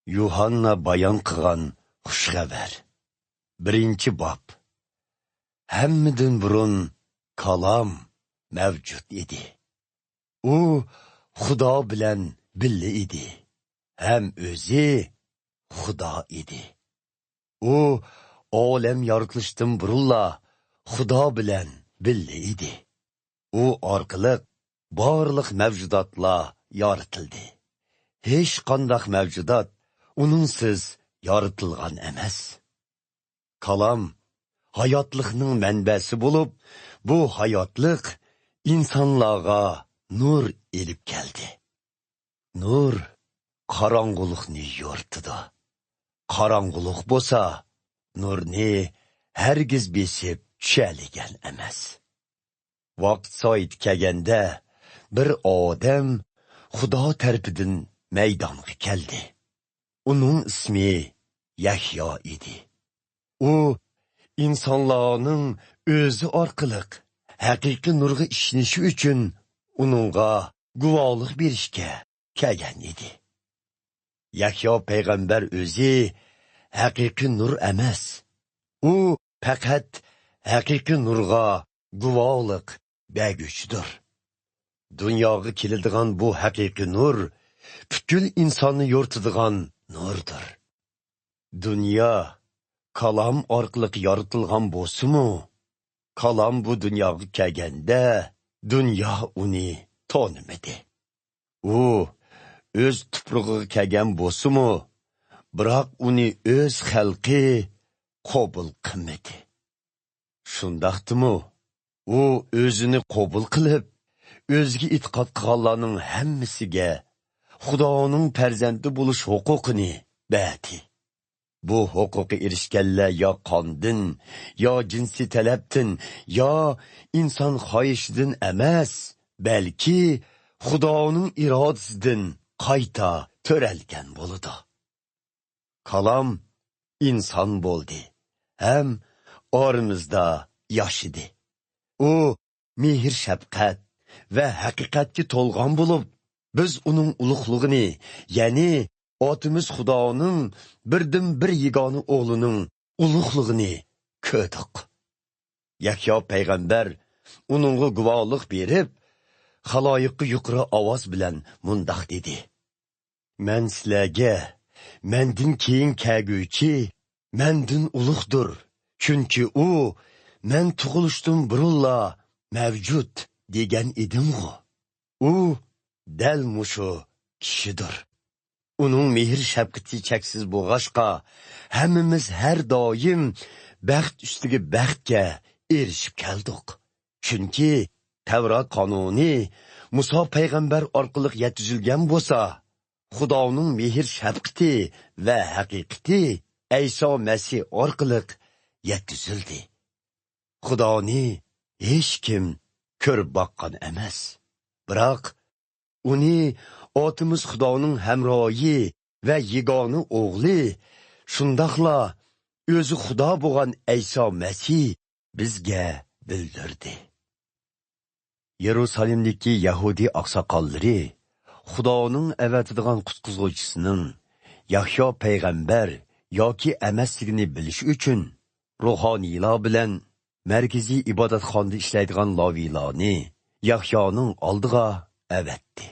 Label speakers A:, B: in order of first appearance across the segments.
A: Yuhanna bayon qilgan xushxabar. 1-bob. Hammadan burun kalom mavjud edi. U Xudo bilan birga edi. Ham o'zi Xudo edi. U olam yaratılışdan burunla Xudo bilan birga edi. U orqali barliq mavjudotlar yaratildi. Hech qanday mavjudot uningsiz yaratilgan emas. Kalom hayotlikning manbasi bo'lib, bu hayotlik insonlarga nur elib keldi. Nur qorong'ulikni yo'rtidi. Qorong'ulik bo'lsa, nurni hargiz besib tushaligan emas. Vaqt soat kelganda bir odam Xudo tarafidan maydonga keldi. Uning ismi Yahyo edi. U insonlarning o'zi orqali haqiqiy nurga ishonishi uchun uningga guvohlik berishga kelgan edi. Yahyo payg'ambar o'zi haqiqiy nur emas. U faqat haqiqiy nurga guvohlik berguchidir. Dunyoga keladigan bu haqiqiy nur butkul insonni yo'rtadigan nurdir. Dunyo kalom orqali yaratilgan bo'lsa-mu, kalom bu dunyoga kelganda dunyo uni tanimadi. U o'z tuprog'iga kelgan bo'lsa-mu, biroq uni o'z xalqi qabul qilmadi. Shundaqdimi, u o'zini qabul qilib, o'ziga e'tiqod qilganlarning hammasiga Xudoning farzandi bo'lish huquqini berdi. Bu huquqqa erishganlar yo qondan, yo jinsiy talabdan, yo inson xohishidan emas, balki Xudoning irodasidan qayta to'ralgan bo'ldi. Kalom inson bo'ldi, ham oramizda yashidi. U mehr shafqat va haqiqatga to'lgan bo'lib, biz uning ulug'ligini, ya'ni otimiz Xudoning birdan bir yagona o'g'lining ulug'ligini ko'rdik. Yahyo payg'ambar uningga guvohlik berib, xaloyiqqa yuqori ovoz bilan mundoq dedi: Men sizlarga mendan keyin kelguvchi mendan ulug'dir, chunki u men tug'ilishdan burunla mavjud degan edim-ku. U dal mushu kishidir. Uning mehr shafqati cheksiz bo'lg'ashqa, hammamiz har doim baxt ustiga baxtga erishib keldik. Chunki Tavrat qonuni Muso payg'ambar orqali yetkazilgan bo'lsa, Xudoning mehr shafqati va haqiqati Iso Masih orqali yetkazildi. Xudoni hech kim ko'rib boqqan emas. Biroq uni otimiz Xudoning hamroyi va yagona o'g'li, shundaqla o'zi Xudo bo'lgan Iso Masih bizga bildirdi. Yerusalimdagi Yahudi oqsoqollari Xudoning avatadigan qutqizuvchisining Yahyo payg'ambar yoki emasligini bilish uchun ruhoniylar bilan markaziy ibodatxonada ishlaydigan laviylarni Yahyoning oldiga avatdi.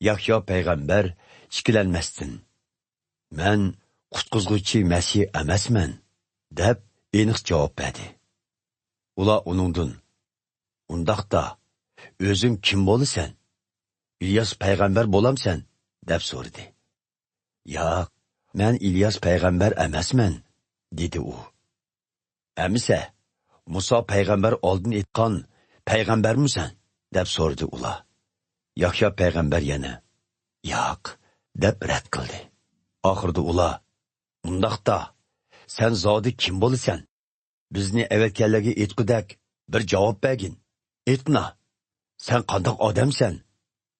A: Yahyo payg'ambar ikkilanmasdan, "Men qutqizuvchi Masih emasman" deb aniq javob berdi. Ular uningdan, "Undaqda o'zing kim bo'lasan? İlyas payg'ambar bo'lamsan?" deb so'radi. "Yo'q, men İlyas payg'ambar emasman" dedi u. "Amisa, Muso payg'ambar oldin aytgan payg'ambarmisan?" deb so'radi ular. Yahyo payg'ambar yana "Yo'q" deb rad qildi. Oxirida ular, "Undaqda sen zodi kim bo'lasan? Bizni avatganlarga aytqudak bir javob bergin. Aytna, sen qandoq odamsan?"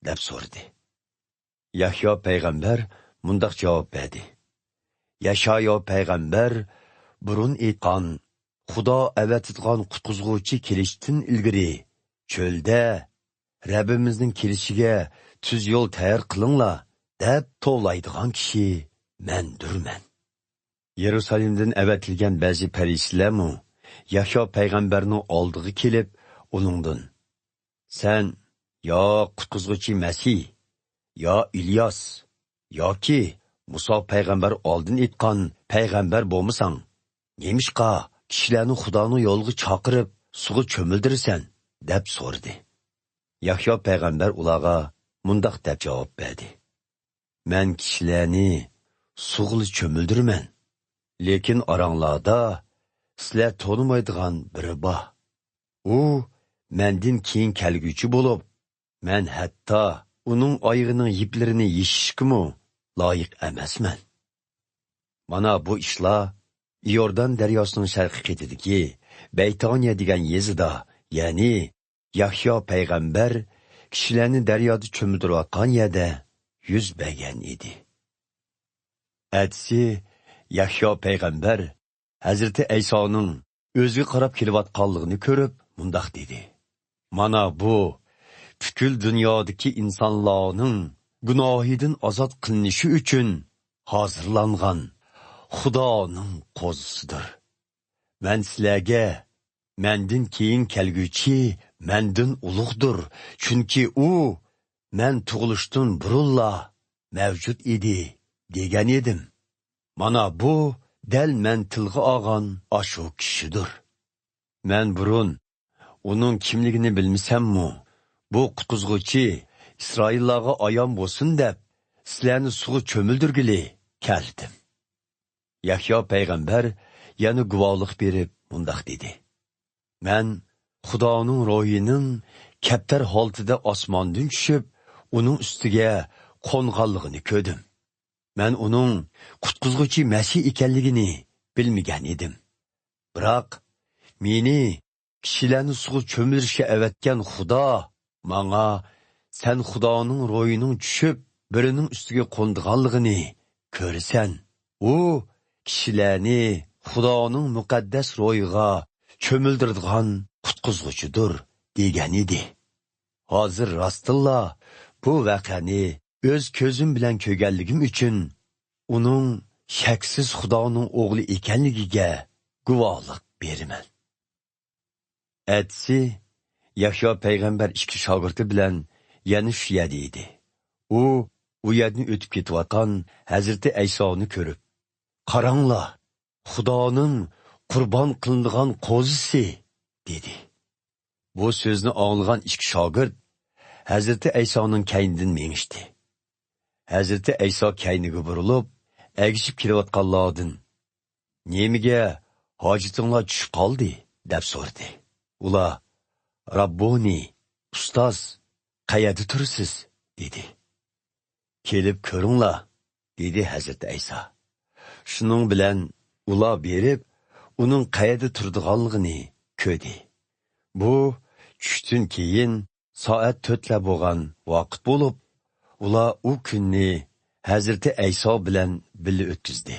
A: deb so'radi. Yahyo payg'ambar mundoq javob berdi: "Yashayo payg'ambar burun aytgan, Xudo avatitgan qutqizuvchi kelishdan ilgari cho'lda Rabbimizning kelishiga tuz yo'l tayyor qilinglar" deb to'laydigan kishi mandurman. Yerusalimdan avatilgan ba'zi farishtalarmi Yahyo payg'ambarning oldiga kelib, uningdan: "Sen yo qutqizuvchi Masih, yo İlyas, yoki Musa payg'ambar oldin aytgan payg'ambar bo'lmasang, nemishqa kishilarni Xudoning yo'liga chaqirib, suvga cho'mildirsan?" deb so'radi. Yahyo payg'ambar ularga mundaq deb javob berdi: "Men kishilarni suvga cho'mildirman. Lekin oranglarda sizlar to'nimaydigan biri bor. U mendan keyin kelguvchi bo'lib, men hatto uning oyog'ining yiplarini yeshishga loyiq emasman." Mana bu ishlar Iordan daryosining sharqi qetidagi Beytoniya degan yezida, ya'ni Yahyo payg'ambar kishilarni daryoda cho'mildirayotgan yerda yuz bergan edi. Atsi Yahyo payg'ambar Hazreti Aysoning o'ziga qarab kelayotganligini ko'rib, mundaq dedi: "Mana bu butkul dunyodagi insonlarning gunohidan ozod qilinishi uchun hozirlangan Xudoning qo'zisidir. Men sizlarga mendan keyin kelguvchi mendan ulug'dir, chunki u men tug'ilishdan burunla mavjud edi degan edim. Mana bu dal men tilga olgan ashu kishidir. Men burun uning kimligini bilmasammi, bu qutqizguvchi İsraillarga ayon bo'lsin deb sizlarni suvga cho'mildirgili keldim." Yahyo payg'ambar yana guvohlik berib mundaq dedi: "Men Xudoning ro'yining kaptar holatida osmondan tushib, uning ustiga qo'nganligini ko'rdim. Men uning qutqizguvchi Masih ekanligini bilmagan edim. Biroq meni kishilarni suvga cho'milishga avatgan Xudo menga sen Xudoning ro'yining tushib, birining ustiga qo'nganligini ko'rsan. U kishilarni Xudoning muqaddas ro'yiga cho'mildiradigan qutqizg'uchidir" degan edi. Hozir rostilla bu voqeani o'z ko'zim bilan ko'rganligim uchun uning shaksiz Xudoning o'g'li ekanligiga guvohlik beraman. Atsi Yahyo payg'ambar ikki shogirdi bilan yana shu yerda edi. U yerni o'tib ketayotgan Hazreti Aysoni ko'rib: "Qaranglar, Xudoning qurbon qilinadigan qo'zisi" dedi. Bu so'zni anglagan ikki shogird Hazreti Aysoning kaynidan mengishdi. Hazreti Ayso kayniga burilib, agishib kelayotganlardan: "Nemiga hojitinglar tushib qoldi?" deb so'radi. Ular: "Rabboni, ustoz, qayerda tursiz?" dedi. "Kelib ko'ringlar" dedi Hazreti Ayso. Shuning bilan ular berib, uning qayerda turadiganligini ko'rdi. Bu tushdan keyin soat 4lar bo'lgan vaqt bo'lib, ular u kunni Hazreti Ayso bilan birga o'tkazdi.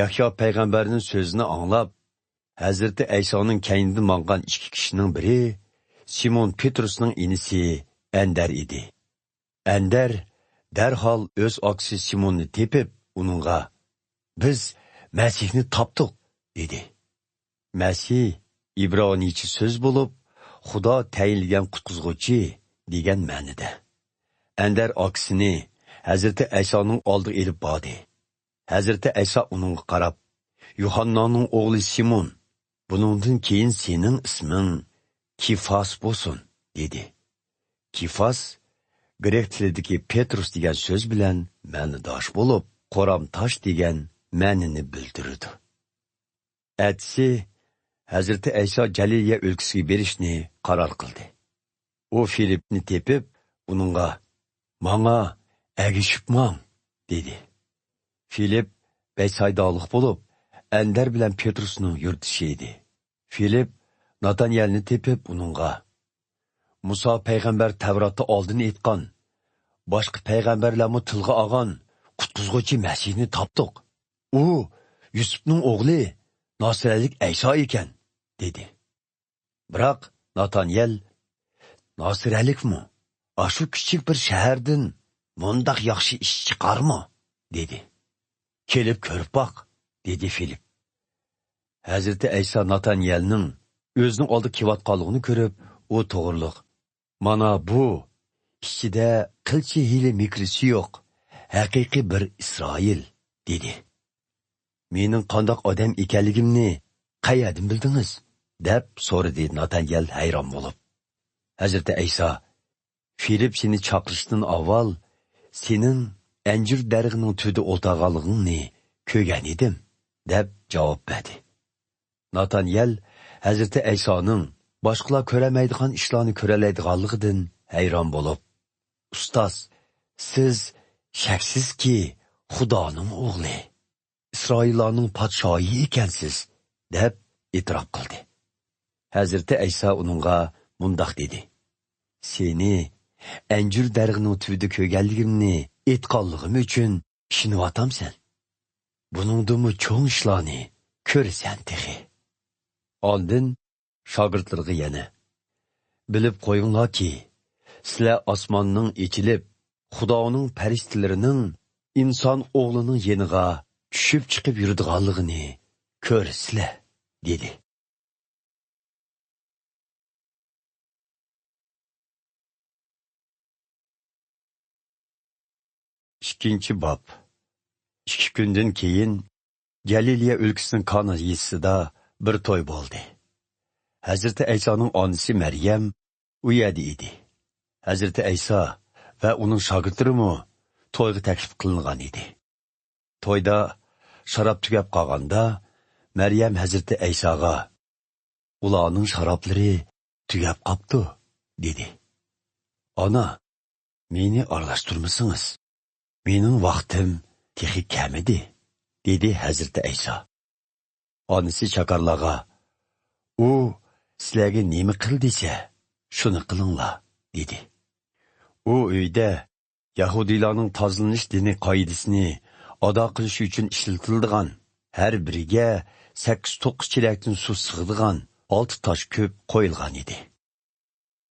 A: Yahyo payg'ambarning so'zini anglab, Hazreti Aysoning kaynidan mangan ikki kishining biri Simon Petrusning inisi Andar edi. Andar darhol o'z oksi Simonni tepib, uningga: "Biz Masihni topdik" dedi. Masih İbroniycha so'z bo'lib, Xudo tayinlagan qutqizguvchi degan ma'noda. Andar oksini Hazreti Aysoning oldiga elib bordi. Hazreti Ayso uningga qarab: "Yuhannaning o'g'li Simon, buningdan keyin sening isming Kifas bo'lsin" dedi. Kifas grek tilidagi Petrus degan so'z bilan ma'nodosh bo'lib, qo'ram tosh degan ma'noni bildiradi. Atsi Hazreti Ayso Jaliliya o'lkasiga berishni qaror qildi. U Filipni tepib, uningga: "Menga agishib mang" dedi. Filip Beysaydolik bo'lib, Andar bilan Petrusning yurtishi edi. Filip Nataniyelni tepib, uningga: "Musa payg'ambar Tavrotda oldin aytgan, boshqa payg'ambarlarni tilga olgan qutqizguvchi Masihni topdik. U Yusufning o'g'li Nosiralik Ayso ekan" dedi. Biroq Nataniyel: "Nosiralikmi? Ashu kichik bir shahardan mundaq yaxshi ish chiqarmi? dedi. Kelib ko'rib baq, dedi Filip. Hazreti Aysa Natanyelning o'zining oldi kelayotganligini ko'rib, u to'g'riliq. Mana bu ichida qilchi hili mikrisi yo'q, haqiqiy bir Isroil, dedi. Mening qandoq odam ekanligimni qayerdan bildingiz? deb so'radi Natanyel hayron bo'lib. Hazreti Aysa, Filip seni chaqirishdan avval sening anjir darig'ining tüdi o'ltag'anligingni ko'rgan edim, deb javob berdi. Natanyel Hazreti Aysoning boshqalar ko'ramaydigan ishlarni ko'ralaydiganligidan hayron bo'lib, ustoz, siz shaksizki Xudoning o'g'li, Isroillarning podshohi ekansiz, deb e'tirof qildi. Hazreti Ayso uningga mundoq dedi: Seni anjir darig'ining tüvida ko'rganligimni aytganligim uchun ishinyapsan. Buningdimi cho'ng ishlarni ko'rsan texi. Ondan shogirdlarga yana: Bilib qo'yinglarki, sizlar osmonning ichilib, Xudoning faristalarining inson o'g'lining yeniga tushib chiqib yuradiganligini ko'rsizlar, dedi. İkinci bab. 2 kundan keyin Galiliya o'lkasining Kana yesida bir to'y bo'ldi. Hazreti Aysoning onasi Maryam u yerda edi. Hazreti Ayso va uning shogirdlari to'yga taklif qilingan edi. To'yda sharob tugab qolganda Maryam Hazreti Aysoga: "Ularning sharoblari tugab qopti", dedi. "Ana, meni aralashtirmasangiz, mening vaqtim texi kam edi", dedi Hazreti Ayso. Onasi chakarlarga: "U sizlarga nima qildiysa, shuni qilinglar", dedi. U uyda Yahudiylarning tozalanish dini qoidasini ado qilish uchun ishlatiladigan, har biriga 8-9 chelakdan suv sig'adigan 6 tosh ko'p qo'yilgan edi.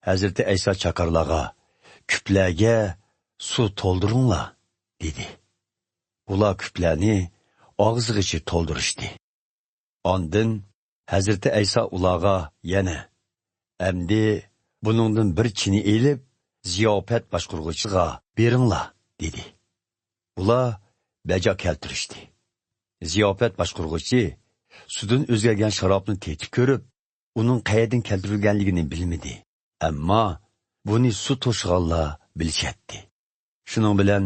A: Hazreti Ayso chakarlarga: "Küplarga suv to'ldiringlar", dedi. Ular küplarni og'zig'icha to'ldirishdi. Ondan Hazreti Ayso ularga yana: "Endi buningdan bir chini elib, ziyofat boshqurg'uchiga beringlar", dedi. Ular bajo keltirishdi. Ziyofat boshqurg'uchi suvdan o'zgargan sharobni tetib ko'rib, uning qayerdan keltirilganligini bilmadi. Ammo buni suv to'shg'anlar bilishadi. Shuning bilan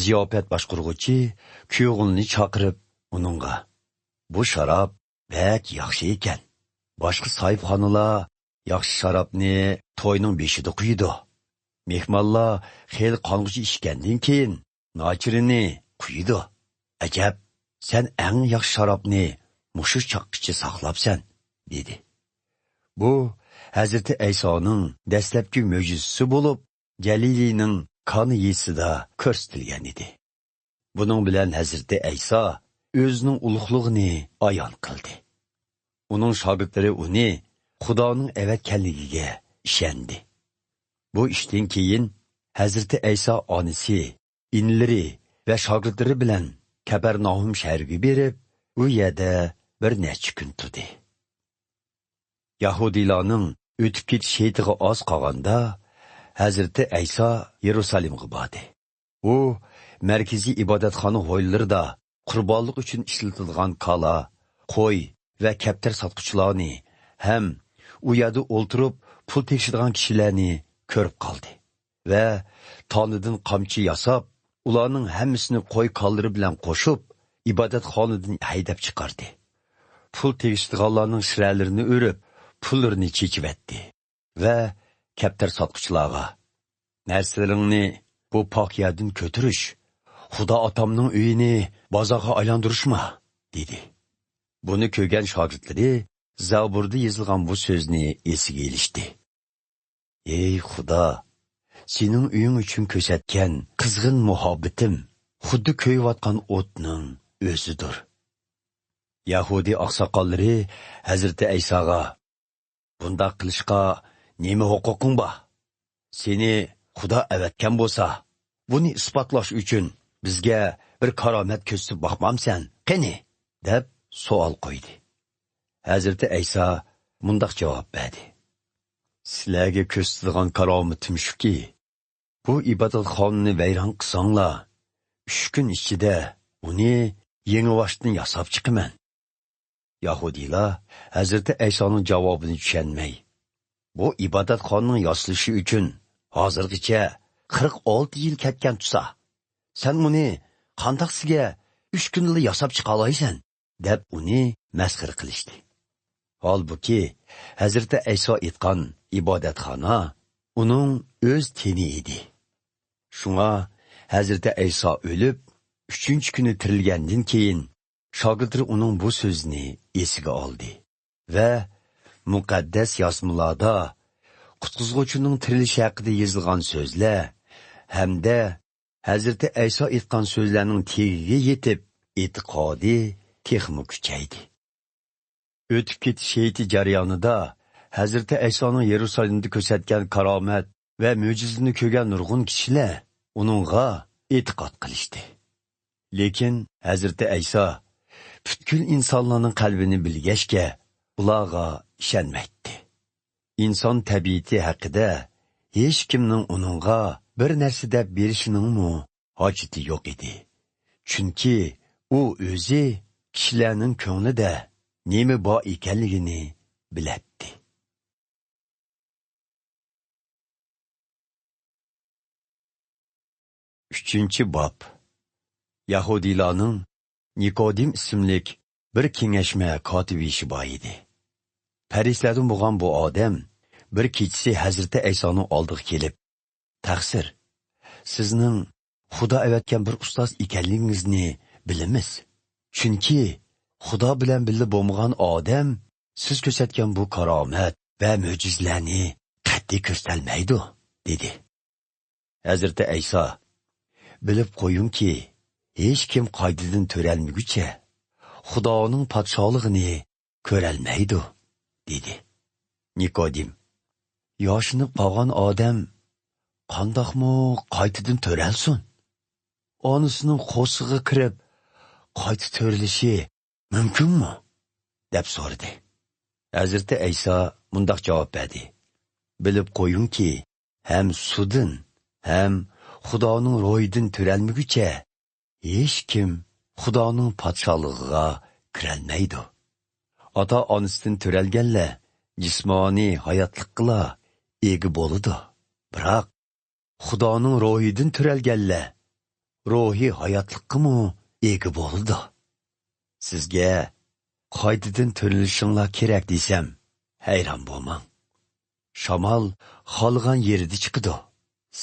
A: ziyofat boshqurg'uchi kuyovini chaqirib uningga: "Bu sharob bak yaxshi ekan. Boshqa sohibxonalar yaxshi sharobni to'yning beshida quyidi. Mehmonlar xeyli qong'uchi ichgandan keyin nochirini quyidi. Ajab, sen eng yaxshi sharobni mushu chaqqicha saqlabsan", dedi. Bu Hazreti Aysoning dastlabki mo'jizasi bo'lib, Galiliyaning Kana yesida ko'rsatilgan edi. Buning bilan Hazreti Ayso o'zining ulug'lig'ini ayon qildi. Uning shogirdlari uni Xudoning avatganligiga ishondi. Bu ishdan keyin Hazreti Ayso onasi, inlari va shogirdlari bilan Kapernaum shahriga berib, u yerda bir necha kun turdi. Yahudiylarning o'tib ketish heytiga oz qolganda Hazreti Ayso Yerusalimga bordi. U markaziy ibodatxona hoylarida qurbonlik uchun ishlatilgan kala, qo'y va kaptar sotquchilarni ham u yerda o'ltirib pul tekshirgan kishilarni ko'rib qoldi va tonidan qamchi yasab, ularning hammasini qo'y qollari bilan qo'shib ibodatxonadan haydab chiqardi. Pul tekshirganlarning shiralarini o'rib, pullarini chechivetdi va kaptar sotquchilarga: "Narsalaringni bu pok yerdan ko'tirish, Xudo otamning uyini bozorga aylantirishma", dedi. Buni ko'rgan shogirdlari Zaburda yozilgan bu so'zni esiga elishdi. "Ey Xudo, sening uying uchun ko'rsatgan qizg'in muhabbatim xuddi ko'yayotgan o'tning o'zidir." Yahudi oqsoqollari Hazreti Aysoga: "Bundaq qilishga nima huquqing bor? Seni Xudo avatgan bo'lsa, buni isbotlash uchun bizga bir karomat ko'rsatib boqmamsan, qani? deb savol qo'ydi. Hazrati Ayso mundaq javob berdi. Sizlarga ko'rsatilgan karomatim shuki, bu ibodatxonani vayron qilsanglar, 3 kun ichida uni yengivashdan yasab chiqaman. Yahudilar Hazrati Aysoning javobini tushunmay, bu ibodatxonning yasalishi uchun hozirgacha 46 yil ketgan tutsa, sen uni qandoq sizga 3 kunda yasab chiqa olaysan, deb uni masxir qilishdi. Halbuki Hazrati Ayso aytgan ibodatxona uning o'z teni edi. Shunga Hazrati Ayso o'lib 3-kuni tirilgandan keyin shogirdlari uning bu so'zini esiga oldi va muqaddas yozmalarda qutqizuvchining tirilishi haqida yozilgan so'zlar hamda Hazrati Ayso aytgan so'zlarning tegiga yetib, e'tiqodi texmi kuchaydi. O'tib ketish hayiti jarayonida Hazrati Aysoning Yerusalimda ko'rsatgan karomat va mo'jizani ko'rgan nurg'un kishilar uningga e'tiqod qilishdi. Lekin Hazrati Ayso butkul insonlarning qalbini bilgachga ularga ishonmaydi. İnson tabiati haqida hech kimning uningga bir narsa deb berishiningmi hojati yo'q edi. Chunki u o'zi kishilarning ko'nglida nima bor ekanligini biladi. 3-bob. Yahudilarning Nikodim ismlik bir kengashma kotibi ishi bor edi. Farislardan bo'lgan bu odam bir kechasi Hazrati Aysoning oldiga kelib, "Taqsir, sizning Xudo avatgan bir ustoz ekanligingizni bilamiz. Chunki Xudo bilan birga bo'lmagan odam siz ko'rsatgan bu karomat va mo'jizlarni qat'iy ko'rsatmaydi", dedi. Hazrati Ayso, "Bilib qo'yingki, hech kim qoidadan to'ralmaguncha Xudoning podsholigini ko'rolmaydi", dedi. Nikodim, yoshini qolgan odam qandoqmi qoidadan to'ralsin? Onasining qo'sig'iga kirib, qayta to'rilishi mumkinmi? deb so'radi. Hazrati Ayso mundaq javob berdi. "Bilib qo'yingki, ham sudin, ham Xudoning ro'yidan to'ralmaguncha hech kim Xudoning podshohligiga kirolmaydi. Ota-onasidan to'ralganlar jismoniy hayotlikqa ega bo'ladi. Biroq Xudoning ro'yidan to'ralganlar ruhiy hayotlikqa ega bo'ladi. Sizga qoidadan to'rilishinglar kerak desam, hayron bo'lmang. Shamol xohlagan yerida chiqadi.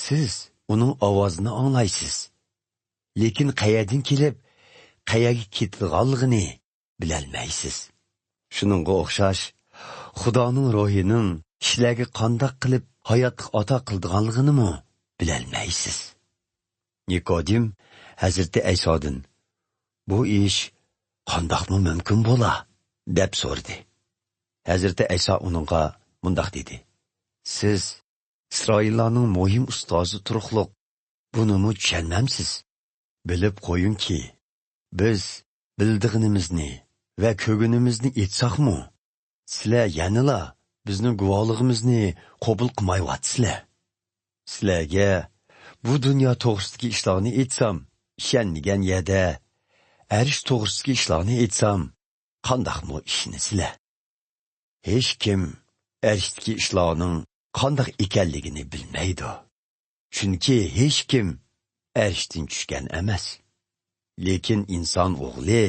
A: Siz uning ovozini anglaysiz. Lekin qayerdan kelib, qayerga ketganligini bilolmaysiz. Shuningga o'xshash, Xudoning rohining kishilarga qandoq qilib hayotlik ato qilganligini bilolmaysiz." Nikodim Hazrati Aysodan, "Bu ish qandoqmi mumkin bo'la?" deb so'radi. Hazrati Ayso uningga mundaq dedi: "Siz Isroillarning muhim ustozi turuqliq, bunimi tushunmamsiz? Bilib qo'yingki, biz bildig'inimizni va ko'rganimizni aytsaqmi, sizlar yanala bizning guvohligimizni qabul qilmayapsizlar. Sizlarga bu dunyo to'g'risidagi ishlarni aytsam, ishonmagan yerda arish to'g'risidagi ishlarni aytsam, qandoqmi ishonaysizlar? Hech kim arishdagi ishlarning qandoq ekanligini bilmaydi. Chunki hech kim arishdan tushgan emas. Lekin inson o'g'li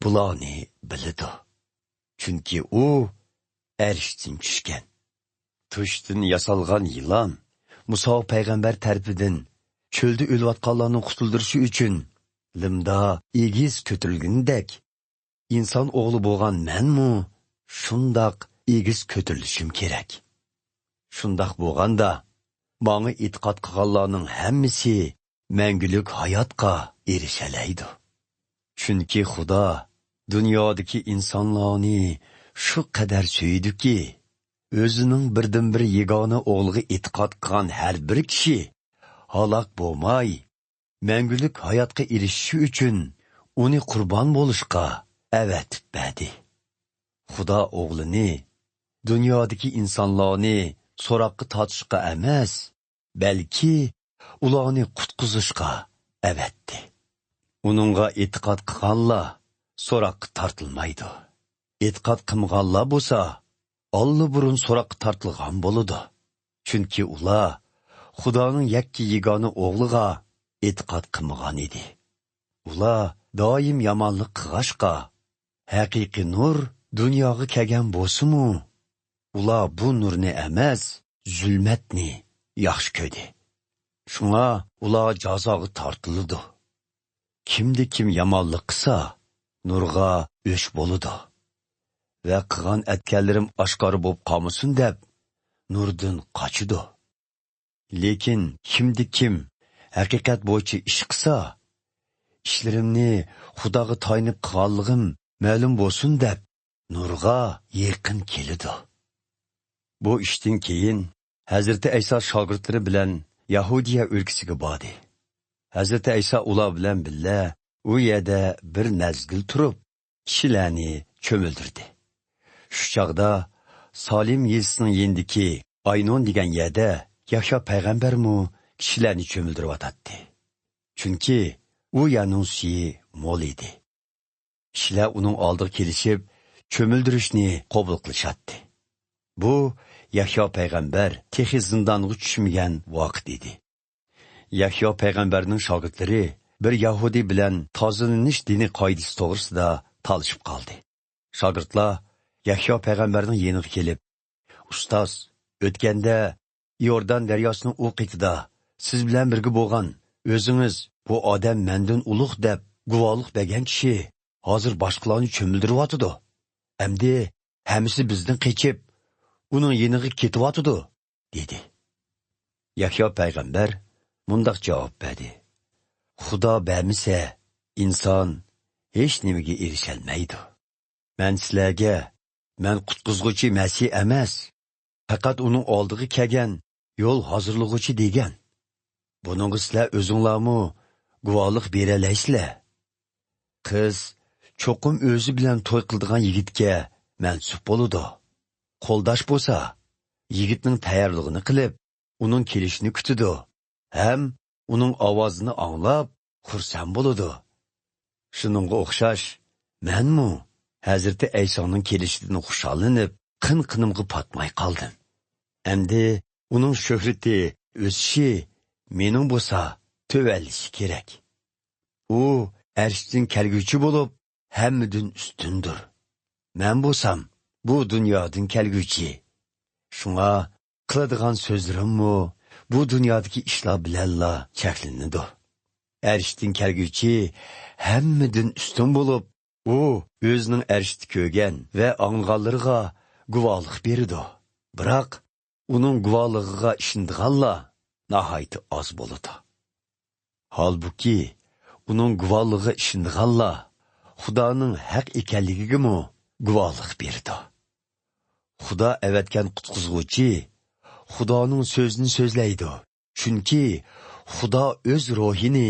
A: bularni biladi. Chunki u arishdan tushgan. Tushdan yasalgan yilon Muso payg'ambar tarafidan cho'lda o'layotganlarni qutuldirishi uchun limda egiz ko'tarilgandek, inson o'g'li bo'lgan menmi shundoq egiz ko'tarilishim kerak. Shundoq bo'lganda, menga e'tiqod qilganlarning hammasi mangulik hayotga erishalaydi. Chunki Xudo dunyodagi insonlarni shu qadar suydiki, o'zining birdan bir yagona o'g'liga e'tiqod qilgan har bir kishi halok bo'lmay, мәңгілік hayatqa erishishi uchun uni qurbon bo'lishga avatib berdi. Xudo o'g'lini dunyodagi insonlarni so'roqqa tortishga emas, balki ularni qutqizishga avatdi. Uningga e'tiqod qilganlar so'roqqa tortilmaydi. E'tiqod qilmaganlar bo'lsa, allburun so'roqqa tortilgan bo'ladi. Chunki ular Xudoning yakki yagona o'g'liga e'tiqod qilmagan edi. Ular doim yomonlik qilg'ashqa, haqiqiy nur dunyoga kelgan bo'lsa-mu, ular bu nurni emas, zulmatni yaxshi ko'rdi. Shunga ular jazoga tortiladi. Kim yomonlik qilsa, nurga o'ch bo'ladi. Va qilgan atganlarim oshkora bo'lib qolmasin deb, nurdan qochidi. Lekin kim haqiqat bo'yicha ish qilsa, ishlarimni Xudoga tayinib qilganligim ma'lum bo'lsin deb, nurga yaqin keladi. Bu ishdan keyin Hazreti Ayso shogirdlari bilan Yahudiya o'lkasiga bordi. Hazreti Ayso ular bilan birga u yerda bir mazgil turib, kishilarni cho'mildirdi. Shu chaqda Salim yezisining yendiki Aynon degan yerda Yahyo payg'ambarmu kishilarni cho'mildiryotdi. Chunki u yerning suyi mo'l edi. Kishilar uning oldiga kelishib, cho'mildirishni qabul qilishadi. Bu Yahyo payg'ambar texi zindonga tushmagan vaqt edi. Yahyo payg'ambarning shogirdlari bir Yahudi bilan tozalanish dini qoidasi to'g'risida talishib qoldi. Shogirdlar Yahyo payg'ambarning yeniga kelib, "Ustoz, o'tganda Yordan daryosining u qitida siz bilan birga bo'lgan, o'zingiz bu odam mendan ulug' deb guvohlik bergan kishi hozir boshqalarni cho'mildiryotdi. Endi hammasi bizdan qechib, uning yeniga ketyotdi" dedi. Yahyo payg'ambar mundaq javob berdi: "Xudo bermasa, inson hech nimaga erisholmaydi. Men sizlarga men qutqizguvchi Masih emas, faqat uning oldiga kelgan yo'l hozirlag'uvchi degan. Buningga sizlar o'zinglarmi guvohlik beralaysizlar. Qiz cho'qim o'zi bilan to'y qildigan yigitga mansub bo'ladi. Qo'ldosh bo'lsa, yigitning tayyorlig'ini qilib, uning kelishini kutadi, ham uning ovozini anglab, xursand bo'ladi. Shuningga o'xshash, menmu Hazreti Aysoning kelishidan xushallanib, qin-qinimga patmay qoldim. Endi uning shuhrati o'sishi mening bo'lsa tövəllishi kerak. U arshdan kelguvchi bo'lib, hammadan ustundir. Men bo'lsam bu dunyodan kelguvchi. Shunga qiladigan so'zlarimmi bu dunyodagi ishlar bilanla cheklanadi. Arshdan kelguvchi hammadan ustun bo'lib, u o'zining arshda ko'rgan va ang'allarga guvohlik beradi. Biroq uning guvohligiga ishonganlar nihoyat oz bo'ladi. Halbuki uning guvohligiga ishonganlar Xudoning haq ekanligiga guvohlik berdi. Xudo avatgan qutqizguvchi Xudoning so'zini so'zlaydi. Chunki Xudo o'z ruhini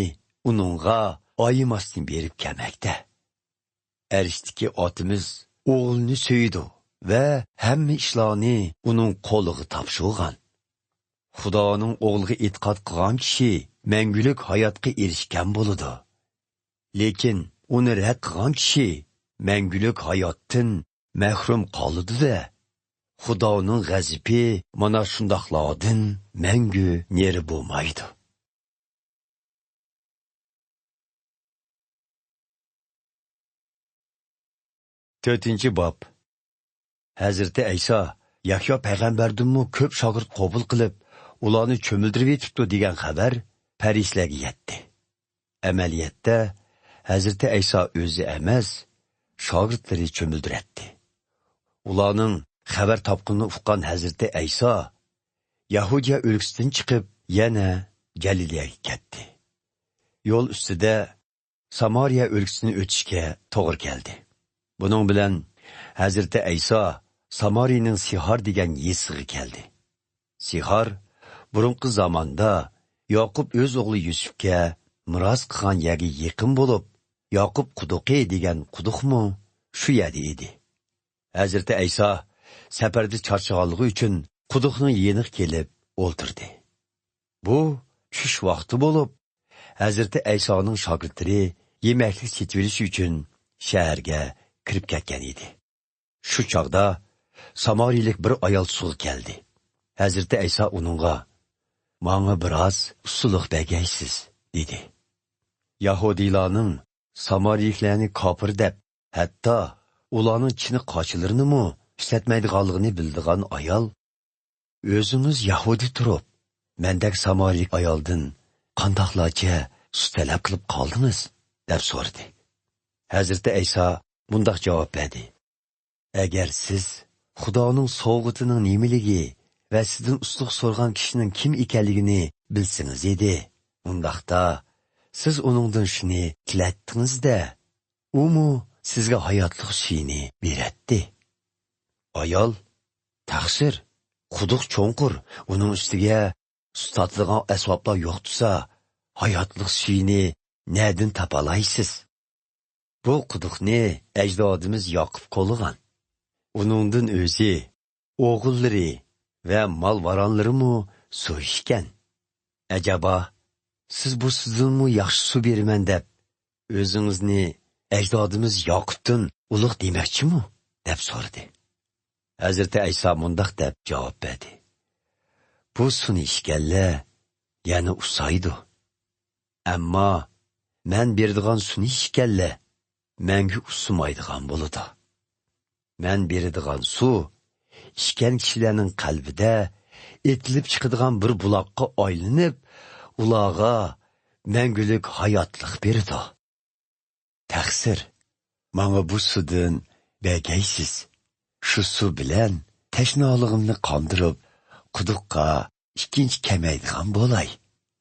A: uningga oyimasdan berib kelmoqda. Arishdagi otimiz o'g'lini so'ydi va hamma ishlarni uning qo'liga topshirgan. Xudoning o'g'liga e'tiqod qilgan kishi mangulik hayotga erishgan bo'ladi. Lekin uni rad qilgan kishi mangulik hayotdan mahrum qoladi-da. Xudoning g'azabi mana shundoqlardan mangu neri bo'lmaydi. 4-bob. Hazreti Ayso Yahyo payg'ambardinmi ko'p shogird qabul qilib, ularni cho'mildirib yetibdi degan xabar farislarga yetdi. Amaliyotda Hazreti Ayso o'zi emas, shogirdlari cho'mildiratdi. Ularning xabar topqinini uqqan Hazreti Ayso Yahudiya o'lkasidan chiqib, yana Galileyaga ketdi. Yo'l ustida Samariya o'lkasini o'tishga to'g'ri keldi. Buning bilan Hazreti Ayso Samariyaning Sihor degan yesiga keldi. Sihor burunqi zamonda Yoqub o'z o'g'li Yusufga miros qilgan yerga yaqin bo'lib, Yoqub quduqi degan quduqmi shu yerda edi. Hazrati Ayso safarda charchaganligi uchun quduqning yeniq kelib o'ltirdi. Bu tush vaqti bo'lib, Hazrati Aysoning shogirdlari yemaklik setirish uchun shaharga kirib ketgan edi. Shu chog'da Samarilik bir ayol suvga keldi. Hazrati Ayso uningga: "Menga biroz usulliq bergaysiz" dedi. Yahudilarning Samariliklarni kofir deb, hatto ularning chini qochilarini mu ishlatmaydiganligini bildigan ayol: "O'zingiz Yahudi turib, mendek Samarilik ayoldan qandoqlarcha su talab qilib qoldingiz?" deb so'radi. Hazrati Ayso bundoq javob berdi: "Agar siz Xudoning sovg'atining nimaligi va sizdan usluq so'rgan kishining kim ekanligini bilsangiz edi, undaqda siz uningdan shuni tilatdingiz-da, u mu sizga hayotlik suyini beradi." Ayol: "Taqsir, quduq cho'nqur, uning ustiga sutatligan asboblar yo'q tursa, hayotlik suyini nereden tapalaysiz? Bu quduqni ajdodimiz Yoqub qo'llagan. Uningdan o'zi, o'g'illari va mol-varonlari mu su ichgan. Acaba siz bu sizdanmi yaxshi su beraman deb o'zingizni ajdodimiz Yoqubdan ulug' demoqchimi?" deb so'radi. Hazrati Ayso mundaq deb javob berdi: "Bu suvni ichganlar yana usaydi. Ammo men beradigan suvni ichganlar menga usumaydigan bo'ladi. Men beradigan suv ichgan kishilarning qalbida etilib chiqadigan bir buloqqa aylanib, ularga mangulik hayotlik beradi. Taqsir, menga bu suvdan bergaysiz. Shu suv bilan tashnoligimni qondirib, quduqqa ikkinchi kelmaydigan bo'lay"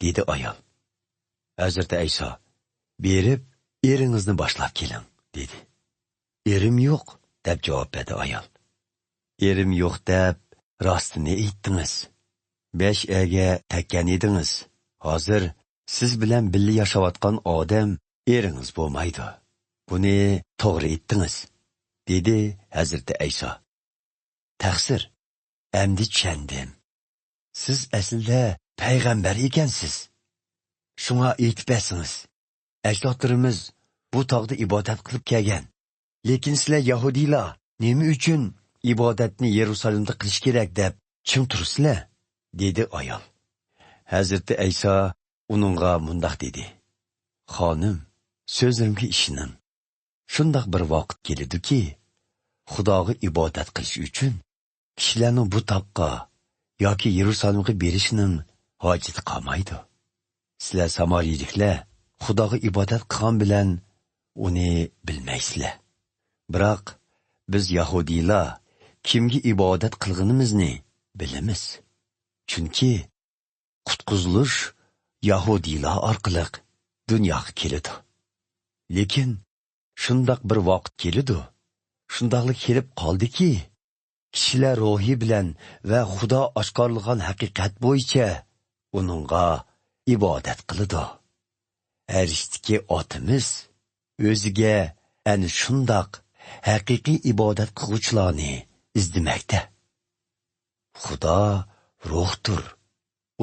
A: dedi ayol. Hazrati Ayso: "Berib, eringizni boshlab keling" dedi. "Erim yo'q" deb javob berdi ayol. "Erim yo'q deb rostini aytdingiz. 5 oyga takkan edingiz. Hozir siz bilan birga yashayotgan odam eringiz bo'lmaydi. Buni to'g'ri aytdingiz" dedi Hazrati Ayso. "Taqsir, endi tushundim. Siz aslida payg'ambar ekansiz. Shunga aytib bersangiz, ajdodlarimiz bu tog'da ibodat qilib kelgan. Lekin sizlar Yahudiylar nima uchun ibodatni Yerusalimda qilish kerak deb chim tursizlar?" dedi ayol. Hazrati Ayso uningga mundaq dedi: "Xonim, so'zimga ishoning. Shundoq bir vaqt keladiki, Xudoga ibodat qilish uchun kishilarning bu taqqa yoki Yerusalimga berishining hojati qolmaydi. Sizlar Samariyaliklar Xudoga ibodat qilgan bilan uni bilmaysizlar. Biroq biz Yahudiylar kimga ibodat qilganimizni bilamiz. Chunki qutqizilish Yahudiylar orqali dunyoga keladi. Lekin shundoq bir vaqt keladi, shundoqlik kelib qoldiki, kishilar ruhi bilan va Xudo oshkorlagan haqiqat bo'yicha uningga ibodat qiladi. Arishdiki otimiz o'ziga ana shundoq haqiqiy ibodat qiluvchilarni izlamoqda. Xudo ruhdir.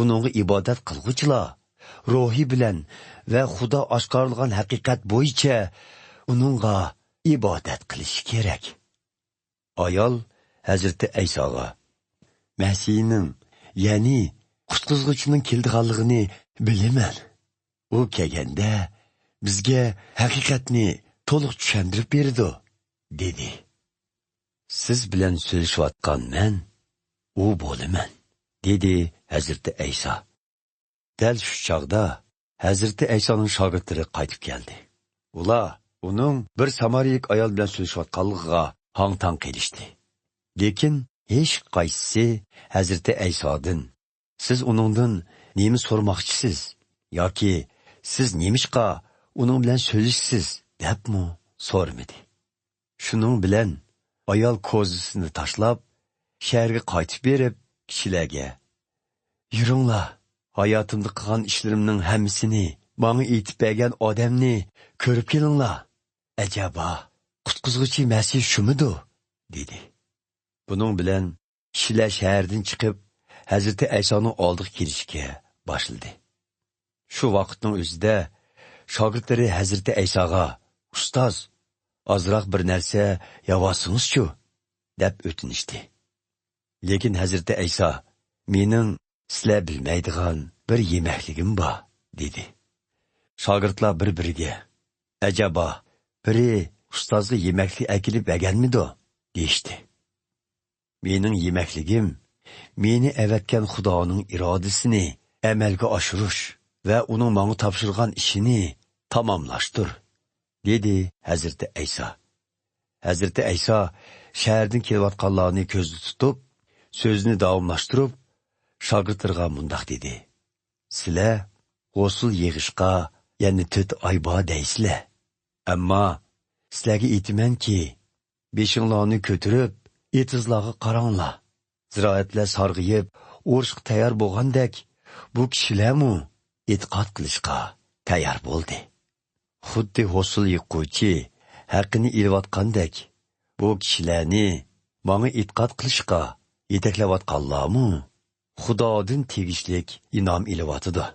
A: Uningga ibodat qiluvchilar ruhi bilan va Xudo oshkorlagan haqiqat bo'yicha uningga ibodat qilish kerak." Ayol Hazrati Aysoga: "Masihning, ya'ni qutqizuvchining keldiganligini bilaman. U kelganda bizga haqiqatni to'liq tushuntirib berdi" dedi. "Siz bilan so'zlashayotgan men u bo'laman" dedi Hazrati Ayso. Dal shu chog'da Hazrati Aysoning shogirdlari qaytib keldi. Ular uning bir Samariyalik ayol bilan so'zlashayotganligiga hang-tang qilishdi. Lekin hech qaysisi Hazrati Aysodan "Siz uningdan nima so'ramoqchisiz?" yoki "Siz nemishqa uning bilan so'zlashsiz?" debmi so'ramadi. Shuning bilan ayol ko'zisini tashlab, shaharga qaytib berib, kishilarga: "Yuringlar, hayotimda qilgan ishlarimning hammasini Manga etib bergan odamni ko'rib kelinglar. Ajaba, qutqizg'uchi Masih shumidu? dedi. Buning bilan kishilar shahardan chiqib, Hazrati Aysoning oldiga kelishga boshladi. Shu vaqtning o'zida shogirdlari Hazrati Aysoga, "Ustoz, ozroq bir narsa yavosingizchu" deb o'tinishdi. Lekin Hazrati Ayso, "Mening sizlar bilmaydigan bir yemakligim bor" dedi. Shogirdlar bir-biriga, "Ajaba, biri ustozga yemaklik akilib berganmidi?" deyishdi. "Mening yemakligim meni avatgan Xudoning irodasini amalga oshirish va uning menga topshirgan ishini tamomlashdir", dedi Hazrati Ayso. Hazrati Ayso shahardan kelayotganlarni ko'zda tutib, so'zni davomlashtirib, shogirdlarga mundoq dedi: "Sizlar g'usul yig'ishqa yana 4 oy bor deysizlar. Ammo sizlarga aytamanki, beshinglarni ko'tarib, etizlarga qaranglar. Ziroatlar sarg'ayib, urushga tayyor bo'lgandek, bu kishilarmu e'tiqod qilishga tayyor bo'ldi. Xuddi g'usul yiquvchi haqqini ilayotgandek, bu kishilarni menga e'tiqod qilishga yetaklayotganlarmu Xudodan tegishlik inom ilayotidi.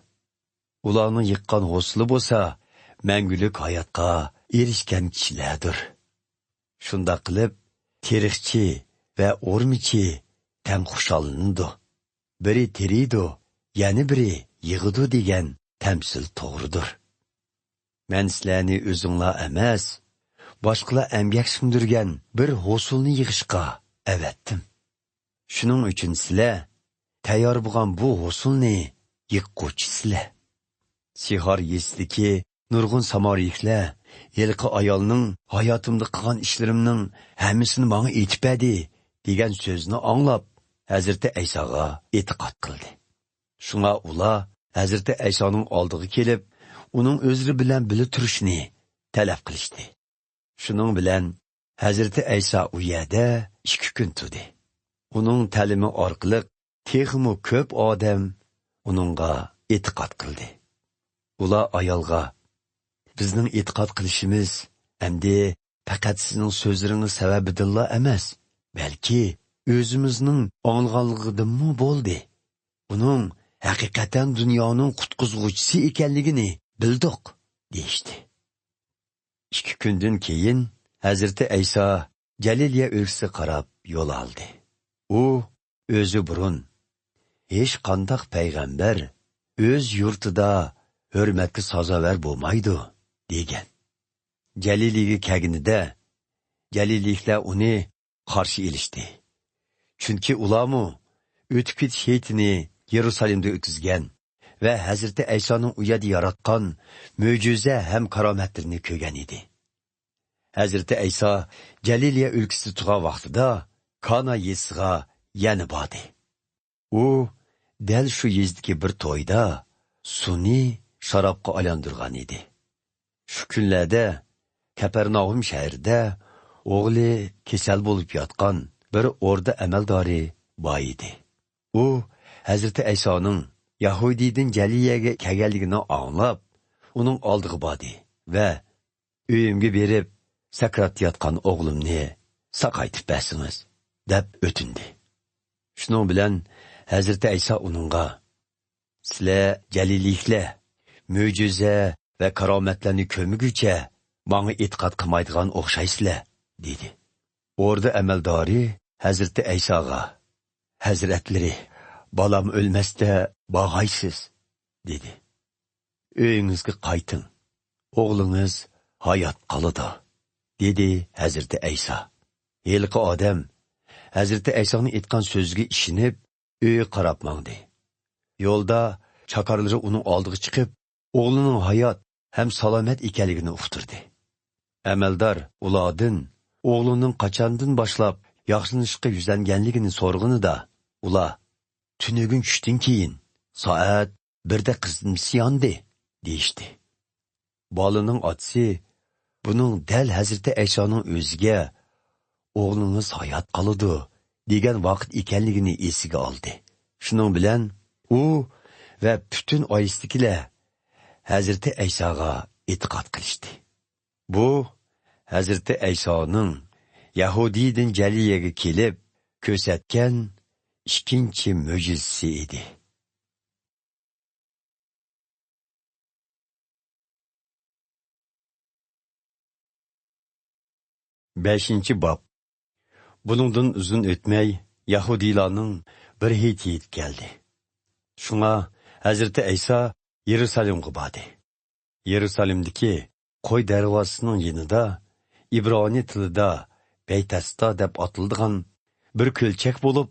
A: Ularning yiqqan g'usli bo'lsa, mangulik hayotga erishgan kishilardir. Shunda qilib, tarixchi va o'rmichi tam xushallanadi. Biri teriydi, yana biri yig'idi degan tamsil to'g'ridir. Men sizlarni o'zinglar emas, boshqalar emgak singdirgan bir g'usulni yig'ishga avatdim. Shuning uchun sizlar tayyor bo'lgan bu g'usulni yiqquvchisizlar. Sihor yesidiki nurg'un samoriyiklar yilqi ayolning hayotimda qilgan ishlarimning hammasini menga aytib berdi degan so'zni anglab Hazrati Aysoga e'tiqod qildi. Shunga ular Hazrati Aysoning oldiga kelib, uning o'zri bilan bila turishni talab qilishdi. Shuning bilan Hazrati Ayso u yerda 2 kun turdi. Uning ta'limi orqali texmo ko'p odam uningga e'tiqod qildi. Ular ayolga, "Bizning e'tiqod qilishimiz endi faqat sizning so'zlaringiz sababidilla emas, balki o'zimizning ang'alganligidinmi bo'ldi. Uning haqiqatan dunyoning qutqizg'uvchisi ekanligini bildik", deyishdi. 2 kundan keyin Hazrati Ayso Galiliya o'lkasiga qarab yo'l oldi. U o'zi burun hech qanday payg'ambar o'z yurtida hurmatga sazovor bo'lmaydi degan. Galiliyaga kelganida Galiliklar uni qarshi elishdi. Chunki ularmu o'tib ketish heytini Yerusalimda o'tkazgan va Hazrati Aysoning u yerda yaratgan mo'jiza ham karomatlarini ko'rgan edi. Hazrati Ayso Galiliya o'lkasida turgan vaqtida Kana yesiga yana bordi. U dal shu yezdagi bir to'yda suvni sharobga aylantirgan edi. Shu kunlarda Kapernaum shahrida o'g'li kasal bo'lib yotgan bir o'rda amaldori bor edi. U Hazrati Aysoning Yahudiydan Galileyaga kelganligini anglab, uning oldiga bordi va "Uyimga berib, sakrat yotgan o'g'limni saqaytib bersingiz" deb o'tindi. Shuning bilan Hazrati Ayso uningga, "Sizlar Galiliklar mo'jiza va karomatlarni ko'rmaguncha menga e'tiqod qilmaydigan o'xshaysizlar", dedi. O'rda amaldori Hazrati Aysoga, "Hazratlari, balam o'lmasda bag'aysiz", dedi. "Uyingizga qayting, o'g'lingiz hayot qoladi", dedi Hazrati Ayso. Yilqi odam Hazrati Aysoning aytgan so'ziga ishinib, uyga qarab mangdi. Yo'lda chakarlari uning oldiga chiqib, o'g'lining hayot ham salomat ekanligini uqtirdi. Amaldor ulardan o'g'lining qachondan boshlab yaxshilanishga yuzlanganligini so'rg'inida, ular "Tunugun tushdan keyin soat 1da qizimsi yondi" deyishdi. Bolaning otasi buning dal Hazrati Aysoning o'ziga "O'g'lingiz hayot qoladi" degan vaqt ekanligini esiga oldi. Shuning bilan u va butun oilasidagilar Hazreti Aysoga e'tiqod qilishdi. Bu Hazreti Aysoning Yahudiydan Jaliyaga kelib ko'rsatgan ikkinchi mo'jizasi edi. 5-bob. Buningdan uzun o'tmay Yahudiylarning bir heti yetib keldi. Shunga Hazreti Ayso Yerusalimga bordi. Yerusalimdagi qo'y darvozasining yonida İbrani tilida Beytasta deb atiladigan bir ko'lchak bo'lib,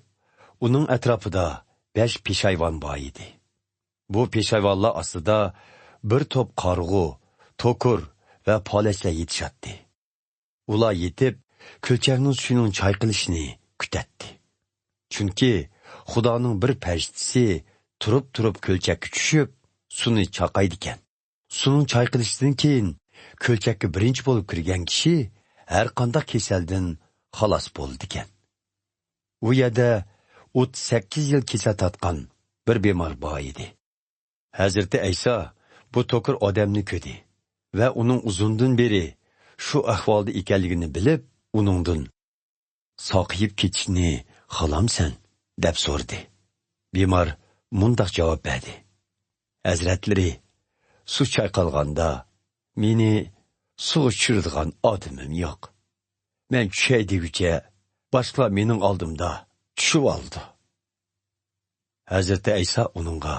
A: uning atrofida 5 peshayvon bor edi. Bu peshayvonlar ostida bir to'p qarg'u, to'kur va polashlar yetishadi. Ular yetib, ko'lchakning suyuning chayqilishini kutadi. Chunki Xudoning bir farishtasi turib ko'lchakka tushib, suvni chaqaydi ekan. Suvning chayqilishidan keyin ko'lchakka birinchi bo'lib kirgan kishi har qanday kasaldan xalos bo'ldi ekan. U yerda 38 yil kasal tatgan bir bemor bor edi. Hazreti Ayso bu to'kir odamni ko'rdi va uning uzundan beri shu ahvolda ekanligini bilib, uningdan soqiyib ketishni xohlamsan deb so'radi. Bemor mundaq javob berdi: Hazratlari, suv chayqalganda meni suv tushiradigan odamim yo'q. Men tushay deguncha boshqa mening oldimda tushib oldi. Hazreti Ayso uningga: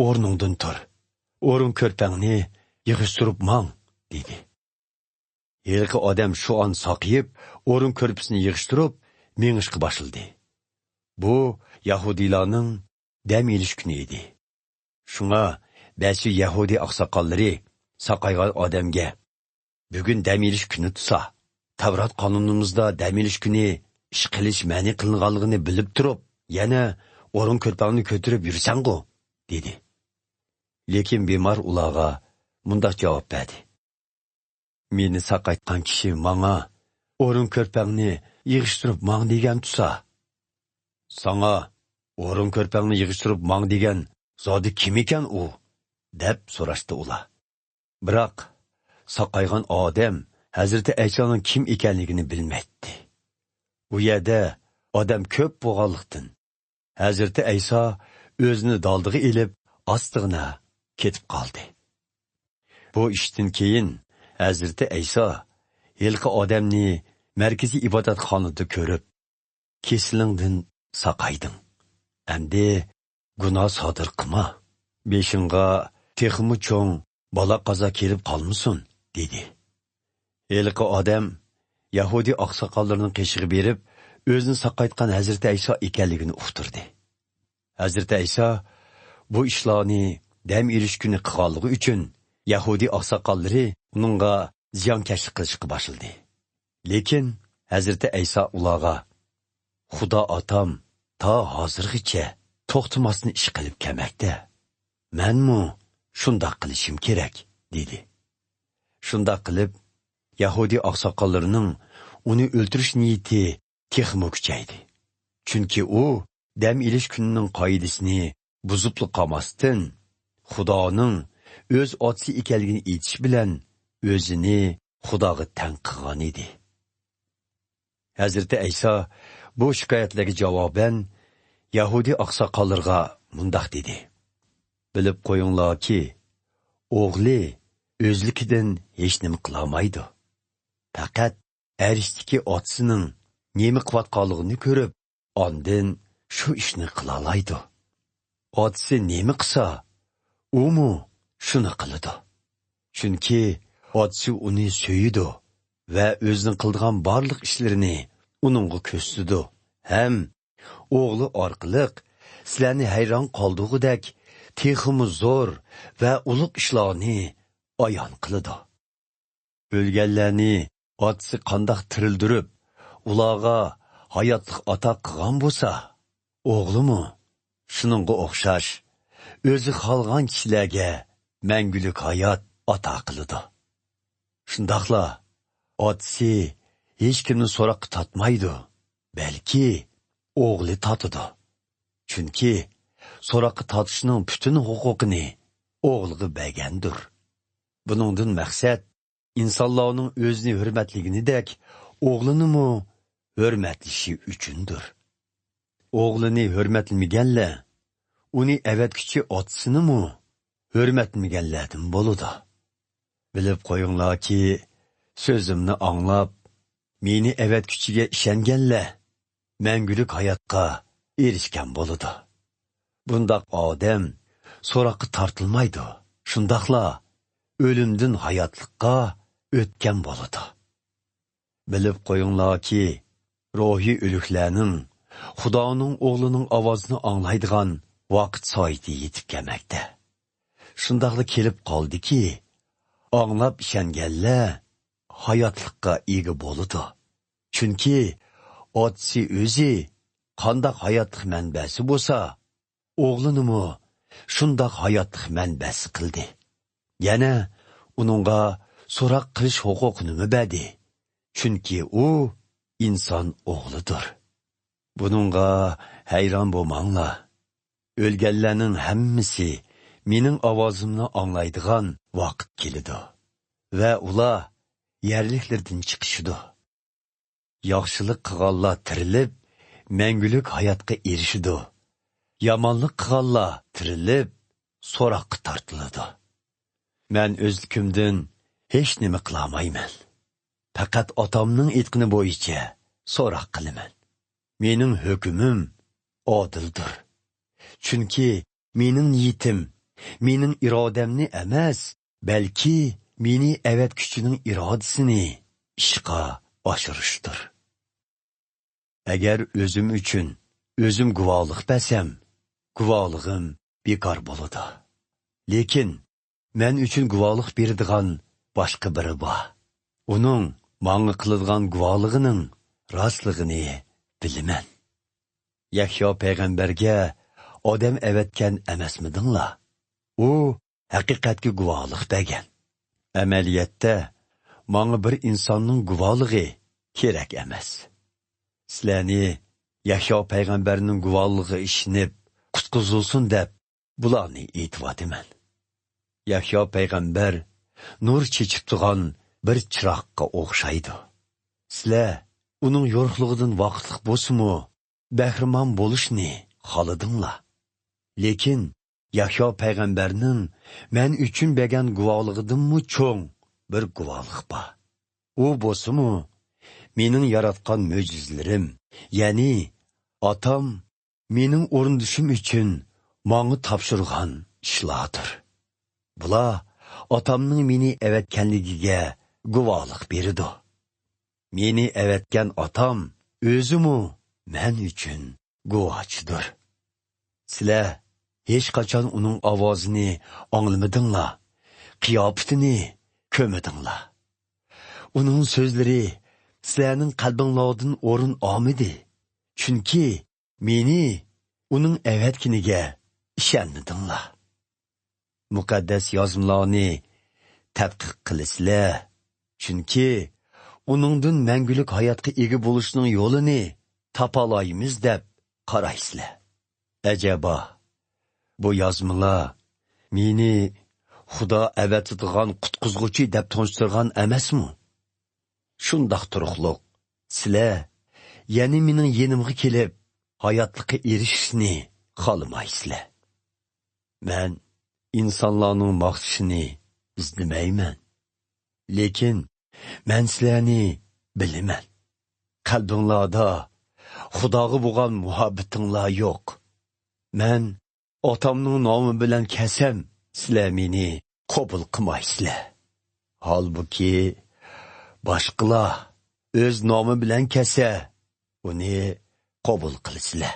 A: o'rningdan tur, o'rin ko'rpangni yig'ishtirib mang, dedi. Yilqi odam shu an soqiyib, o'rin ko'rpisini yig'ishtirib, mengishga boshladi. Bu Yahudiylarning dam elish kuni edi. Shunga ba'zi Yahudiy oqsoqollari soqaygan odamga: bugun dam elish kuni tutsa, Tavrat qonunimizda dam elish kuni ish qilish ma'ni qilinganligini bilib turib, yana o'rin ko'rpangni ko'tarib yursan-ku, dedi. Lekin bemor ularga mundaq javob berdi: meni saqaytgan kishi manga o'rin ko'rpangni yig'ishtirib mang degan tutsa, sana o'rin ko'rpangni yig'ishtirib mang degan zodi kim ekan u? deb so'rashdi ular. Biroq saqaygan odam Hazreti Aysoning kim ekanligini bilmaydi. U yerda odam ko'p bo'lganlikdan Hazreti Ayso o'zini daldiga ilib ostig'ina ketib qoldi. Bu ishdan keyin Hazreti Ayso yilqi odamni markaziy ibodatxonada ko'rib, kesilingdan saqayding. Endi gunoh sodir qilma. Beshingga texmi cho'ng bola qazo kelib qolmasin, dedi. Yilqi odam Yahudi oqsoqollarining qishig'i berib, o'zini saqaytgan Hazreti Ayso ekanligini uqtirdi. Hazreti Ayso bu ishlarni dam elish kuni qilganligi uchun Yahudi oqsoqollari uningga ziyonkashlik qilishga boshladi. Lekin Hazreti Ayso ularga: Xudo otam ta hozirgacha to'xtamasdan ish qilib kelmoqda. Menmi shundoq qilishim kerak, dedi. Shundoq qilib, Yahudi oqsoqollarining uni o'ldirish niyati texmo kuchaydi. Chunki u dam elish kunining qoidasini buzib qolmasdan Xudoning o'z otasi ekanligini aytish bilan o'zini Xudoga tang qilgan edi. Hazreti Ayso bu shikoyatlarga javoban Yahudi oqsoqollarga mundaq dedi: bilib qo'yinglarki, o'g'li o'zlikidan hech nima qila olmaydi. Faqat arishdagi otasining nima qilayotganligini ko'rib, ondan shu ishni qila oladi. Otasi nima qilsa, u shuni qiladi. Chunki otasi uni so'yidi va o'zining qilgan barliq ishlarini uningga ko'rsatdi. Ham o'g'li orqali sizlarni hayron qoldirgudek texmi zo'r va ulug' ishlarni ayon qiladi. O'lganlarni otasi qandoq tirildirib, ularga hayotlik ato qilgan bo'lsa, o'g'limi shuningga o'xshash o'zi xolgan kishilarga mangulik hayot ato qiladi. Shundoqla otasi hech kimni so'roqqa tatmaydi, balki o'g'li tatidi. Chunki so'roqqa tatishning butun huquqini oğluğa bəgəndir. Bunundan məqsəd, insanların özünü hürmətliginidək, oğlunu mu hürmətlişi üçündür. Oğlunu hürmətlimigənlə, onu əvətküçü atsını mu hürmətmigənlədim boluda. Bilib qoyunlar ki, sözümni anlap, meni əvətküçüge işəngənlə, məngülük hayatqa erişkən boluda. Bundaq adəm sorakı tartılmaydı. Şundaqla ölümdün hayatlıqqa ötkən boluda. Bilib qoyunlar ki, ruhi ölüklərinin, Xudanın oğlunun avazını anlaydıgan vaqt sayıdı yetib gəlməkdə. Şundaqla kelib qaldı ki, anlap işəngənlə hayatlıqqa ega boludu. Çünki otsi özü qandaq hayatlıq mənbəsi bolsa, oğlunu mu şundaq hayatlıq mənbəsi qildi. Yana ununğa sorak qilish huquqini bədi. Çünki o insan oğludur. Bununğa hayran bolmanglar. Ölgənlərinin həmmisi mening avazımni anlaydigan vaqt kelidi. Və ular yerliklərdən chiqishidi. Yaxşılıq qilganlar tirilib, məngülük hayatqa erishidi. Yamanlıq qilganlar tirilib, sorakqa tartiladi. Mən özlükümdən hech nima qilolmayman. Faqat otamning aytqini bo'yicha sorak qilaman. Mening hukmim odildir. Chunki mening niyatim, mening irodamni emas, balki meni əvətküçünün iradəsini ishqa oshirishdir. Agar özüm üçün özüm guvohlik bersam, guvohligim bekor bo'ladi. Lekin men uchun guvohlik beradigan boshqa biri bor. Uning menga qiladigan guvohligining rostligini bilaman. Yahyo payg'ambarga odam avatgan emasmidinglar? U haqiqatga guvohlik bergan. Amaliyotda menga bir insonning guvohligi kerak emas. Sizlarni Yahyo payg'ambarning guvohligi ishinib qutqizilsin deb bularni aytibman. Yahyo payg'ambar nur chechib turgan bir chiroqqa o'xshaydi. Sizlar uning yo'riqligidan vaqtliq bo'lsa-mu, bahramon bo'lishni xohladinglar. Lekin Yahyo payg'ambarning men uchun bergan guvohligidanmi cho'ng bir guvohlik bor. U bo'lsa-mu, mening yaratgan mo'jizalarim, ya'ni otam mening o'rindishim uchun menga topshirgan ishlardir. Bular otamning meni avatganligiga guvohlik berdi. Meni avatgan otam o'zimi men uchun guvohchidir. Sizlar hech qachon uning ovozini anglamadinglar, qiyofatini ko'madinglar. Uning so'zlari sizlarning qalbinglardan o'rin olmadi. Chunki meni uning avatganiga ishonmadinglar. Muqaddas yozmalarni tadqiq qilasizlar. Chunki uningdan mangulik hayotga ega bo'lishning yo'lini topolaymiz deb qaraysizlar. Ajaba, bu yozmalar meni Xudo avatadigan qutqizg'uchi deb tonishtirgan emasmi? Shundoq turuqliq, sizlar ya'ni mening yenimga kelib hayotlikqa erishishni xohlamaysizlar. Men insonlarning maqtashini izlamayman. Lekin men sizlarni bilaman. Qalbinglarda Xudoga bo'lgan muhabbatinglar yo'q. Men otamning nomi bilan kasam, sizlar meni qabul qilmaysizlar. Halbuki boshqalar o'z nomi bilan kasa, uni qabul qilasizlar.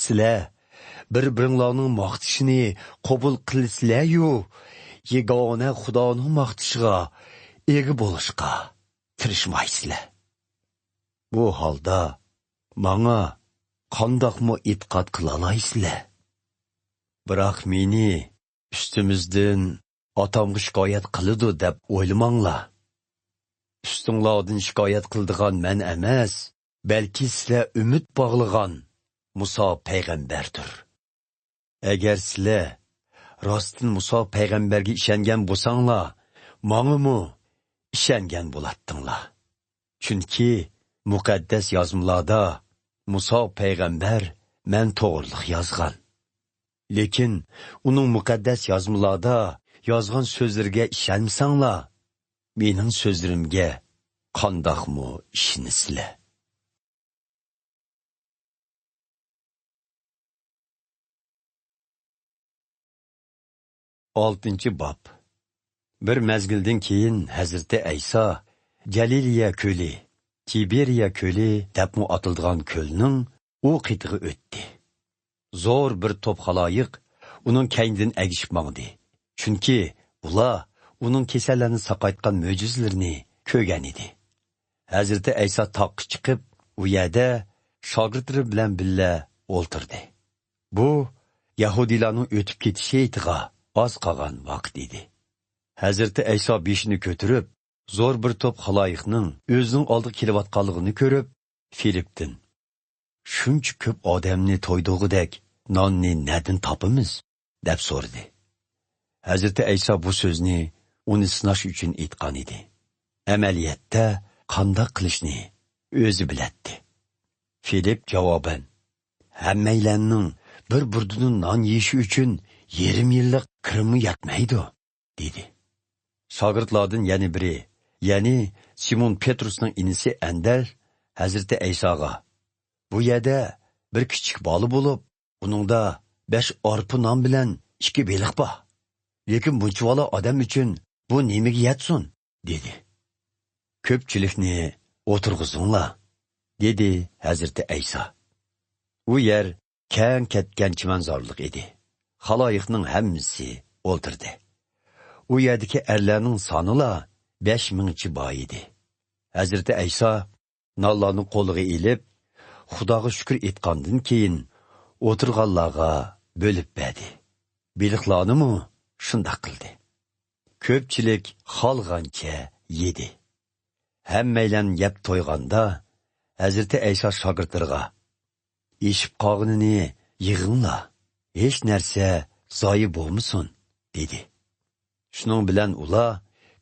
A: Sizlar bir-biringlarning maqtishini qabul qilasizlar-yu, yegona Xudoning maqtishiga ega bo'lishga tirishmaysizlar. Bu holda menga qandoqmi e'tiqod qila olaysizlar? Biroq meni ustimizdan otamga shikoyat qiladi deb o'ylamanglar. Ustinglardan shikoyat qildigan men emas, balki sizlar umid bog'lagan Musa payg'ambardir. Agar sizlar rostdan Musa payg'ambarga ishongan bo'lsanglar, mang'imi ishongan bo'latdinglar. Chunki muqaddas yozmalarda Musa payg'ambar men to'g'riliq yozgan. Lekin uning muqaddas yozmalarda yozgan so'zlariga ishonmasanglar, mening so'zlarimga qandoqmi ishonisizlar? 6. Bab. Bir mezgilden keyin Hazreti İsa Galiliya köli, Tiberiya köli debmu atıldıgan kölünün o qitiği öttü. Zor bir top halayiq onun kendin egişip mağdı. Çünkü ula onun kesellerini saqaytqan möcüzlerini kögen idi. Hazreti İsa taqı çıkıp u yerde şagirdleri bilen billa oltırdı. Bu Yahudilarning ötüp ketişi etiga az qolgan vaqt edi. Hazreti İsa beshini ko'tarib, zo'r bir top xaloyiqning o'zining oldiga kelayotganligini ko'rib, Filipdan: "Shuncha ko'p odamni to'ydig'idek nonni nadin topamiz?" deb so'radi. Hazreti İsa bu so'zni uni sinash uchun aytgan edi. Amaliyotda qanday qilishni o'zi biladi. Filip javoban: "Hammaylarning bir burduning non yeyishi uchun 20 yillik kirimi yetmaydi," dedi. Shogirdlardan yana biri, ya'ni Simon Petrusning inisi Andal, Hazreti İsa'ga: "Bu yerda bir kichik bola bo'lib, uningda 5 arpa non bilan 2 beliq bor. Lekin bunchavala odam uchun bu nimaga yetsin?" dedi. "Ko'pchilikni o'tirg'izinglar," dedi Hazreti İsa. U yer keng ketgan chimanzorlik edi. Xaloyiqning hammasi o'ltirdi. U yerdagi erlarning sonila 5000 bor edi. Hazreti İsa nonlarni qo'liga ilib, Xudoga shukr etgandan keyin o'tirganlarga bo'lib berdi. Beliqlarni shunday qildi. Ko'pchilik xolgancha yedi. Hammaylan yeb to'yganda Hazreti İsa shogirdlarga: "Eshib qolganini yig'inglar. Hech narsa zoyi bo'lmasin," dedi. Shuning bilan ular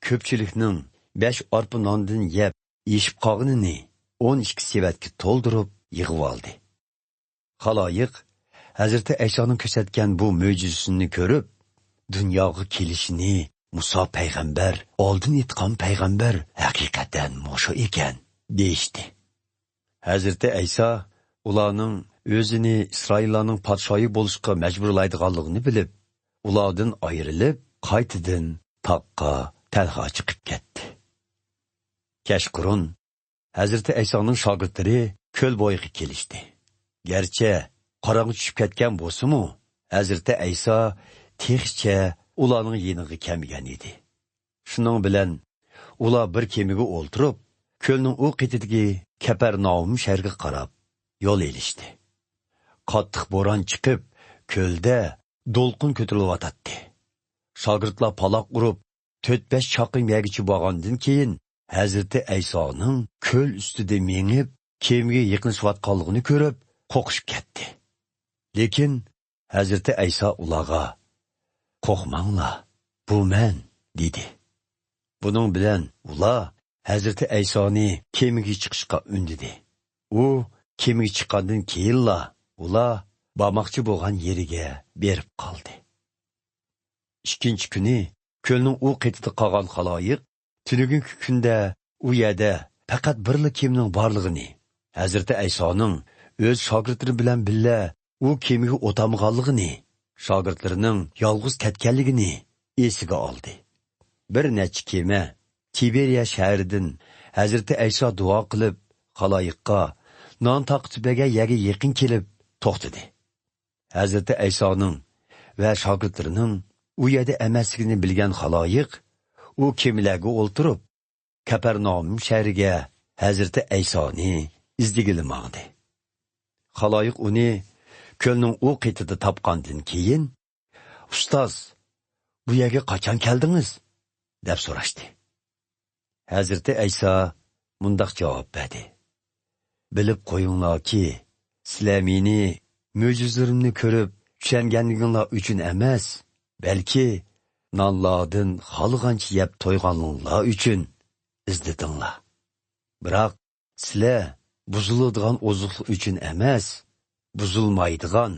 A: ko'pchilikning 5 arpa nondan yeb, yeshib qolganini 12 sevatga to'ldirib yig'ib oldi. Xaloyiq Hazreti İsa'ning ko'rsatgan bu mo'jizasini ko'rib, dunyoga kelishini Musa payg'ambar oldin aytgan payg'ambar haqiqatan mushu ekan deyishdi. Hazreti İsa ularning o'zini İsraillarning podshoyi bo'lishga majburlaydiganligini bilib, ulardan ayrilib, qaytadan taqqa talha chiqib ketdi. Kashqurun Hazreti İsa'ning shogirdlari ko'l bo'yiga kelishdi. Garchi qorong'i tushib ketgan bo'lsa-mu, Hazreti İsa texcha ularning yeniga kelmagan edi. Shuning bilan ular bir kemiga o'ltirib, ko'lning u qetidagi Kapernaum shahriga qarab yo'l elishdi. Qattiq bo'ron chiqib, ko'lda do'lqin ko'tarilyotdi. Shogirdlar paloq urib, 4-5 chaqim yagichi bo'lgandan keyin Hazreti İsa'ning ko'l ustida mengib, kemiga yaqinlashayotganligini ko'rib, qo'qishib ketdi. Lekin Hazreti İsa ularga: "Qo'rqmanglar, bu men," dedi. Buning bilan ular Hazreti İsa'ni kemiga chiqishga undidi. U kemiga chiqqandan keyinla ular bormoqchi bo'lgan yeriga berib qoldi. Ikkinchi kuni ko'lning u qetida qolgan xaloyiq tunugungi kunda u yerda faqat birla kemning borlig'ini, Hazreti İsa'ning o'z shogirdlari bilan birga u kemiga o'tamganligini, shogirdlarining yolg'iz ketganligini esiga oldi. Bir necha kema Tiberiya shahridan Hazreti İsa duo qilib, xaloyiqqa non taqtibaga yerga yaqin kelib to'xtadi. Hazreti İsa'ning va shogirdlarining u yerda emasligini bilgan xaloyiq u kemilarga o'ltirib, Kapernaum shahriga Hazreti İsa'ni izdigilmoqdi. Xaloyiq uni ko'lning u qetida topgandan keyin: "Ustoz, bu yerga qachon keldingiz?" deb so'rashdi. Hazreti İsa mundaq javob berdi: "Bilib qo'yinglarki, sizlar meni mo'jizalarimni ko'rib tushunganliginglar uchun emas, Belki nonlardan xalğancha yeb to'yganinglar uchun izladinglar. Biroq sizlar buziladigan ozuqlik uchun emas, buzilmaydigan,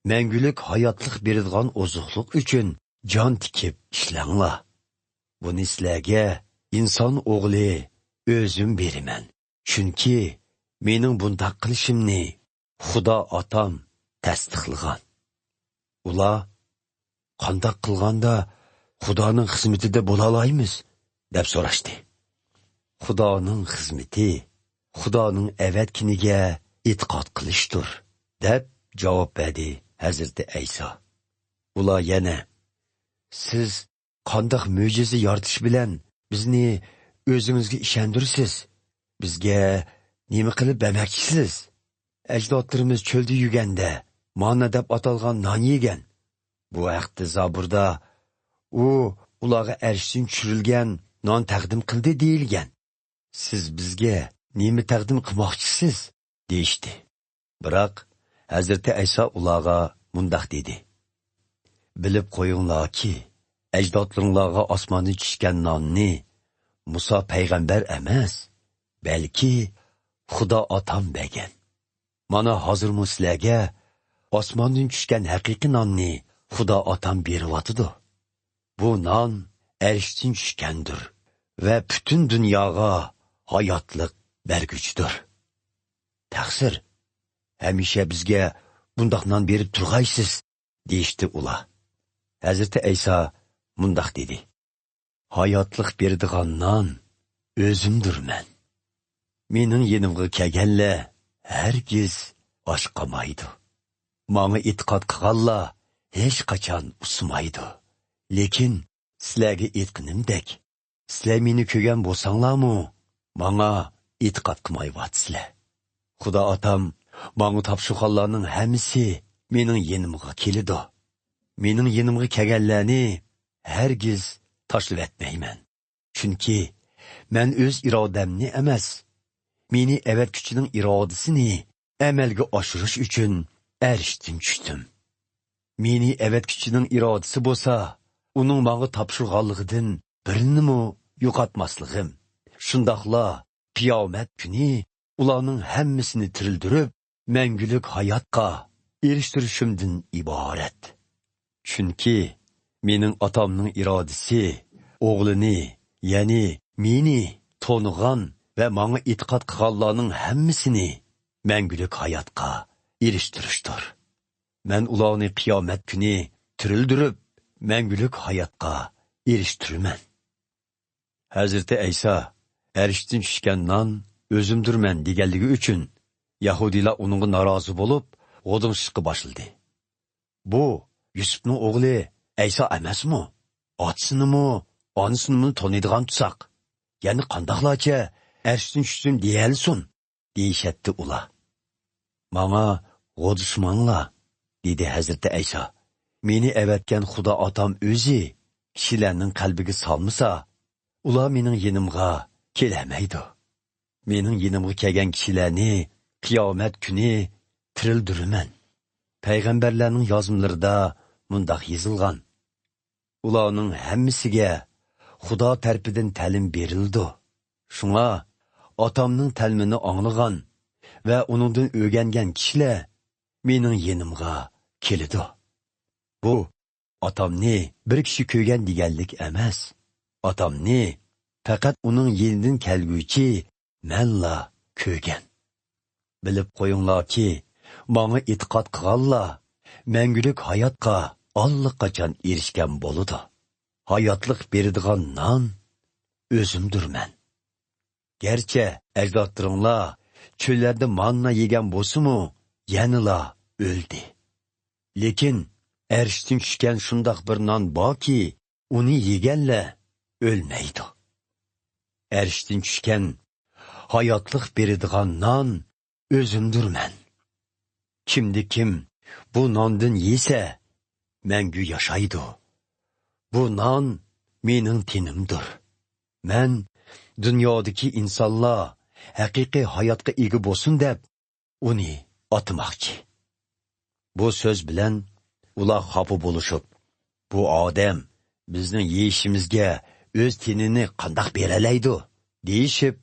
A: mangulik hayotlik beradigan ozuqlik uchun jon tikib ishlanglar. Buni sizlarga inson o'g'li o'zim beraman. Chunki mening bundoq qilishimni Xudo otam tasdiqlagan. Ular qandoq qilganda Xudoning xizmatida bo'la olamiz deb so'rashdi. Xudoning xizmati Xudoning avatkiniga e'tiqod qilishdir deb javob berdi Hazrati Ayso. Ular yana siz qandoq mo'jiza yoritish bilan bizni o'zingizga ishondirsiz? Bizga nima qilib bermoqchisiz? Ajdodlarimiz cho'lda yurganda manna deb atalgan non yegan. Bu vaqtda Zaburda u ularga arshdan tushirilgan non taqdim qildi deyilgan. Siz bizga nima taqdim qilmoqchisiz? deyishdi. Biroq Hazrati Ayso ularga mundoq dedi. Bilib qo'yinglarki, ajdodlaringlarga osmondan tushgan nonni Musa payg'ambar emas, balki Xudo otam bergan. Mana hozir sizlarga osmondan tushgan haqiqiy nonni Xudo otam beryotidi. Bu non arshdan tushgandir va butun dunyoga hayotlik berguchidir. Taqsir, hamisha bizga bundoq non berib turg'aysiz, deyishdi ular. Hazrati Ayso mundoq dedi. Hayotlik beradigan non o'zimdirman. Mening yenimga kelganlar hargiz och qolmaydi. Menga e'tiqod qilganlar hech qachon usmaydi. Lekin sizlarga aytganimdek, sizlar meni ko'rgan bo'lsanglarmi, menga e'tiqod qilmayapsizlar. Xudo otam menga topshirganlarning hammasi mening yenimga keladi. Mening yenimga kelganlarni hargiz tashlab etmayman. Chunki men o'z irodamni emas, meni avatkuchining irodasini amalga oshirish uchun arshdan tushdim. Meni avatkuchining irodasi bo'lsa, uning menga topshirganligidan birini yo'qotmasligim. Shundoqla qiyomat kuni ularning hammasini tirildirib, mangulik hayotga erishtirishimdan iborat. Chunki mening otamning irodasi o'g'lini, ya'ni meni to'nigan va menga e'tiqod qilganlarning hammasini mangulik hayotga erishtirishdir. Men ularni qiyomat kuni tirildirib, mangulik hayotga erishtiraman. Hazrati Ayso arshdan tushgan non o'zimdirman deganligi uchun Yahudilar uningga norozi bo'lib, g'o'dimishga boshladi. Bu Yusufning o'g'li Ayso emasmi? Otasinimi, onasinimi taniydigan tutsak, ya'ni qandoqlarcha arshdan tushsin deyalsin, deyishatdi ular. Menga g'o'dishmanglar, dedi Hazrati Ayso. Meni avatgan Xudo otam o'zi kishilarning qalbiga solmasa, ular mening yenimga kelamaydi. Mening yenimga kelgan kishilarni qiyomat kuni tirildirman. Payg'ambarlarning yozmalarida mundoq yozilgan. Ularning hammasiga Xudo tarafidan ta'lim berildi. Shunga otamning ta'limini anglagan va uningdan o'rgangan kishilar mening yenimga keladi. Bu otamni bir kishi ko'rgan deganlik emas. Otamni faqat uning yenidan kelguvchi menla ko'rgan. Bilib qo'yinglarki, menga e'tiqod qilganlar mangulik hayotga allaqachon erishgan bo'ladi. Hayotlik beradigan non o'zimdirman. Gerçi ajdodlaringlar cho'llarda manna yegan bo'lsa-mu, yanila o'ldi. Lekin arshdan tushgan shundoq bir non borki, uni yeganlar o'lmaydi. Arshdan tushgan hayotlik beradigan non o'zimdirman. Kim bu nondan yesa, mangu yashaydi. Bu non mening tenimdir. Men dunyodagi insonlar haqiqiy hayotga ega bo'lsin deb uni otmoqchi. Bu so'z bilan ular xafa bo'lishib, bu odam bizning yeyishimizga o'z tenini qandoq beralaydi, deyishib,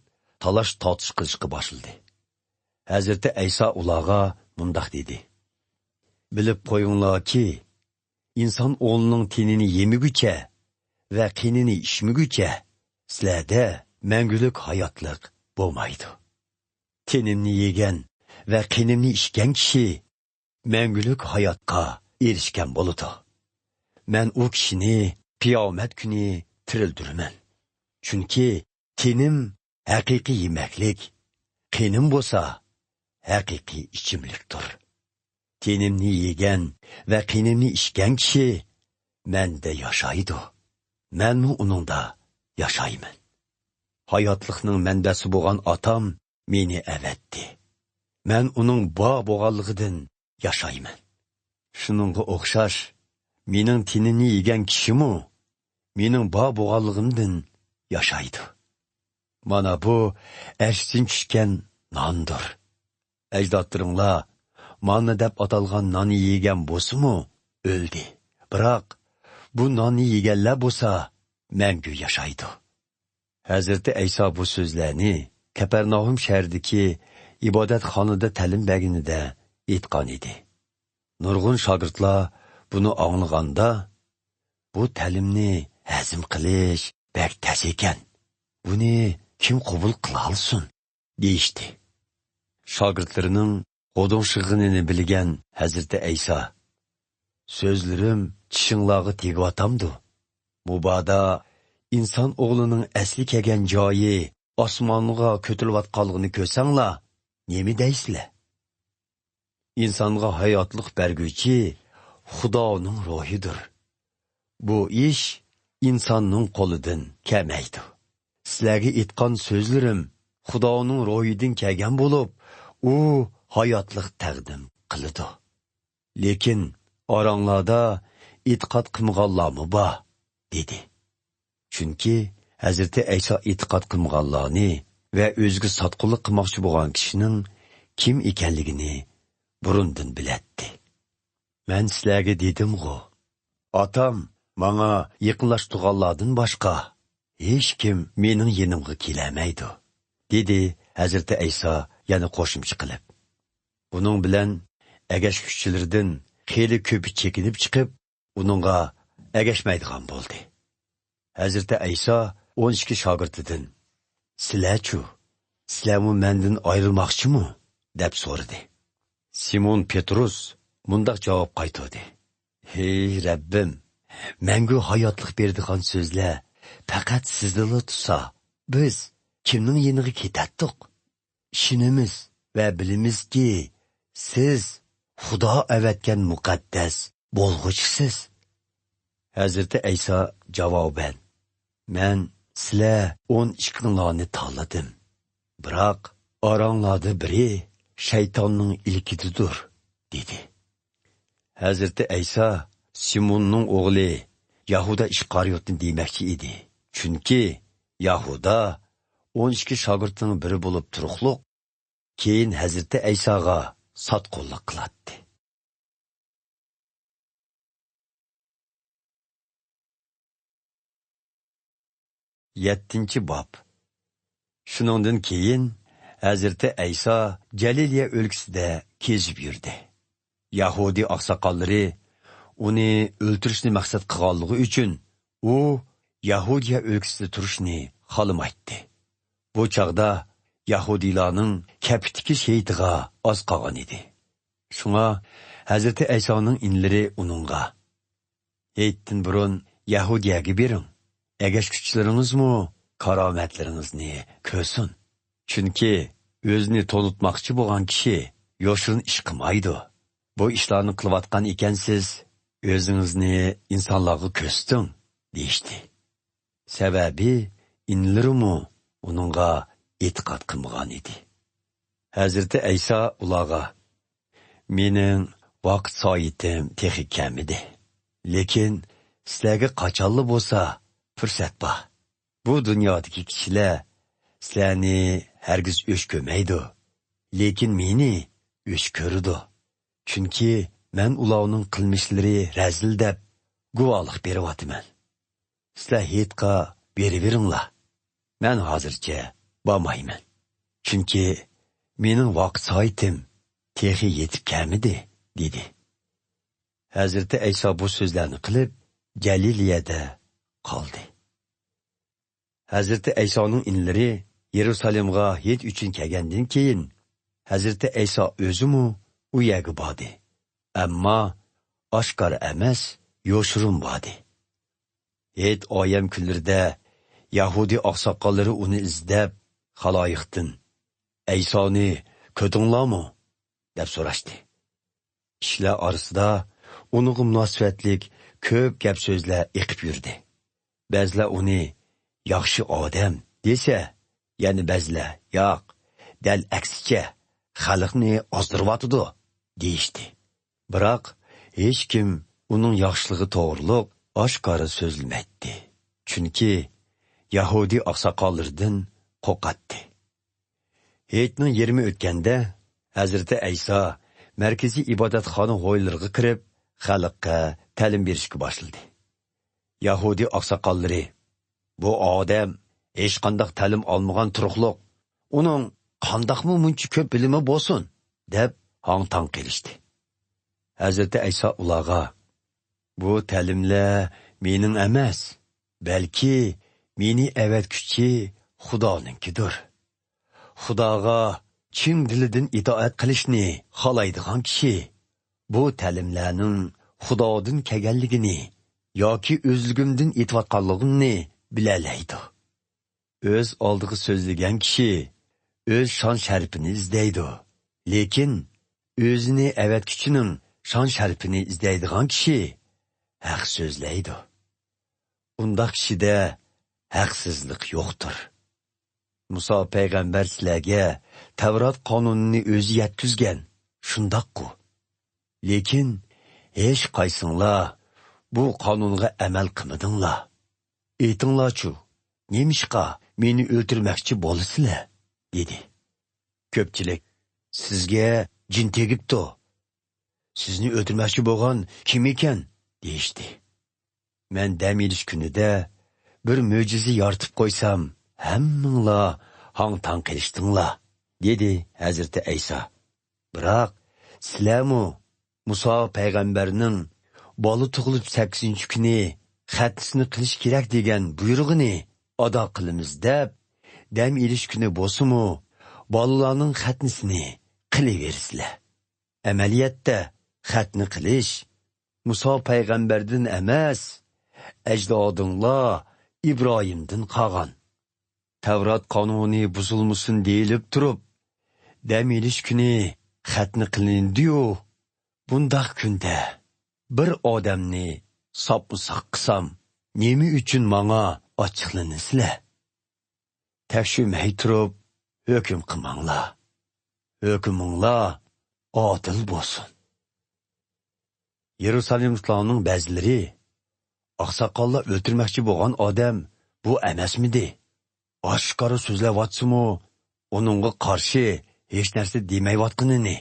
A: talash tortish qilishga boshladi. Hazrati Ayso ularga mundoq dedi: Bilib qo'yinglarki, inson o'g'lining tenini yemiguncha va qinini ichmaguncha sizlarda mangulik hayotlik bo'lmaydi. Tenimni yegan va qinimni ichgan kishi mangulik hayotga erishgan bo'ladi. Men u kishini qiyomat kuni tirildirman. Chunki tenim haqiqiy yemaklik, qinim bo'lsa haqiqiy ichimlikdir. Tenimni yegan va qinimni ichgan kishi menda yashaydi. Menmi uningda yashayman. Hayotlikning manbasi bo'lgan otam meni avatdi. Men uning bo'lganligidan yashayman. Shuningga o'xshash, mening tenimni yegan kishimi mening bo'lganligimdan yashaydi. Mana bu ashsin tushgan nondir. Ajdodlaringlar manna deb atalgan nonni yegan bo'lsa-mu, o'ldi. Biroq bu nonni yeganlar bo'lsa, mangu yashaydi. Hazrati Ayso bu so'zlarni Kapernaum shahridagi ibodatxonada ta'lim berganida aytgan edi. Nurg'un shogirdlar buni anglaganda, bu ta'limni hazm qilish bek tas ekan. Buni kim qabul qila olsin, deyishdi. Shogirdlarining qo'ding'shig'inini bilgan Hazrati Ayso: So'zlarim tishinglarga tegyotamdi. Mubodo inson o'g'lining asli kelgan joyi osmonga ko'tarilayotganligini ko'rsanglar, nima deysizlar? İnsonga hayotlik berguvchi Xudoning ruhidir. Bu ish insonning qo'lidan kelmaydi. Sizlarga aytgan so'zlarim Xudoning ruhidan kelgan bo'lib, u hayotlik taqdim qiladi. Lekin oranglarda e'tiqod qilmaganlarmi bor, dedi. Chunki Hazrati Ayso e'tiqod qilmaganlarni va o'ziga sotqinlik qilmoqchi bo'lgan kishining kim ekanligini burundan bilatdi. Men sizlarga dedim-ku, otam menga yaqinlashtirganlardan boshqa hech kim mening yenimga kelamaydi, dedi Hazrati Ayso yana qo'shimcha qilib. Buning bilan agashkuchilardan xeyli ko'pi chekinib chiqib, uningga agashmaydigan bo'ldi. Hazrati Ayso 12 shogirdidan: "Sizlar-chu, sizlarmi mendan ayrilmoqchimi?" deb so'radi. Simon Petrus mundoq javob qaytardi: "Hey Rabbim, menga hayotlik beradigan so'zlar faqat sizlarga tutsa, biz kimning yeniga ketatdik? Ishonamiz va bilamizki, siz Xudo avatgan muqaddas bo'lg'uchisiz." Hazrati Ayso javoban: "Men sizlar 12 tanladim. Biroq oranglarda biri shaytonning ilkididir", dedi. Hazrati Ayso Simonning o'g'li Yahuda Ishqariyotni demoqchi edi. Chunki Yahuda 12 shogirdning biri bo'lib turuqliq, keyin Hazrati Aysoga sotqinlik qiladi. Yettinchi bob. Shuningdan keyin Hazrati Ayso Galiliya o'lkasida kezib yurdi. Yahudi oqsoqollari uni o'ltirishni maqsad qilganligi uchun u Yahudiya o'lkasida turishni xohlamaydi. Bu chaqda Yahudilarning kapitiki sheytiga oz qolgan edi. Shunga Hazrati Aysoning inlari uningga: "Aytdan burun Yahudiyaga bering. Agashkuchilaringizmi karomatlaringizni ko'rsin. Chunki o'zini to'litmoqchi bo'lgan kishi yoshirin ish qilmaydi. Bu ishlarni qilayotgan ekansiz, o'zingizni insonlarga ko'rsin", deyishdi. Sababi inlarimi uningga e'tiqod qilmagan edi. Hazrati Ayso ularga: "Mening vaqt soatim texi kam edi. Lekin sizlarga qachonli bo'lsa fursat bor. Bu dunyodagi kishilar sizlarni hargiz o'ch ko'rmaydi. Lekin meni o'ch ko'rdi. Chunki men ularning qilmishlari razil deb guvohlik beryapman. Sizlar heytqa beriveringlar. Men hozircha bormayman. Chunki mening vaqt soatim texi yetib kelmadi, dedi. Hazrati Ayso bu so'zlarni qilib, Galiliyada qoldi. Hazrati Aysoning inlari Yerusalimga hech uchun kelgandan keyin Hazrati Ayso o'zimi u yerga bordi. Ammo oshkor emas, yo'shirin bordi. Hech oyam kunlarda Yahudi oqsoqollari uni izlab, xaloyiqdan Aysoni ko'rdinglarmi deb so'rashdi. Kishilar orasida uningga munosabatlik ko'p gap so'zlar eqib yurdi. Ba'zilar uni yaxshi odam desa, yana ba'zilar yo'q, dal aksicha xalqni ozdiryotdi deyishdi. Biroq hech kim uning yaxshiligi to'g'riliq oshkora so'zilmaydi. Chunki Yahudi oqsoqollaridan qo'rqatdi. Heytning 20 o'tganda Hazrati Ayso markaziy ibodatxona ho'ylariga kirib, xalqqa ta'lim berishga boshladi. Yahudi oqsoqollari, bu odam hech qanday ta'lim olmagan turuqliq, uning qandaqmi muncha ko'p bilimi bo'lsin, deb hang-tang qilishdi. Hazrati Ayso ularga, bu ta'limlar mening emas, balki meni avatguchi Xudoninkidir. Xudoga chin dilidan itoat qilishni xohlaydigan kishi bu ta'limlarning Xudodan kelganligini yoki o'zligimdan aytayotganligimni bilalaydi. O'z oldiga so'zlagan kishi o'z shon sharifini izlaydi. Lekin o'zini avatguchining shon sharifini izlaydigan kishi haq so'zlaydi. Undaq kishida haqsizlik yo'qdir. Musa payg'ambar sizlarga Tavrat qonunini o'zi yetkizgan, shundaqku. Lekin hech qaysinglar bu qonunga amal qilmadinglar. Aytinglarchu, nemishqa meni o'ltirmoqchi bo'lasizlar, dedi. Ko'pchilik, sizga jin tegibdi. Sizni o'ltirmoqchi bo'lgan kim ekan, deyishdi. Men dam olish kunida bir mo'jiza yaratib qo'ysam, hammanglar hang-tang qilishdinglar, dedi Hazrati Ayso. Biroq sizlarmi Musa payg'ambarning bola tug'ilib 8-kuni xatnisini qilish kerak degan buyrug'ini ado qilamiz deb, dam olish kuni bo'lsa-mu, bolalarning xatnisini qilaversizlar. Amaliyotda xatni qilish Musa payg'ambardan emas, ajdodinglar İbrahim'den qolgan. Tavrat qonuni buzulmasin deyilib turib, dam olish kuni xatni qilindi-yu, bundaq kunda bir odamni sopmusoq qilsam, nima uchun menga ochiqlanisizlar? Tekshirmay turib, hukm qilmanglar. Hukminglar adil bo'lsin. Yerusalimliklarning ba'zilari oqsoqollar o'ltirmoqchi bo'lgan odam bu emasmidi? Oshkora so'zlayotsa-mu, uningga qarshi hech narsa demayotganini.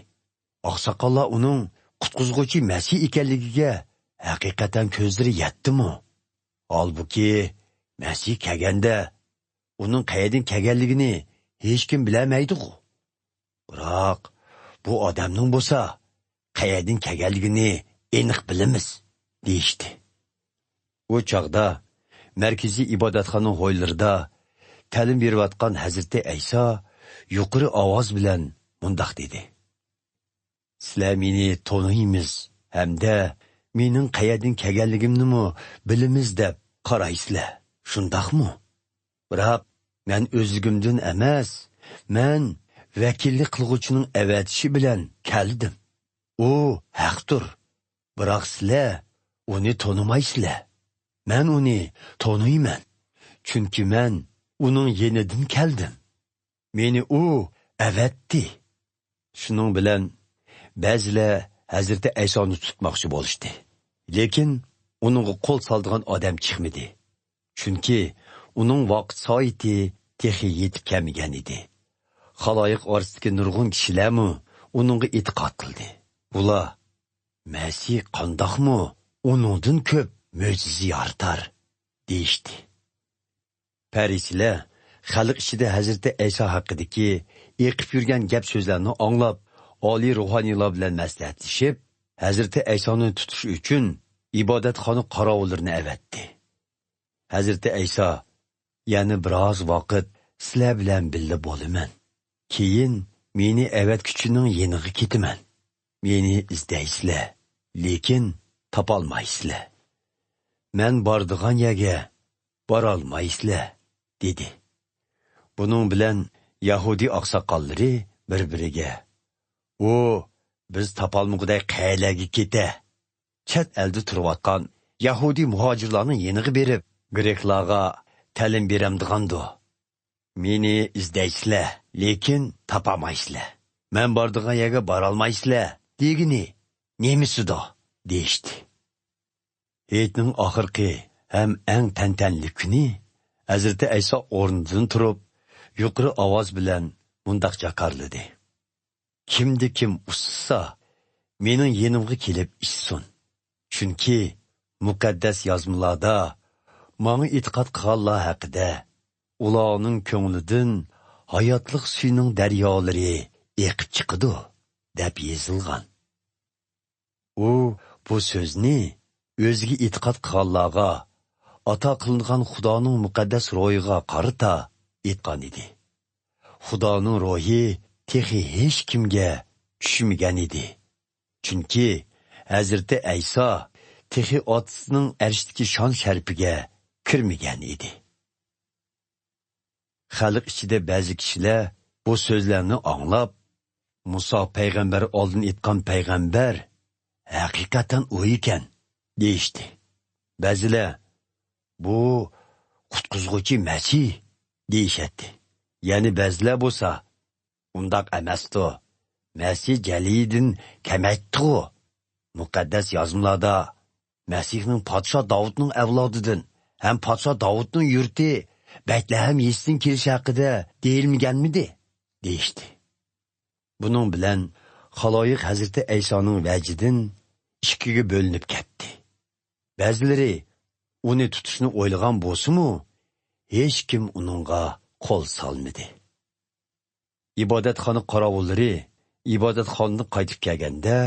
A: Oqsoqollar uning qutqizguvchi Masih ekanligiga haqiqatan ko'zlari yetdimi? Holbuki Masih kelganda uning qayerdan kelganligini hech kim bilmaydi-ku. Biroq bu odamning bo'lsa, qayerdan kelganligini aniq bilamiz, deyishdi. O chaqda markaziy ibodatxona ho'ylarida ta'lim berayotgan Hazrati Ayso yuqori ovoz bilan mundaq dedi. Sizlar meni taniymiz hamda mening qayerdan kelganligimni bilamiz deb qaraysizlar, shundaqmi? Biroq men o'zligimdan emas, men vakillik qilguvchining avatishi bilan keldim. U haqdir. Biroq sizlar uni tanimaysizlar. Men uni taniyman. Chunki men uning yenidan keldim. Meni u avatdi. Shuning bilan ba'zilar Hazrati Aysoni tutmoqchi bo'lishdi. Lekin uningga qo'l soldigan odam chiqmadi. Chunki uning vaqt soati texi yetib kelmagan edi. Xaloyiq orasidagi nurg'un kishilarmi uningga e'tiqod qildi. Ular Masih qandoqmi? Uningdan ko'p mo'jiza yaratar, deyishdi. Parislar xalq ichida Hazreti Ayso haqidagi eqib yurgan gap so'zlarni anglab, oliy ruhoniylar bilan maslahatlashib, Hazreti Aysoni tutish uchun ibodatxona qorovullarini avatdi. Hazreti Ayso, ya'ni biroz vaqt sizlar bilan birga bo'laman. Keyin meni avatguchining yeniga ketaman. Meni izdaysizlar, lekin topolmaysizlar. Men bordigan yerga borolmaysizlar, dedi. Bunun bilan Yahudi oqsoqollari bir-biriga, "O, biz topolmaguday qayerlarga keta? Chet elda turayotgan Yahudi muhojirlarning yeniga berib, Greklarga ta'lim beramdigando. Meni izdaysizlar, lekin topolmaysizlar. Men bordigan yerga borolmaysizlar, degini nemisido?" deyishdi. Hayitning oxirgi ham eng tantanli kuni Hazreti Ayso o'rnidan turib, yuqori ovoz bilan mundaq jakarladi: "Kimdi kim ussa, mening yenimga kelib ishsin. Chunki muqaddas yozmalarda menga e'tiqod qilganlar haqida ularning ko'nglidan hayotlik suyuning daryolari eqib chiqadi" deb yozilgan. U bu so'zni o'ziga e'tiqod qilganlarga ato qilingan Xudoning muqaddas ro'yiga qarata aytgan edi. Xudoning ro'yi texi hech kimga tushmagan edi. Chunki Hazreti Ayso texi otasining arshdagi shon sharpiga kirmagan edi. Xalq ichida ba'zi kishilar bu so'zlarni anglab, Musa payg'ambar oldin aytgan payg'ambar haqiqatan u ekan, deyishdi. Ba'zilar bu qutqizg'uchi Masih deyishadi. Ya'ni ba'zilar bo'lsa, undaq emasdi. Masih Jalidin kamaytdi. Muqaddas yozmalarda Masihning podsho Davudning avlodidan ham podsho Davudning yurti Betlehem yestin kelishi haqida deyilmaganmidi? deyishdi. Buning bilan xaloyiq Hazreti Aysoning vajidan ikkiga bo'linib ketdi. Ba'zilari uni tutishni o'ylagan bo'lsa-mu, hech kim uningga qo'l solmadi. Ibodatxona qorovullari ibodatxonadan qaytib kelganda,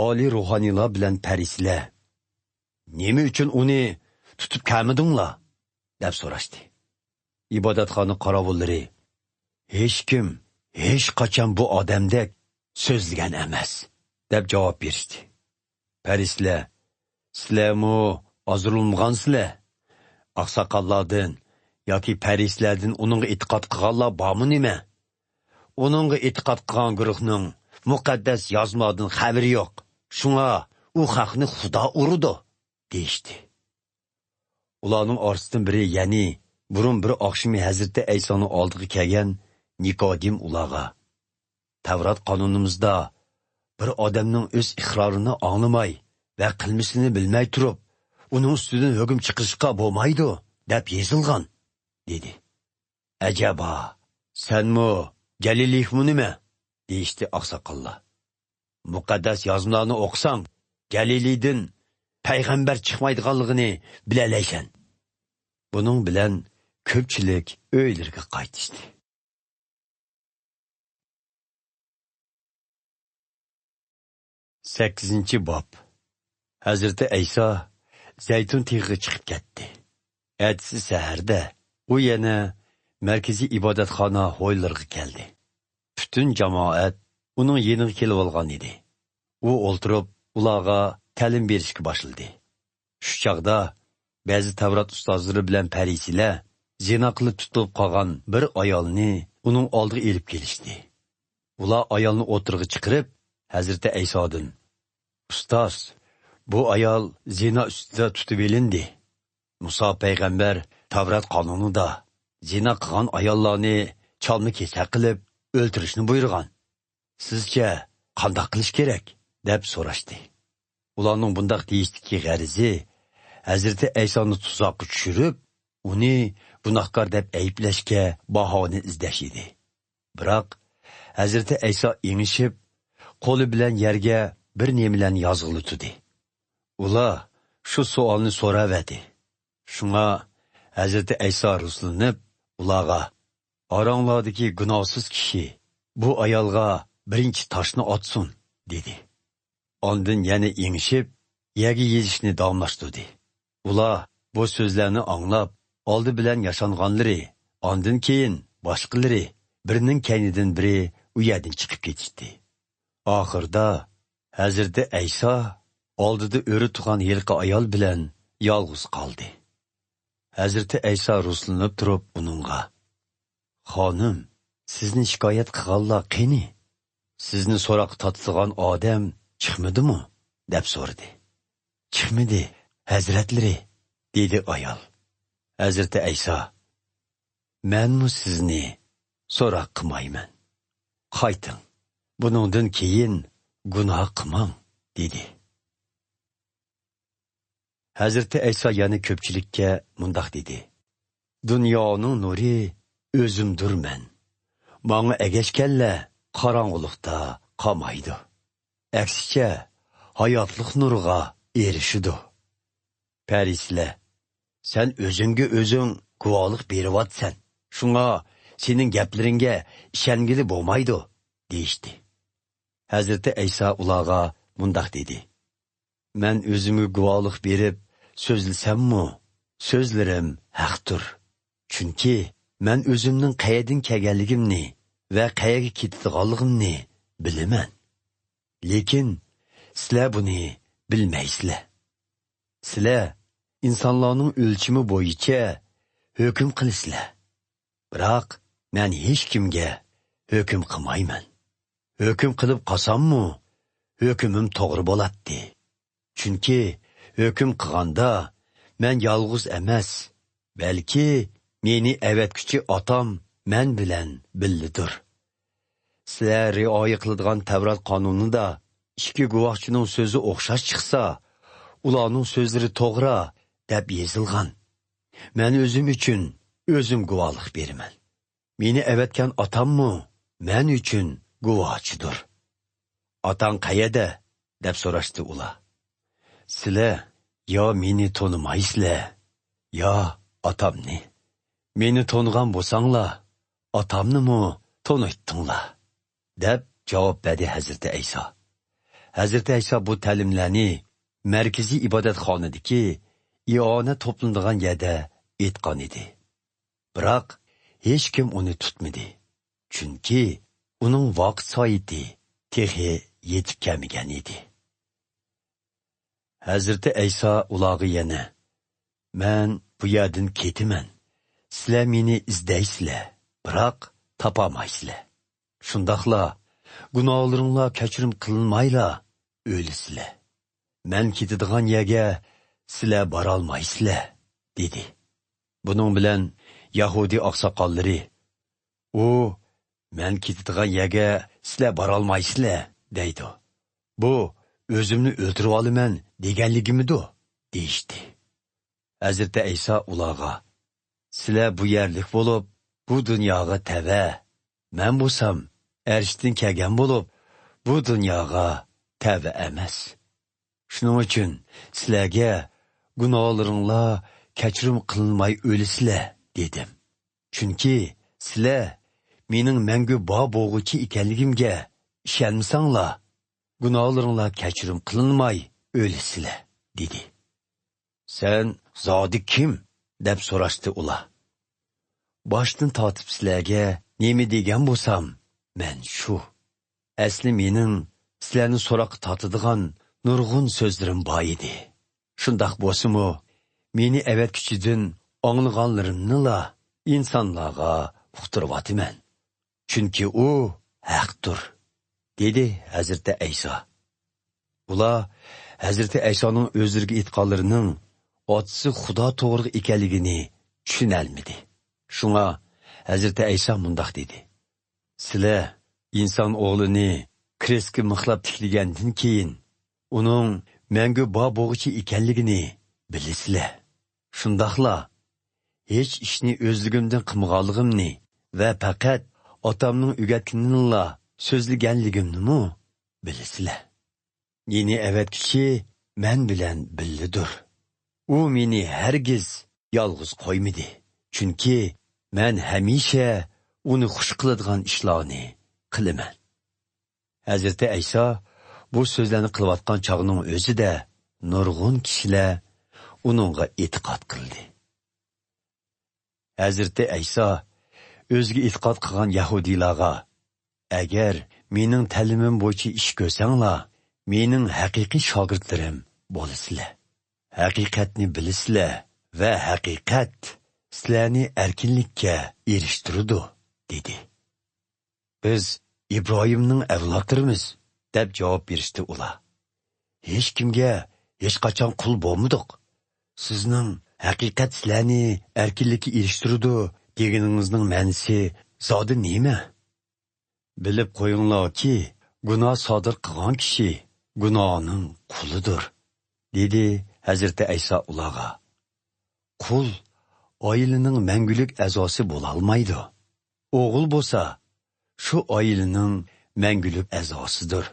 A: oliy ruhoniylar bilan parislar, "Nima uchun uni tutib kelmadinglar?" deb so'rashdi. Ibodatxona qorovullari, "Hech kim hech qachon bu odamdek so'zlagan emas" deb javob berishdi. Parislar, "Sizlarmi ozrilmagansizlar? Oqsoqollardan yoki parislardan uningga e'tiqod qilganlar bormi nima? Uningga e'tiqod qilgan guruhning muqaddas yozmadan xabari yo'q. Shunga u haqni Xudo urdi" deyishdi. Ularning orasidan biri, ya'ni burun bir oqshimi Hazreti Aysoni oldiga kelgan Nikodim ularga, "Tavrat qonunimizda bir odamning o'z iqrorini anglamay va qilmishini bilmay turib, uning ustidan hukm chiqishga bo'lmaydi deb yozilgan" dedi. "Ajaba, senmi Galiliymi nima?" deyishdi oqsoqollar. "Muqaddas yozmalarni o'qisang, Galiliydan payg'ambar chiqmaydiganligini bilalaysan." Buning bilan ko'pchilik o'ylariga qaytishdi. 8-bob. Hazreti Ayso Zaytun tig'iga chiqib ketdi. Ertasi saharda u yana markaziy ibodatxona ho'ylariga keldi. Butun jamoat uning yeniga kelib olgan edi. U o'ltirib, ularga ta'lim berishga boshladi. Shu chaqda ba'zi Tavrat ustozlari bilan parislar zina qilib tutilib qolgan bir ayolni uning oldiga elib kelishdi. Ular ayolni o'tirg'i chiqarib, Hazreti Aysodan, "Ustoz, bu ayol zina ustida tutib elindi. Musa payg'ambar Tavrat qonunida zina qilgan ayollarni chalma kesak qilib o'ltirishni buyurgan. Sizcha qanday qilish kerak?" deb so'rashdi. Ularning bundaq deyishdiki g'arizi Hazreti Aysoni tuzoqqa tushirib, uni gunohkor deb ayblashga bahona izlash edi. Biroq Hazreti Ayso engishib, qo'li bilan yerga bir nemalarni yozg'ilutdi. Ular shu savolni so'ravadi. Shunga Hazreti Ayso ruslanib, ularga, "Oranglardagi gunohsiz kishi bu ayolga birinchi toshni otsin", dedi. Ondan yana engishib, yegi yezishni davomlashtirdi. Ular bu so'zlarni anglab, oldi bilan yashanganlari, ondan keyin boshqalari birining kaynidan biri u yerdan chiqib ketishdi. Oxirda Hazreti Ayso oldida o'ri turgan yilqi ayol bilan yolg'iz qoldi. Hazreti Ayso ruslanib turib uningga, "Xonim, sizni shikoyat qilganlar qani? Sizni so'roq tortgan odam chiqmadimi?" deb so'radi. "Chiqmadi, hazratlari", dedi ayol. Hazreti Ayso, "Menmi sizni so'roq qilmayman. Qayting, buningdan keyin gunoh qilmang", dedi. Hazreti Ayso yana ko'pchilikka mundoq dedi: "Dunyoning nuri o'zimdirman. Menga egashganlar qorong'ulikda qolmaydi. Aksicha, hayotlik nuriga erishidi. Parislar, sen o'zingga o'zing guvohlik beryapsan. Shunga sening gaplaringga ishongili bo'lmaydi", deyishdi. Hazreti Ayso ularga mundoq dedi: "Men o'zimga guvohlik berib so'zlasammi, so'zlarim haqdir. Chunki men o'zimning qayerdan kelganligimni va qayerga ketadiganligimni bilaman. Lekin sizlar buni bilmaysizlar. Sizlar insonlarning o'lchimi bo'yicha hukm qilasizlar. Biroq men hech kimga hukm qilmayman. Hukm qilib qolsammi, hukmim to'g'ri bo'ladi. Chunki hukm qilganda men yolg'iz emas, balki meni avatguchi otam men bilan billidir. Sizlar rioya qiladigan Tavrat qonunida ikki guvohchining so'zi o'xshash chiqsa, ularning so'zlari to'g'ri deb yozilgan. Men o'zim uchun o'zim guvohlik beraman. Meni avatgan otammi men uchun guvohchidir. Otang qayerda? deb so'rashdi ular. Sizlar yo meni tonimaysizlar, yo otamni. Meni tonigan bo'lsanglar, otamnimi tonitdinglar, deb javob berdi Hazreti Ayso. Hazreti Ayso bu ta'limlarni markaziy ibodatxonadagi iona to'planadigan yerda aytgan edi. Biroq hech kim uni tutmadi. Chunki uning vaqt soati texi yetib kelmagan edi. Hazreti Ayso ularga yana, "Men bu yerdan ketaman. Sizlar meni izdaysizlar, biroq topolmaysizlar. Shundaqla gunohlaringlar kechirim qilinmayla o'lisizlar. Men ketadigan yerga sizlar borolmaysizlar", dedi. Buning bilan Yahudi oqsoqollari, "U men ketadigan yerga sizlar borolmaysizlar", deydi. "Bu o'zimni o'ldirib olaman deganligimidi?" deyishdi. Hazreti Ayso ularga, "Sizlar bu yerlik bo'lib, bu dunyoga tava. Men bo'lsam, arshdan kelgan bo'lib, bu dunyoga tava emas. Shuning uchun sizlarga gunohlaringlar kechirim qilinmay o'lisizlar", dedim. Chunki sizlar mening mangu bor bo'g'uchi ekanligimga ishonmasanglar, gunohlaringlar kechirim qilinmay o'lisizlar, dedi. "Sen zodi kim?" deb so'rashdi ular. "Boshdan tortib sizlarga nima degan bo'lsam, men shu. Asli mening sizlarni so'roq tortadigan nurg'un so'zlarim bor edi. Shundoq bo'lsa-mu, meni avatguchidan anglaganlarimni-la insonlarga uqtiryapman. Chunki u haqdir", dedi Hazreti Ayso. Ular Hazreti Aysoning o'zlariga aytganlarining otasi Xudo to'g'ri ekanligini tushunolmadi. Shunga Hazreti Ayso mundoq dedi: "Sizlar inson o'g'lini krestga mixlab tiklagandan keyin uning mangu bor bo'g'uchi ekanligini bilasizlar. Shundaqla hech ishni o'zligimdan qilmaganligimni va faqat otamning o'rgatganini so'zlaganligimni bilasizlar. Yeni avatguchi men bilan billidir", u meni hargiz yolg'iz qo'ymadi. Chunki men hamisha uni xush qiladigan ishlarni qilaman. Hazreti Ayso bu so'zlarni qilayotgan chog'ning o'zida nurg'un kishilar uningga e'tiqod qildi. Hazreti Ayso o'ziga e'tiqod qilgan yahudiylarga: agar mening ta'limim bo'yicha ish ko'rsanglar, mening haqiqiy shogirdlarim bo'lasizlar. Haqiqatni bilasizlar va haqiqat sizlarni erkinlikka erishtiradi, dedi. Biz İbrahimning avlodlarimiz, deb javob berishdi ular. Hech kimga hech qachon qul bo'lmadik. Sizning haqiqat sizlarni erkinlikka erishtiradi deganingizning ma'nosi zodi nima? Bilib qo'yinglarki, gunoh sodir qilgan kishi gunohning qulidir, dedi Hazreti Ayso ularga. Qul oilaning mangulik a'zosi bo'la olmaydi. O'g'il bo'lsa, shu oilaning mangulik a'zosidir.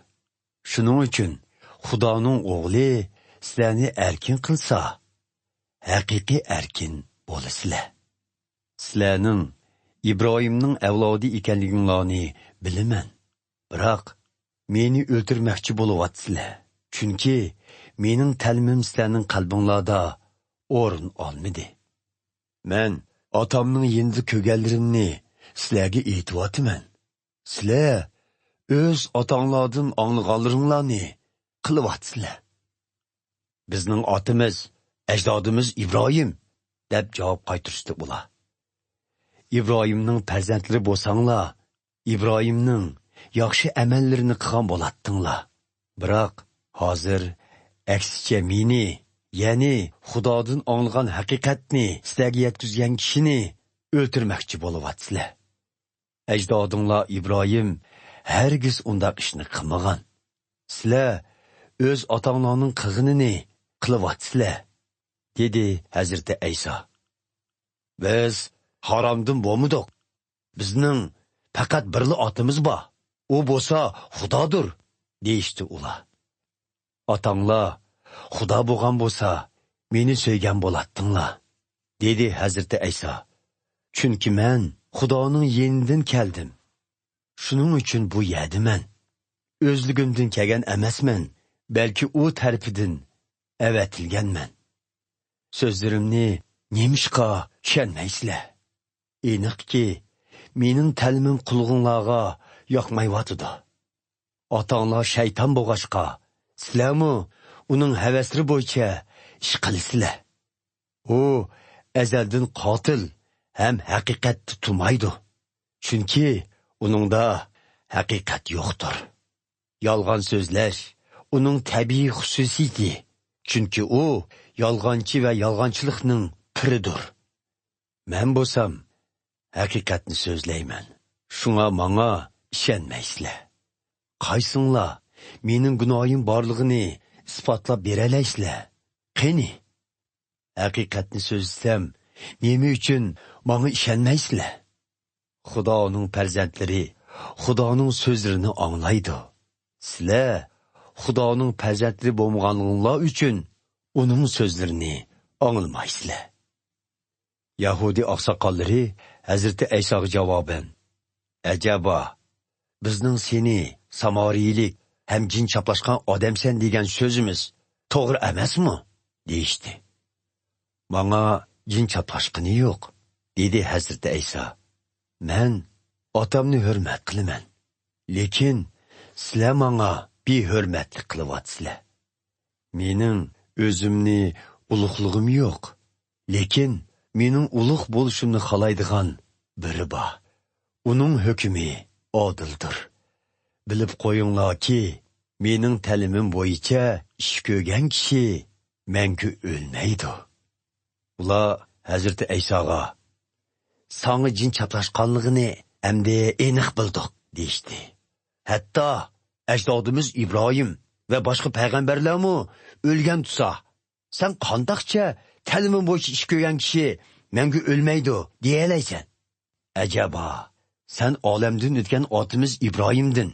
A: Shuning uchun Xudoning o'g'li sizlarni erkin qilsa, haqiqiy erkin bo'lasizlar. Sizlarning İbrahimning avlodi ekanliginglarni bilaman. Biroq meni o'ltirmoqchi bo'lyapsizlar. Chunki mening ta'limim sizlarning qalbinglarda o'rin olmadi. Men otamning yendi ko'rganlarimni sizlarga aytyapman. Sizlar o'z otanglardan anglaganlaringlarni qilyapsizlar. Bizning otimiz, ajdodimiz İbrahim, deb javob qaytirishdi ular. İbrahimning farzandlari bo'lsanglar, İbrahimning yaxshi amallarini qilgan bo'latdinglar. Biroq hozir aksicha meni, ya'ni Xudodan anglagan haqiqatni sizlarga yetkazgan kishini o'ltirmoqchi bo'lyapsizlar. Ajdodinglar İbrahim hargiz undaq ishni qilmagan. Sizlar o'z otanglarning qilganini qilyapsizlar, dedi Hazreti Ayso. Biz haromdan bo'lmadik. Bizning faqat birli otimiz bor. U bo'lsa Xudodir, deyishdi ular. Otanglar Xudo bo'lgan bo'lsa, meni so'ygan bo'latdinglar, dedi Hazreti Ayso. Chunki men Xudoning yenidan keldim. Shuning uchun bu yerdaman. O'zligimdan kelgan emasman, balki u tarafidan avatilganman. So'zlarimni nemishqa ishonmaysizlar? Aniqki, mening ta'limim qulg'inglarga yoqmayotidi. Otanglar shayton bo'lg'ashqa, sizlarmi uning havaslari bo'yicha ish qilasizlar. U azaldan qotil ham haqiqatni tumaydi. Chunki uningda haqiqat yo'qdir. Yolg'on so'zlash uning tabiiy xususiyati. Chunki u yolg'onchi va yolg'onchilikning piridir. Men bo'lsam haqiqatni so'zlayman. Shunga menga ishonmaysizlar. Qaysinglar mening gunohim borlig'ini isbotlab beralaysizlar? Qani? Haqiqatni so'zlasam, nima uchun menga ishonmaysizlar? Xudoning farzandlari Xudoning so'zlarini anglaydi. Sizlar Xudoning farzandlari bo'lmaganliginglar uchun uning so'zlarini anglaysizlar. Yahudi oqsoqollari Hazreti Aysoga javoban: "Ajaba, bizning seni Samariyilik ham jin chaplashgan odamsan degan so'zimiz to'g'ri emasmi?" deyishdi. "Menga jin chaplashqani yo'q", dedi Hazreti Ayso. "Men otamni hurmat qilaman, lekin sizlar menga behurmatlik qilyapsizlar. Mening o'zimni ulug'lig'im yo'q, lekin mening ulug' bo'lishimni xohlaydigan biri bor. Uning hukmi odildir. Bilib qo'yinglarki, mening ta'limim bo'yicha ish ko'rgan kishi mangu o'lmaydi." Ular Hazreti Aysoga: "Sanga jin chaplashganligini endi aniq bildik", deyishdi. "Hatto ajdodimiz İbrahim va boshqa payg'ambarlarmi o'lgan tutsa, sen qandoqcha ta'limim bo'yicha ish ko'rgan kishi mangu o'lmaydi deyalaysan? Ajaba, sen olamdan o'tgan otimiz İbrahimdin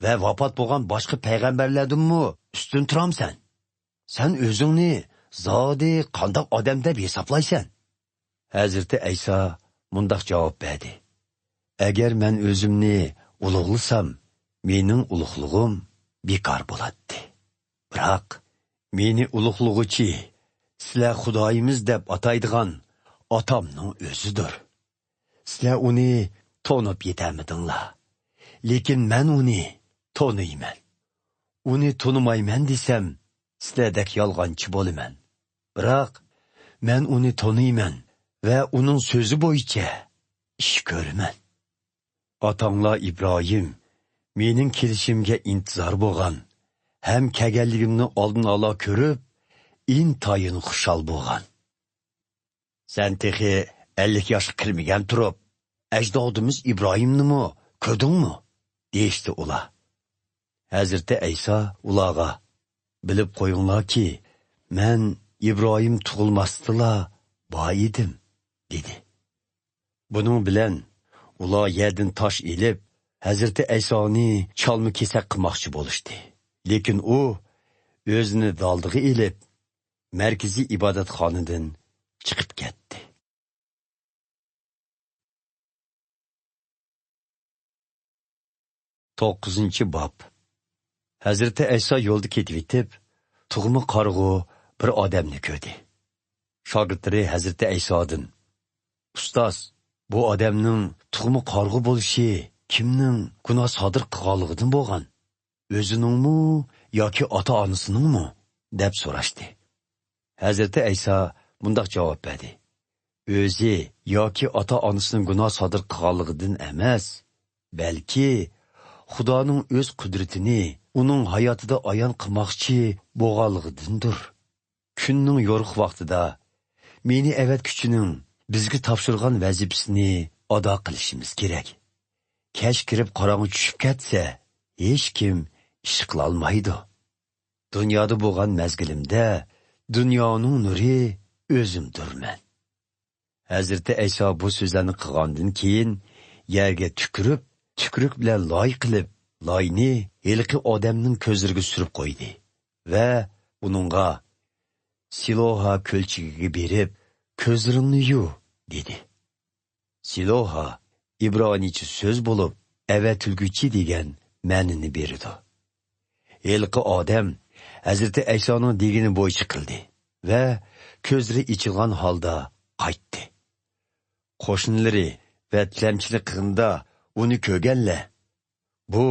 A: va vafot bo'lgan boshqa payg'ambarlardanmi ustun turamsan? Sen o'zingni zodi qandaq odam deb hesaplaysan? Hazreti Aysa mundaq javob berdi. Agar men o'zimni ulug'lasam, mening ulug'lig'im bekor bo'ladi. Biroq meni ulug'lug'uchi sizlar Xudoyimiz deb ataydigan otamning o'zidir. Sizlar uni tonib yetamidinglar. Lekin men uni toniyman. Uni tonimayman desam, sizlardek yolg'onchi bo'laman. Biroq men uni toniyman va uning so'zi bo'yicha ish ko'raman. Otanglar İbrahim mening kelishimga intizor bo'lgan, ham kelganligimni oldin ola ko'rib, intayin xushal bo'lgan. Sen texi 50 yoshga kirmagan turib, ajdodimiz İbrahimnimi ko'rdingmi? deyishdi ular. Hazreti Aysa ularga, bilib qo'yinglarki, men İbrahim tug'ilmasdila bor edim, dedi. Buning bilan ular yerdan tosh elib, Hazreti Aysoni chalma kesak qilmoqchi bo'lishdi. Lekin u o'zini daldig'i elib, markaziy ibodatxonadan chiqib ketdi. 9-bob. Hazreti Aysa yo'lda ketib etib, tug'ma qarg'u bir odamni ko'rdi. Shogirdlari Hazreti Aysodan: "Ustoz, bu odamning tug'ma qarg'u bo'lishi kimning gunoh sodir qilganligidan bo'lgan? O'ziningmi yoki ota-onasiningmi?" deb so'rashdi. Hazreti Aysa bundoq javob berdi: "O'zi yoki ota-onasining gunoh sodir qilganligidan emas, balki Xudoning o'z qudratini uning hayotida ayon qilmoqchi bo'lganligidandir. Kunning yo'riq vaqtida meni avatkuchining bizga topshirgan vazifasini ado qilishimiz kerak. Kech kirib qorong'i tushib ketsa, hech kim ish qila olmaydi. Dunyoda bo'lgan mezgilimda dunyoning nuri o'zimdirman." Hazreti Ayso bu so'zlarni qilgandan keyin yerga tukirib, tukruk bilan loy qilib, loyni elqi odamning ko'zlariga surib qo'ydi va uningga Siloha ko'lchigiga berib, ko'zlaringni yu, dedi. Siloha İbranicha so'z bo'lib, avatulguchi degan ma'noni berdi. Elqi odam Hazreti Aysoning degani bo'yicha qildi va ko'zlari ichilgan holda qaytdi. Qo'shnilari va tilamchilik qilganda uni ko'rganlar: "Bu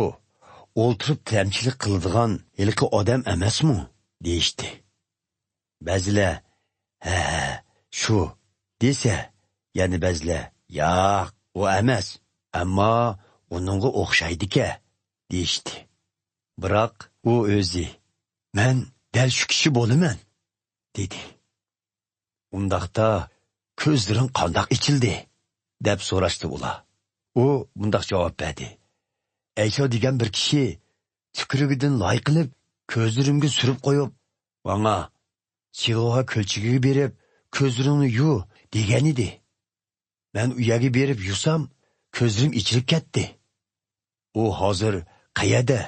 A: o'ltirib tilamchilik qiladigan elqi odam emasmi?" deyishdi. Ba'zilar "Ha, shu" desa, yana ba'zilar "Yo'q, u emas, ammo uningga o'xshaydi-ku" deyishdi. Biroq u o'zi "Men dal shu kishi bo'laman" dedi. Undaqda ko'zlaring qandoq ichildi deb so'rashdi ular. U bundoq javob berdi: "Ayso degan bir kishi tukrigidan loy qilib, ko'zlarimga surib qo'yib, menga Siloha ko'lchigiga berib, ko'zlaringni yu degan edi. Men u yerga berib yusam, ko'zlarim ichilib ketdi. U hozir qayerda?"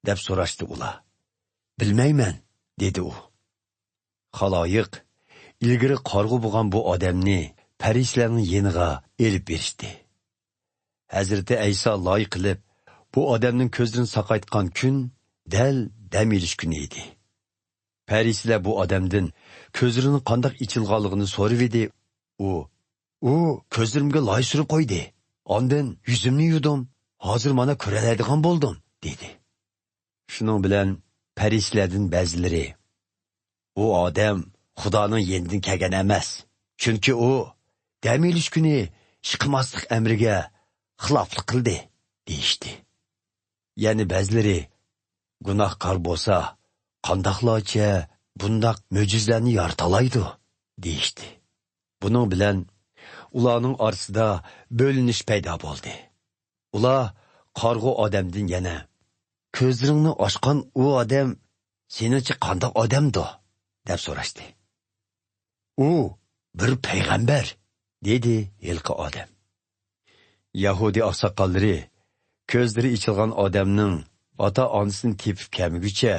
A: deb so'rashdi ular. "Bilmayman" dedi u. Xaloyiq ilgari qarg'u bo'lgan bu odamni farislarning yeniga elib berishdi. Hazreti Ayso loy qilib, bu odamning ko'zlarini saqaytgan kun dal dam olish kuni edi. Farislar bu odamdan ko'zlarini qandoq ichilganligini so'rab edi. U ko'zlarimga loy surib qo'ydi. Ondan yuzimni yudim. Hozir mana ko'radigan bo'ldim, dedi. Shuning bilan farislardan ba'zilari: "U odam Xudoning yenidan kelgan emas. Chunki u dam olish kuni ish qilmaslik amriga xiloflik qildi", deyishdi. Yana ba'zilari: "Gunohkor bo'lsa, qandoqlarcha bundoq mo'jizlarni yaratalaydi", deyishdi. Buning bilan ularning orasida bo'linish paydo bo'ldi. Ular qarg'u odamdan yana: "Ko'zlaringni ochgan u odam seningcha qandoq odamdir?" deb so'rashdi. "U bir payg'ambar", dedi elqi odam. Yahudi oqsoqollari ko'zlari ichilgan odamning ota-onasini tepib kelmaguncha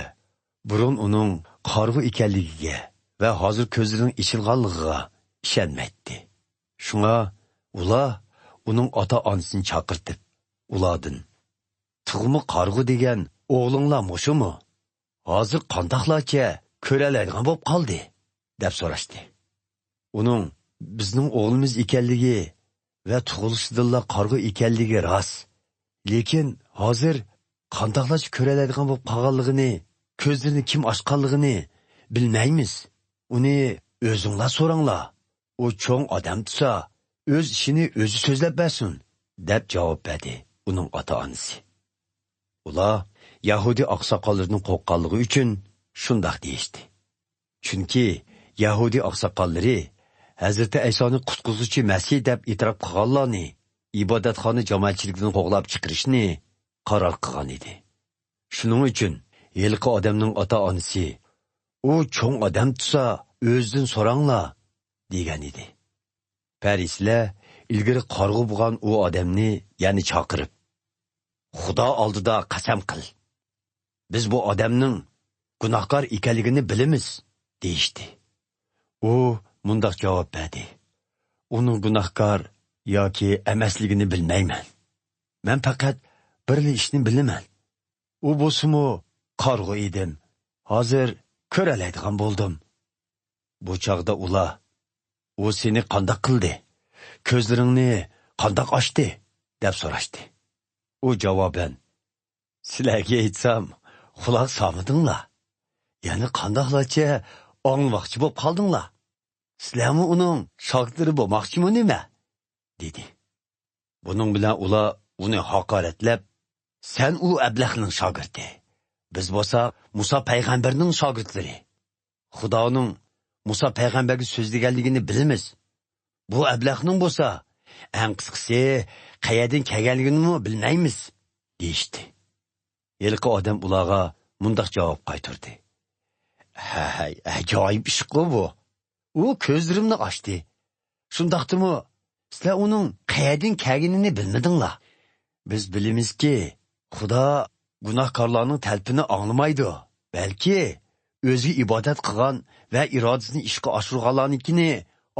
A: burun uning qarg'u ekanligiga ve hazır közlerinin içilganlığına işenmeydi. Şuna ula onun ata-anasını çakırtıp, uladın. Tığımı qargı degen oğlunla moşu mu? Hazır qandaqlarca körələrgən bob qaldı, dep soraşdı. Onun bizning oğlumuz ekanligi ve tug'ilishidilla qargı ekanligi rast. Lekin hazır qandaqlarcha körələrgən bob qalganligini, ko'zlarini kim ochganligini bilmaymiz. Uni o'zinglar so'ranglar. O cho'ng odam tutsa, o'z ishini o'zi so'zlab bersin, deb javob berdi uning ota-onasi. Ular Yahudi oqsoqollarining qo'rqqanligi uchun shundoq deyishdi. Chunki Yahudi oqsoqollari Hazrati Aysoni qutquzuvchi Masih deb e'tirof qilganlarni ibodatxona jamoatchiligidan qo'g'lab chiqarishni qaror qilgan edi. Shuning uchun yilqi odamning ota-onasi u cho'ng odam tutsa o'zidan so'ranglar degan edi. Parislar ilgari qarg'u bo'lgan u odamni ya'ni chaqirib, Xudo oldida qasam qil. Biz bu odamning gunohkor ekanligini bilamiz, deyishdi. U mundaq javob berdi. Uning gunohkor yoki emasligini bilmayman. Men faqat bir ishni bilaman. U bo'lsa-mu qarg'u edim. Hozir ko'ralaydigan bo'ldim. Bu chaqda ular, u seni qandoq qildi? Ko'zlaringni qandoq ochdi? deb so'rashdi. U javoban, sizlarga aytsam, quloq solmadinglar. Ya'ni qandoqlarcha anglamoqchi bo'lib qoldinglar. Sizlarmi uning shogirdlari bo'lmoqchimi nima? dedi. Buning bilan ular uni haqoratlab, sen u ablahning shogirdi. Biz bo'lsa Musa payg'ambarning shogirdlari. Xudoning Musa payg'ambarga so'zlaganligini bilamiz. Bu ablahning bo'lsa, eng qisqasi qayerdan kelganligini bilmaymiz, deyishdi. Yilqi odam ularga mundaq javob qaytardi. Hay, ajoyib ish bu. U ko'zlarimni ochdi. Shundaqdimi? Sizlar uning qayerdan kelganini bilmadinglar. Biz bilamizki, Xudo gunohkorlarning talpini anglamaydi, balki o'zi ibodat qilgan va irodasini ishga oshirganlarnikini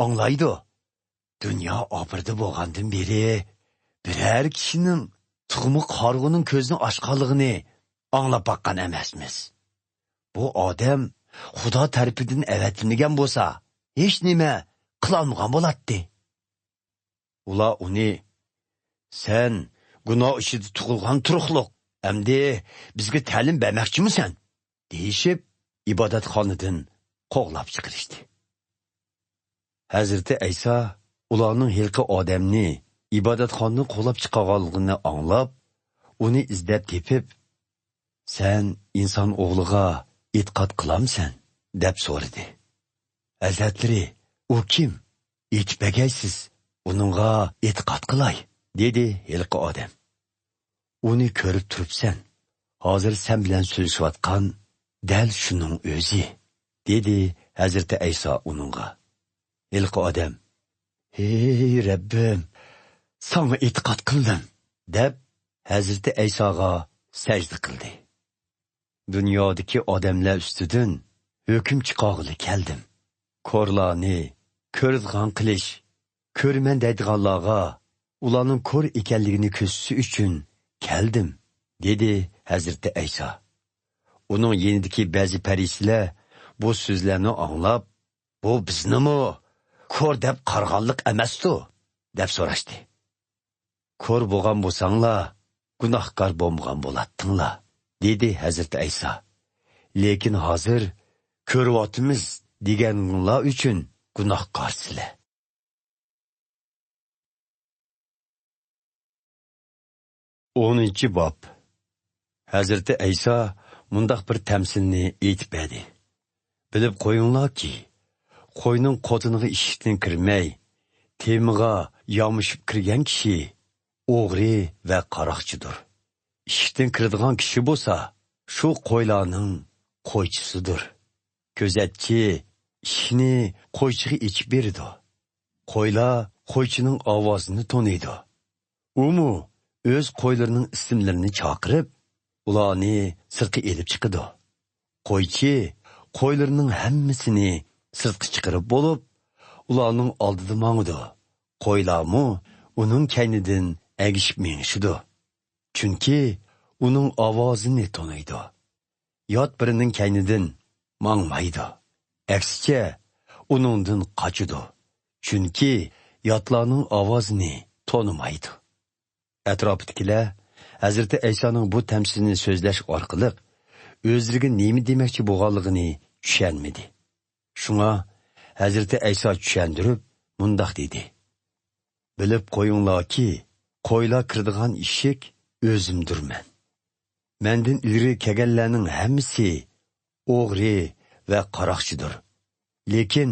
A: anglaydi. Dunyo obrida bo'lgandan beri biror kishining tug'mi qarg'uning ko'zini ochganligini anglab baqqan emasmiz. Bu odam Xudo tarafidan avatilmagan bo'lsa, hech nima qilolmagan bo'ladi. Ular uni, sen gunoh ishida tug'ilgan turuqliq, endi bizga ta'lim bermoqchimisan? deyishib, ibodatxonadan qo'g'lab chiqarishdi. Hazrati Ayso ularning hilqi odamni ibodatxonadan qo'g'lab chiqarganligini anglab, uni izlab tepib, sen inson o'g'liga e'tiqod qilamsan? deb so'radi. Hazratlari, u kim? Aytmagaysiz, uningga e'tiqod qilay, dedi hilqi odam. Uni ko'rib turibsan. Hozir sen bilan so'zlashayotgan dal shuning o'zi, dedi Hazrati Ayso uningga. Hilqi odam, "Ey Rabbim, sana e'tiqod qildim", deb Hazrati Aysoga sajda qildi. Dunyodagi odamlar ustidan hukm chiqarg'ili keldim. Ko'rlarni ko'rdigan qilish, ko'rman deydiganlarga ularning ko'r ekanligini ko'rsatish uchun keldim, dedi Hazrati Ayso. Uning yenidagi ba'zi parislar bu so'zlarni anglab, bu biznimi ko'r deb qarg'anlik emasdi, deb so'rashdi. Ko'r bo'lgan bo'lsanglar, gunohkor bo'lmagan bo'ladinglar, dedi Hazrati Ayso. Lekin hozir ko'ryapmiz deganlar uchun gunohkorsizlar. 10. bob. Hazrati Ayso mundaq bir tamsilni aytib berdi. Bilib qo'yinglarki, qo'yning qotiniga eshikdan kirmay, temiga yomishib kirgan kishi o'g'ri va qaroqchidir. Eshikdan kiradigan kishi bo'lsa, shu qo'ylarning qo'ychisidir. Ko'zatchi ishni qo'ychiga ichib beradi. Qo'ylar qo'ychining ovozini toniydi. Umu o'z qo'ylarining ismlarini chaqirib, ularni sirtqa elib chiqadi. Qo'ychi qo'ylarining hammasini sirtqi chiqarib bo'lib, ularning oldida mangdi. Qo'ylarmi uning kaynidan agishib mengishidi. Chunki uning ovozini taniydi. Yot birining kaynidan mangmaydi. Aksicha uningdan qochidi. Chunki yotlarning ovozini tonimaydi. Atrofidagilar Hazreti Aysoning bu tamsilini so'zlash orqali o'zlariga nima demoqchi bo'lganligini tushunmadi. Shunga Hazreti Ayso tushundirib mundoq dedi: Bilib qo'yinglarki, qo'ylar kirdigan eshik o'zimdirman. Mendan ilgari kelganlarning hammasi o'g'ri va qaroqchidir. Lekin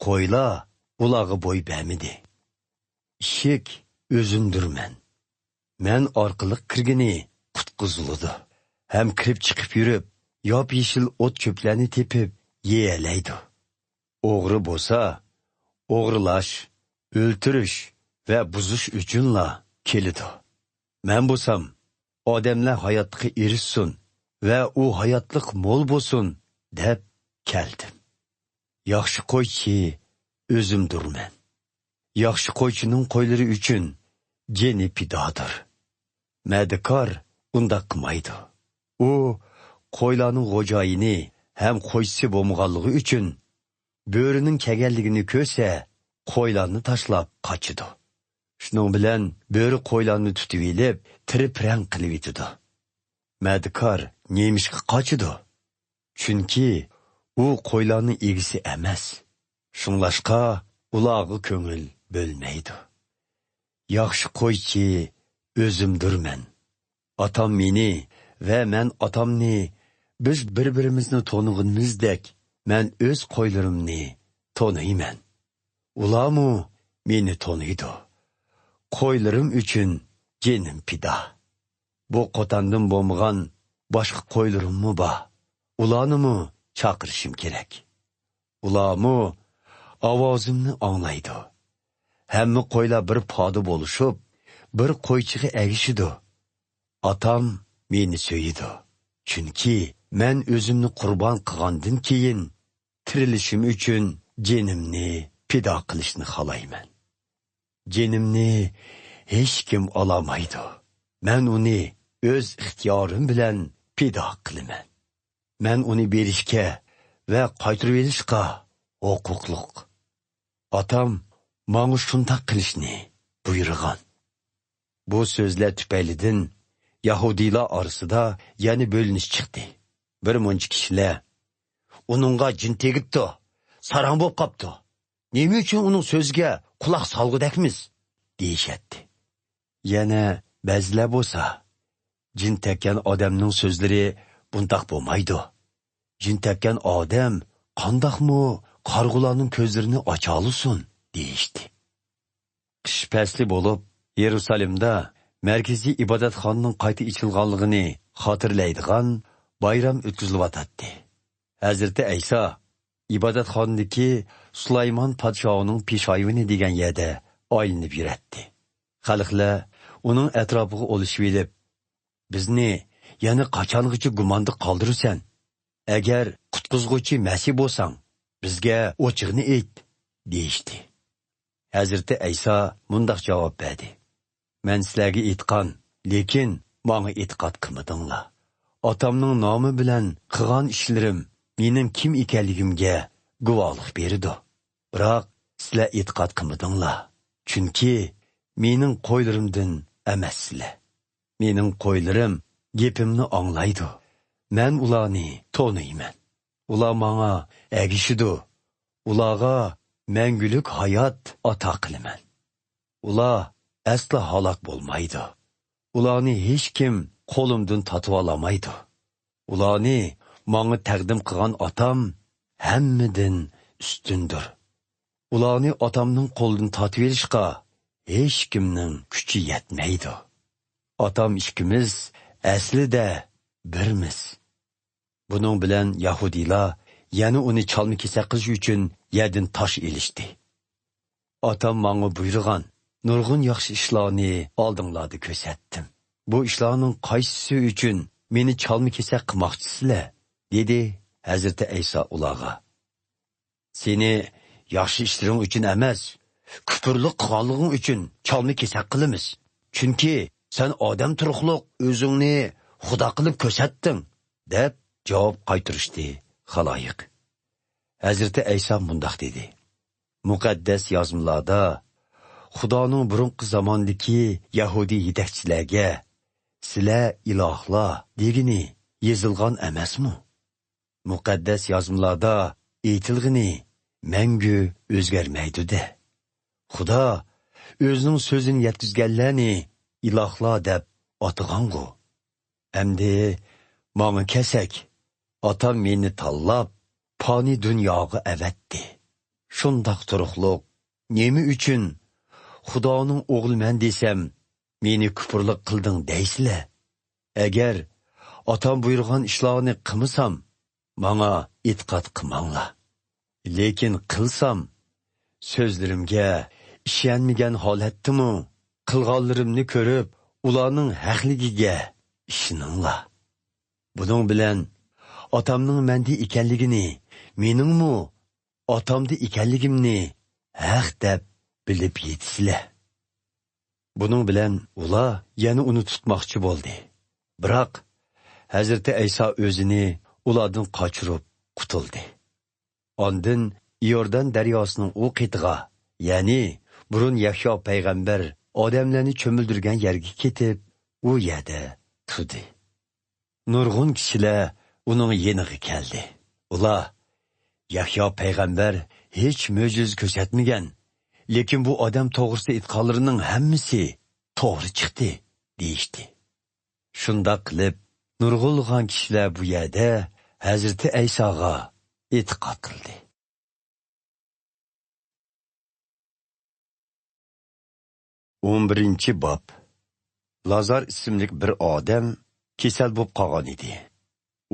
A: qo'ylar ularga bo'y bermadi. Eshik o'zimdirman. Men orqali kirgini qutqiziladi. Ham kirib chiqib yurib, yop-yeshil o't cho'plarni tepib yeyalaydi. O'g'ri bo'lsa, o'g'rilash, o'ltirish va buzish uchunla keladi. Men bo'lsam, odamlar hayotga erishsin va u hayotlik mo'l bo'lsin deb keldim. Yaxshi qo'ychi o'zimdirman. Yaxshi qo'ychining qo'ylari uchun jeni pidodir. Madakor unda qilmaydi. U qo'ylarning xo'jayini ham qo'ychisi bo'lmaganligi uchun bo'rining kelganligini ko'rsa, qo'ylarni tashlab qochidi. Shuning bilan bo'ri qo'ylarni tutib elib, tirib-rang qilib yetadi. Madakor nemishga qochidi? Chunki u qo'ylarning egisi emas. Shunlashqa ularga ko'ngil bo'lmaydi. Yaxshi qo'ychi o'zimdirman. Otam meni va men otamni, biz bir-birimizni tanig'imizdek, men o'z qo'ylarimni taniyman. Ularmu meni taniydi. Qo'ylarim uchun jenim pida. Bu qotandan bo'lmagan boshqa qo'ylarimmi bor? Ularni chaqirishim kerak. Ularmu ovozimni anglaydi. Hamma qo'ylar bir poda bo'lishib, bir qo'ychiga agishidi. Otam meni so'yidi. Chunki men o'zimni qurbon qilgandan keyin tirilishim uchun jenimni pido qilishni xohlayman. Jenimni hech kim olamaydi. Men uni o'z ixtiyorim bilan pido qilaman. Men uni berishga va qaytarib olishga huquqliq. Otam menga shunday qilishni buyurgan. Bu so'zlar tufaylidan Yahudilar orasida yana bo'linish chiqdi. Bir muncha kishilar uningga jin tegibdi, sarang bo'lib qopti. Nima uchun uning so'ziga quloq solgudakmiz deyishadi. Yana ba'zilar bo'lsa, jin tekkan odamning so'zlari bundoq bo'lmaydi. Jin tekkan odam qandoqmi qarg'ularning ko'zlarini ocha olsin deyishdi. Qish fasli bo'lib, Yerusalimda markaziy ibodatxonaning qayta ochilganligini xotirlaydigan bayram o'tkazilyotdi. Hazrati Ayso ibodatxonadagi Sulaymon podshohining peshoyini degan yerda aylanib yuradi. Xalqlar uning atrofiga olishib elib, bizni yana qachongacha gumonda qoldirsan? Agar qutqizguvchi Masih bo'lsang, bizga ochiqni ayt, deyishdi. Hazrati Ayso mundoq javob berdi: Men sizlarga aytgan, lekin menga e'tiqod qilmadinglar. Otamning nomi bilan qilgan ishlarim mening kim ekanligimga guvohlik berdi. Biroq sizlar e'tiqod qilmadinglar. Chunki mening qo'ylarimdan emassizlar. Mening qo'ylarim gapimni anglaydi. Men ularni taniyman. Ular menga agishidi. Ularga mangulik hayot ato qilaman. Ular asla halok bo'lmaydi. Ularni hech kim qo'limdan tatib olamaydi. Ularni menga taqdim qilgan otam hammadan ustundir. Ularni otamning qo'lidan tatib olishga hech kimning kuchi yetmaydi. Otam ikkimiz aslida birmiz. Buning bilan Yahudilar yana uni chalma-kesak qilish uchun yerdan tosh elishdi. Otam menga buyurgan nurg'un yaxshi ishlarni oldinglarda ko'rsatdim. Bu ishlarning qaysisi uchun meni chalma-kesak qilmoqchisizlar? Dedi Hazrati Ayso ularga. Seni yaxshi ishlaring uchun emas, kufrlik qilganliging uchun chalma kesak qilamiz. Chunki sen odam turuqliq o'zingni xudo qilib ko'rsatding, deb javob qaytirishdi xaloyiq. Hazrati Ayso bundoq dedi: Muqaddas yozmalarda Xudoning burunqi zamondagi Yahudi yetakchilarga sizlar ilohlar degini yozilgan emasmi? Muqaddas yozmalarda aytilgani mangu o'zgarmaydi-da. Xudo o'zining so'zini yetkazganlarni ilohlar deb atagan-ku. Endi menga kesak, otam meni tanlab, fani dunyoga avatdi. Shundoq turuqliq, nima uchun Xudoning o'g'liman desam, meni kufrlik qilding deysizlar? Agar otam buyurgan ishlarni qilmasam, menga e'tiqod qilmanglar. Lekin qilsam, so'zlarimga ishonmagan holatdimi, qilganlarimni ko'rib, ularning haqligiga ishoninglar. Buning bilan otamning menda ekanligini, meningmi otamda ekanligimni haq deb bilib yetisizlar. Buning bilan ular yana uni tutmoqchi bo'ldi. Biroq Hazrati Ayso o'zini ulardan qochirib qutuldi. Ondan Iordan daryosining u qitg'a, ya'ni burun Yahyo payg'ambar odamlarni cho'mildirgan yerga ketib, u yerda turdi. Nurg'un kishilar uning yeniga keldi. Ular Yahyo payg'ambar hech mo'jiz ko'rsatmagan, lekin bu odam to'g'risida aytganlarining hammasi to'g'ri chiqdi, deyishdi. Shundoq qilib, nurg'ulg'an kishilar bu yerda Hazrati Aysoga e'tiqod qildi. 11 bob. Lazar ismli bir odam kasal bo'lib qolgan edi.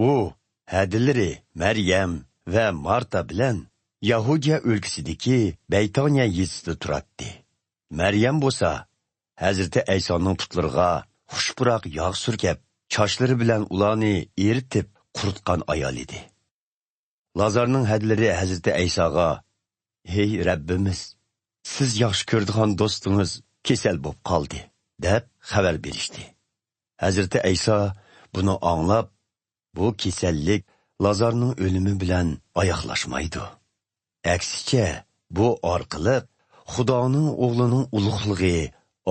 A: U hadilari Maryam va Marta bilan Yahudiya o'lkasidagi Baytoniya yezisida turardi. Maryam bo'lsa Hazrati Aysoning putlariga xushpuroq yog' surkab, chochlari bilan ularni eritib quritgan ayol edi. Lazarning hadilari Hazrati Aysoga: "Hey Rabbimiz, siz yaxshi ko'radigan do'stingiz kasal bo'lib qoldi", deb xabar berishdi. Hazrati Ayso buni anglab, bu kasallik Lazarning o'limi bilan oyoqlashmaydi. Aksicha, bu orqali Xudoning o'g'lining ulug'ligi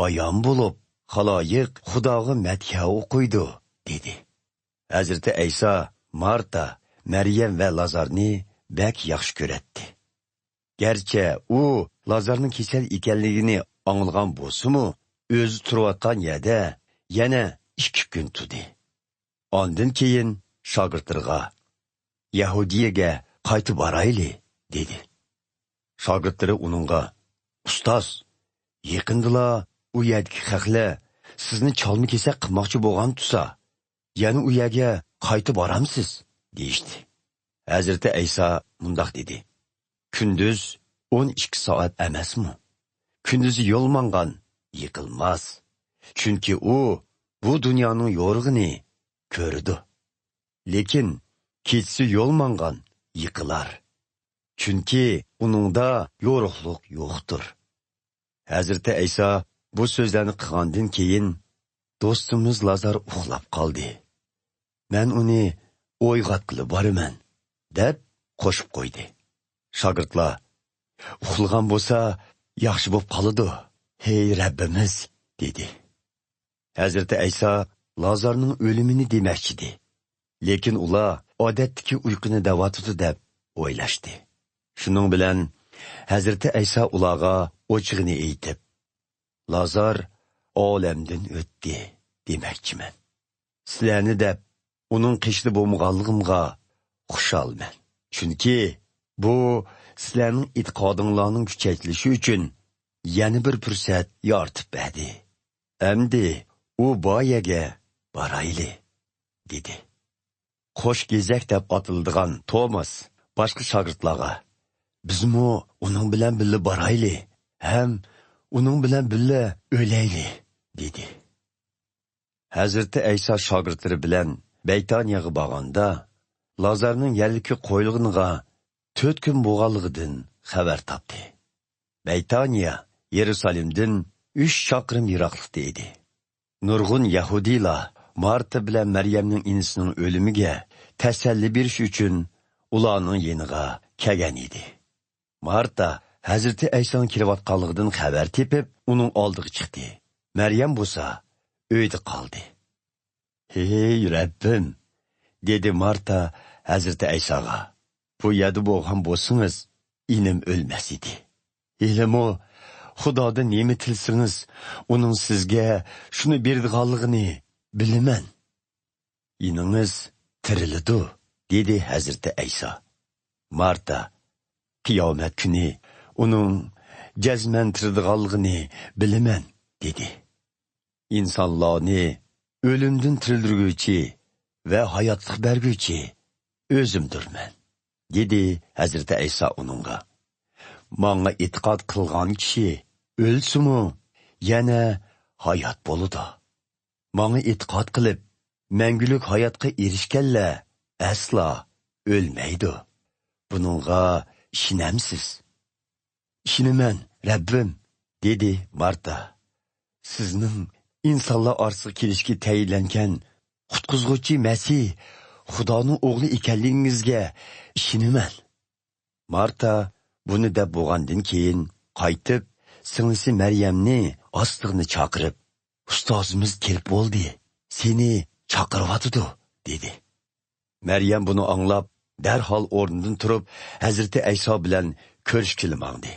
A: ayon bo'lib, xaloyiq Xudoga madhiya o'qiydi, dedi. Hazrati Ayso Marta, Maryam va Lazarni bak yaxshi ko'ratdi. Garchi u Lazarning kasal ekanligini anglagan bo'lsa-mu, o'zi turayotgan yerda yana 2 kun turdi. Ondan keyin shogirdlarga: "Yahudiyaga qaytib borayli", dedi. Shogirdlari uningga: "Ustoz, yaqindala u yerdagi xalqlar sizni chalma kesak qilmoqchi bo'lgan tursa, yana u yerga qaytib boramsiz?" deyishdi. Hazrati Ayso mundoq dedi: "Kunduz 12 soat emasmi? Kunduzi yo'l mangan yiqilmas. Chunki u bu dunyoning yo'rig'ini ko'rdi. Lekin kechsi yo'l mangan yiqilar. Chunki uningda yo'riqlik yo'qdir." Hazrati Ayso bu so'zlarni qilgandan keyin do'stimiz Lazar uxlab qoldi. "Men uni o'yg'atqili boraman", deb qo'shib qo'ydi. Shogirdlar: "Uxlagan bo'lsa, yaxshi bo'lib qoladi, hey Rabbimiz", dedi. Hazrati Ayso Lazarning o'limini demoqchidi. Lekin ular odatdagi uyquni davatidi deb o'ylashdi. Shuning bilan Hazrati Ayso ularga o'chig'ini aytib: "Lazar olamdan o'tdi demoqchiman. Sizlarni deb uning qishli bo'lmaganligimga xushalman. Chunki bu sizlarning e'tiqodinglarning kuchaytilishi uchun yana bir fursat yoritib berdi. Endi u boyaga borayli", dedi. Qo'sh gezak deb atiladigan Tomas boshqa shogirdlarga: "Bizmi uning bilan birga borayli, ham uning bilan birga o'layli", dedi. Hazrati Ayso shogirdlari bilan Baytoniyaga borganda, Lazarning yerlikka qo'yilganiga 4 kun bo'lganligidan xabar topdi. Beytaniya Yerusalimdan 3 chaqirim yiroqlikda edi. Nurg'un Yahudiylar Marta bilan Maryamning inisining o'limiga tasalli berish uchun ularning yeniga kelgan edi. Marta Hazreti Aysoning kelayotganligidan xabar tepib, uning oldiga chiqdi. Maryam bo'lsa, uyda qoldi. "Hey Rabbim", dedi Marta Hazreti Aysoga. "Bu yerda bo'lgan bo'lsangiz, inim o'lmas edi. Ilmo Xudodan nima tilsangiz, uning sizga shuni berdiganligini bilaman. Iningiz tiriladi", dedi Hazreti Ayso. Marta, qiyomat kuni uning jazman tirildiganligini bilaman, dedi. "İnsanlarni o'limdan tirildirguvchi va hayotlik berguvchi o'zimdirman", dedi Hazreti Ayso uningga. "Menga e'tiqod qilgan kishi o'lsimi, yana hayot bo'ladi. Menga e'tiqod qilib, mangulik hayotga erishganlar aslo o'lmaydi. Buningga ishonamsiz?" "Ishonaman, Rabbim", dedi Marta. "Sizning insonlar orasiga kelishga tayinlangan qutqizg'uvchi Masih, Xudoning o'g'li ekanligingizga ishonaman." Marta buni deb bo'lgandan keyin qaytib, singlisi Maryamni ostig'ini chaqirib, "Ustozimiz kelib bo'ldi, seni chaqiryotidi", dedi. Maryam buni anglab, darhol o'rnidan turib, Hazreti Ayso bilan ko'rishga mangdi.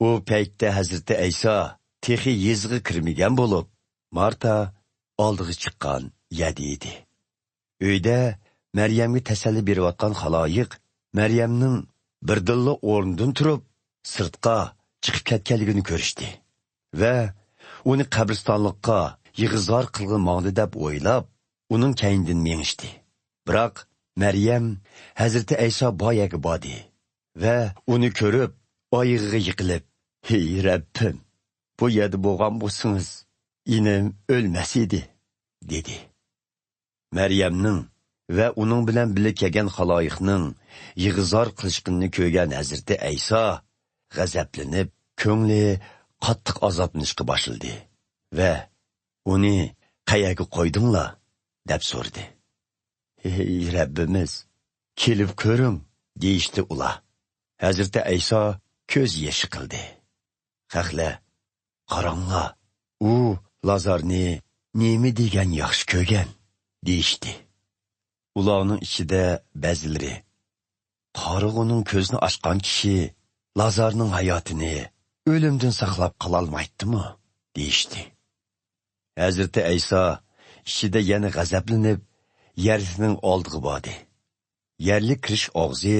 A: U paytda Hazreti Ayso texi yezg'i kirmagan bo'lib, Marta oldiga chiqqan yadi edi. Uyda Maryamga tasalli berayotgan xaloyiq Maryamning birdilla o'rnidan turib, sirtqa chiqib ketganligini ko'rishdi va uni qabristonlikqa yig'izor qilg'in mangdi deb o'ylab, uning kaynidan mengishdi. Biroq Maryam Hazreti Ayso boyaga bordi va uni ko'rib, oyig'iga yiqilib, "Hey Rabbim, bu yerda bo'lgan bo'lsangiz, inim o'lmas edi", dedi. Maryamning va uning bilan birga kelgan xaloyiqning yig'izor qilishqinni ko'rgan Hazreti Ayso g'azablanib, ko'ngli qattiq azoblanishga boshladi va uni "Qayaga qo'ydinglar?" deb so'radi. "Ey Rabbimiz, kelib ko'ring", deyishdi ular. Hazreti Ayso ko'z yoshi qildi. "Haqla, qaranglar, u Lazarni nima degan yaxshi ko'rgan", deyishdi. Ularning ichida ba'zilari "Qarig'uning ko'zni ochgan kishi Lazarning hayotini o'limdan saqlab qololmaydimi?" deyishdi. Hazreti Ayso ichida yana g'azablanib, yerning oldiga bordi. Yerlik kirish og'zi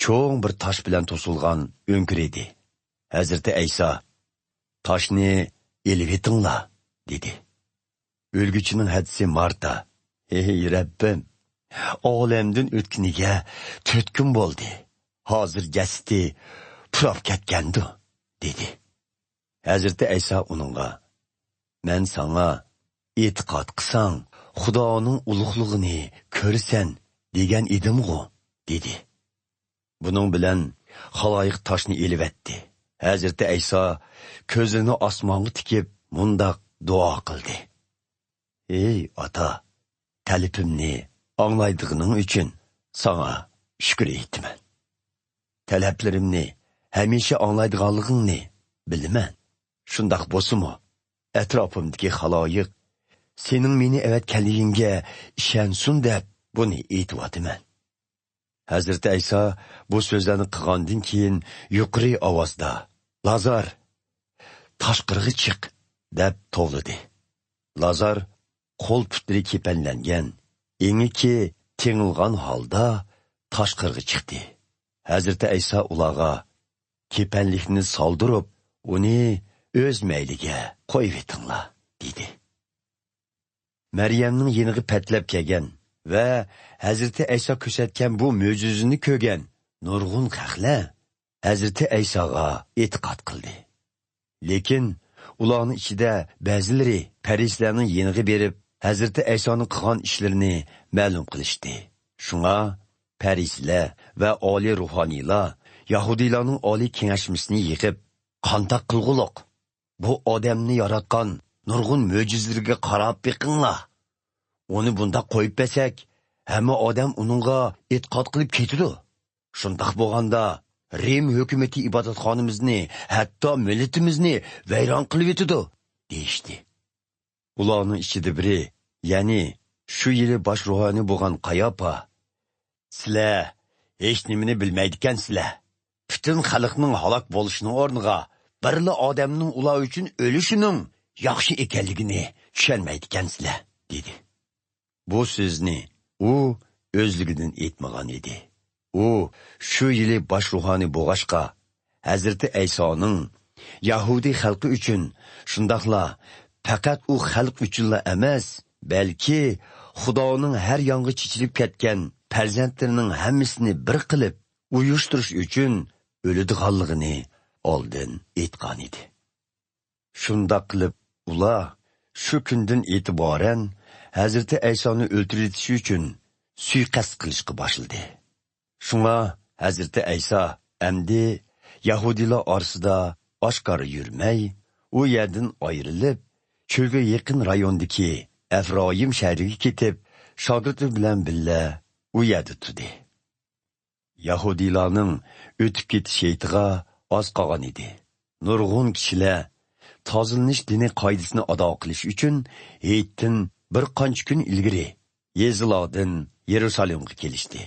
A: cho'ng bir tosh bilan to'silgan o'nkir edi. Hazreti Ayso "Toshni elib etinglar", dedi. O'lguchining hadisi Marta, "Ey Rabbim, olamdan o'tganiga 4 kun bo'ldi. Hozir jasadi purab ketgandi", dedi. Hazreti Ayso uningga "Men sana e'tiqod qilsang, Xudoning ulug'lig'ini ko'rsan degan edim-ku", dedi. Buning bilan xaloyiq toshni elib etdi. Hazreti Ayso ko'zini osmonga tikib, mundaq duo qildi: "Ey ota, talabimni anglaydiganing uchun sana shukr aytaman. Talablarimni hamisha anglaydiganligingni bilaman. Shundaq bo'lsa-mu, atrofimdagi xaloyiq sening meni avatganligingga ishonsin deb buni aytyapman." Hazreti Ayso bu so'zlarni qilgandan keyin yuqori ovozda "Lazar, tashqariga chiq", deb tovladi. Lazar qo'l putlari kepanlangan, engiki tengilgan holda tashqariga chiqdi. Hazreti Ayso ularga kepanlikni soldirib, uni o'z mayliga qo'yib etinglar, dedi. Maryamning yeniga patlab kelgan va Hazreti Ayso ko'rsatgan bu mo'jizani ko'rgan nurg'un xalqlar Hazreti Aysoga e'tiqod qildi. Lekin ularning ichida ba'zilari farislarning yeniga berib, Hazreti Aysoning qilgan ishlarini ma'lum qilishdi. Shunga parislar va oliy ruhoniylar Yahudiylarning oliy kengashmasini yig'ib, qandoq qilg'uliq? Bu odamni yaratgan nurg'un mo'jizlarga qarab beqinglar. Uni bunda qo'yib besak, hamma odam uningga e'tiqod qilib ketadi. Shundoq bo'lganda, Rim hukumati ibodatxonamizni, hatto millatimizni vayron qilib yetadi, deyishdi. Ularning ichida biri, ya'ni shu yili bosh ruhoniy bo'lgan Qayopa, sizlar hech nimani bilmaydigansizlar. Bütün xalqning halok bo'lishining o'rniga birla odamning ular uchun o'lishining yaxshi ekanligini tushunmaydigansizlar, dedi. Bu so'zni u o'zligidan aytmagan edi. U shu yili bosh ruhoniy bo'lg'achqa Hazrati Aysoning Yahudi xalqi uchun, shundaqla faqat u xalq uchunla emas, balki Xudoning har yonga chichilib ketgan farzandlarining hammasini bir qilib uyushtirish uchun o'ladiganligini oldin aytgan edi. Shundoq qilib ular shu kundan e'tiboran Hazrati Aysoni o'ldiritish uchun suiqasd qilishga boshladi. Shunga Hazrati Ayso endi Yahudilar orasida oshkora yurmay, u yerdan ayrilib, cho'lga yaqin rayondagi Efroim shahriga ketib, shogirdi bilan birga u yerda turdi. Yahudilarning o'tib ketish heytiga oz qolgan edi. Nurg'un kishilar tozalanish dini qoidasini ado qilish uchun heytdan bir qancha kun ilgari Yezilardan Yerusalimga kelishdi.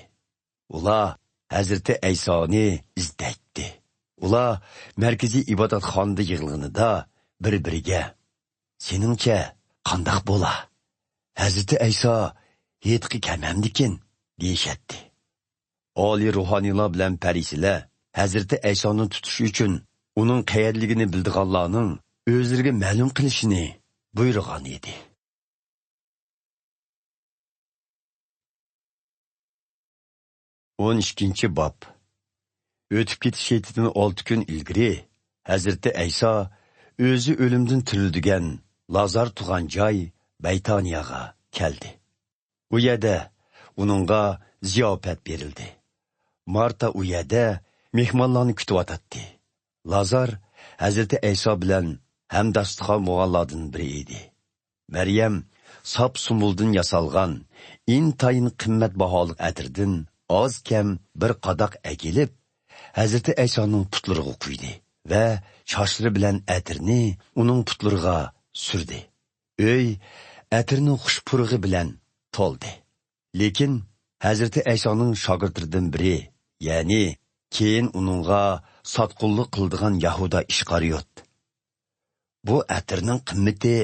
A: Ular Hazrati Aysoni izlaydi. Ular markaziy ibodatxonada yig'ilganida bir-biriga "Seningcha qandoq bo'la? Hazrati Ayso heytga kelmamdikin?" deyishadi. Oliy ruhoniylar bilan parislar Hazrati Aysoni tutish uchun uning qayerligini bildiganlarning o'zlariga ma'lum qilishini buyurgan edi. 12. bob. O'tib ketish heytidan 6 kun ilgari Hazrati Ayso o'zi o'limdan tirildigan Lazar tug'an joy Baytoniyaga keldi. U yerda uningga ziyofat berildi. Marta u yerda mehmonlarni kutib Lazar Hazrati Ayso bilan hamdastixon bo'lganlardan biri edi. Maryam sap sumuldan yasalgan intayin qimmatbaholik atirdan oz kam bir qadoq akilib, Hazrati Aysoning putlariga quydi va shoshlari bilan atirni uning putlariga surdi. Uy atirning xushpurug'i bilan to'ldi. Lekin Hazrati Aysoning shogirdlaridan biri, ya'ni keyin uningga sotqinlik qildigan Yahuda Ishqariyot, bu atirning qimmati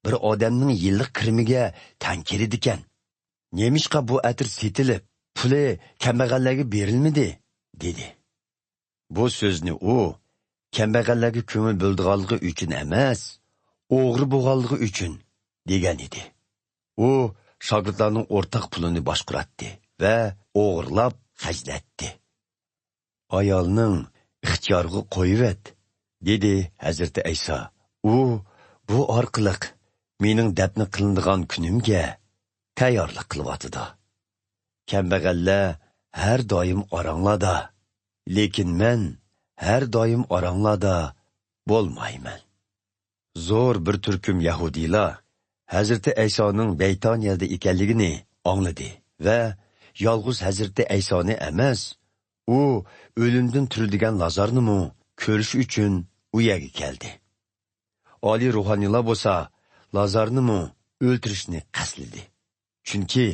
A: bir odamning yillik kirimiga teng keladi ekan. Nemishqa bu atir setilib, puli kambag'allarga berilmidi, dedi. Bu so'zni u kambag'allarga ko'ngil bo'ldiganligi uchun emas, o'g'ri bo'lganligi uchun degan edi. U shogirdlarning o'rtaq pulini boshqaratdi va o'g'irlab xajlatdi. Ayolning ixtiyoriga qo'yivet, dedi Hazrati Ayso. U bu orqali mening dafn qilinadigan kunimga tayyorlik qilyotdi. Kambag'allar har doim oranglarda, lekin men har doim oranglarda bo'lmayman. Zo'r bir turkum Yahudiylar Hazrati Aysoning Baytoniyada ekanligini angladi va yolg'iz Hazrati Aysoni emas, u o'limdan tirildigan Lazarni ko'rish uchun u yerga keldi. Oliy ruhoniylar bo'lsa, Lazarni o'ldirishni qasdladi. Chunki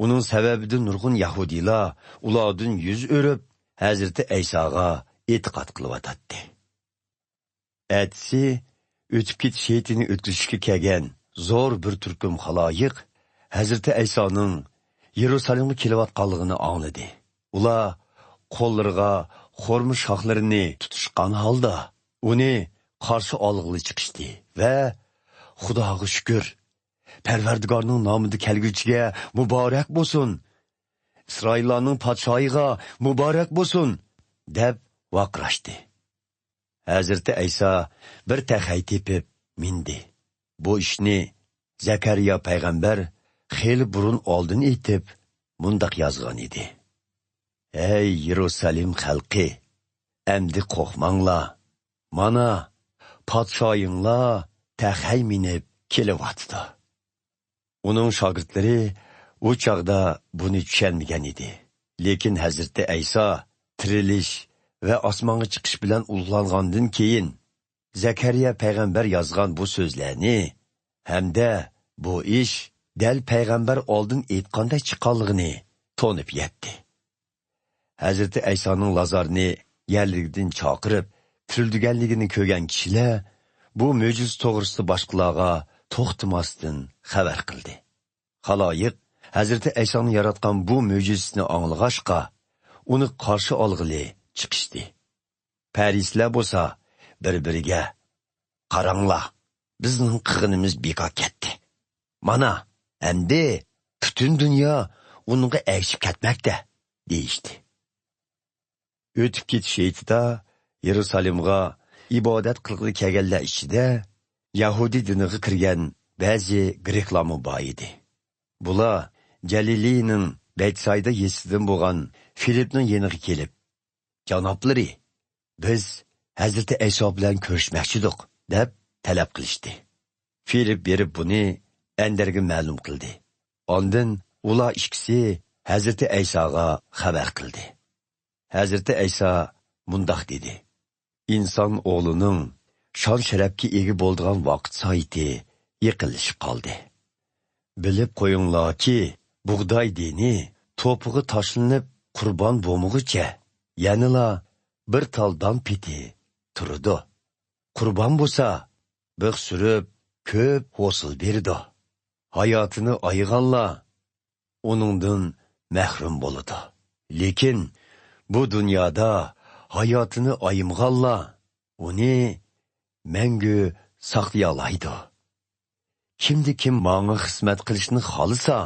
A: uning sababidan nurg'un Yahudiylar ulardan yuz o'rib Hazrati Aysoga e'tiqod qilyotdi. Atsi o'tib ketish heytini o'tkazishga kelgan zo'r bir turkum xaloyiq Hazrati Aysoning Yerusalimga kelayotganligini angladi. Ular qo'llariga xurma shoxlarini tutishgan holda uni qarshi olg'ili chiqishdi va Xudoga shukr, Parvardigorning nomida kelguchiga muborak bo'lsin, Isroillarning podshohiga muborak bo'lsin, deb vaqirashdi. Hazrati Ayso bir taxay tepib mindi. Bu ishni Zakariya payg'ambar xeyli burun oldin aytib, mundaq yozgan edi. Ey Yerusalim xalqi, əmdi qoxmangla. Mana, patshoyingla taxay minib kelyapti. Uning shogirdlari u chaqda buni tushunmagan edi. Lekin Hazreti Ayso tirilish va osmonga chiqish bilan ulug'langandan keyin Zakariya payg'ambar yozgan bu so'zlarni hamda bu ish dal payg'ambar oldin aytganday chiqqanligini to'nib yetdi. Hazreti Aysoning Lazarni yerlikdan chaqirib tirilganligini ko'rgan kishilar bu mo'jiz to'g'risida boshqalarga to'xtamasdan xabar qildi. Xaloyiq Hazreti Aysoni yaratgan bu mo'jizasini anglag'achqa uni qarshi olg'ili chiqishdi. Parislar bo'lsa bir-biriga qaranglar, bizning qilganimiz bekor ketdi. Mana, endi butun dunyo unga ergishib ketmoqda deyishdi. O'tib ketish aytida Yerusalimga ibodat qilg'ili kelganlar ichida Yahudi diniga kirgan ba'zi greklarmi bor edi. Bular Galiliyaning Betsayda yesidan bo'lgan Filipning yeniga kelib, "Janoblari, biz Hazreti Ayso bilan ko'rishmoqchidik" deb talab qilishdi. Filip berib buni Enderga ma'lum qildi. Ondan ular ikkisi Hazreti Aysoga xabar qildi. Hazreti Ayso mundoq dedi: "İnson o'g'lining shon sharafga ega bo'lgan vaqt soati yaqinlashib qoldi. Bilib qo'yinglarki, bug'doy dini to'pig'i tashlanib qurbon bo'lmog'icha yanila bir taldan piti turdi. Qurbon bo'lsa, bir surib ko'p hosil berdi. Hayotini ayg'anlar uningdan mahrum bo'ladi. Lekin bu dunyoda hayotini ayimg'anlar uni mangu saqlay oladi. Kimdi kim manga xizmat qilishni xohlasa,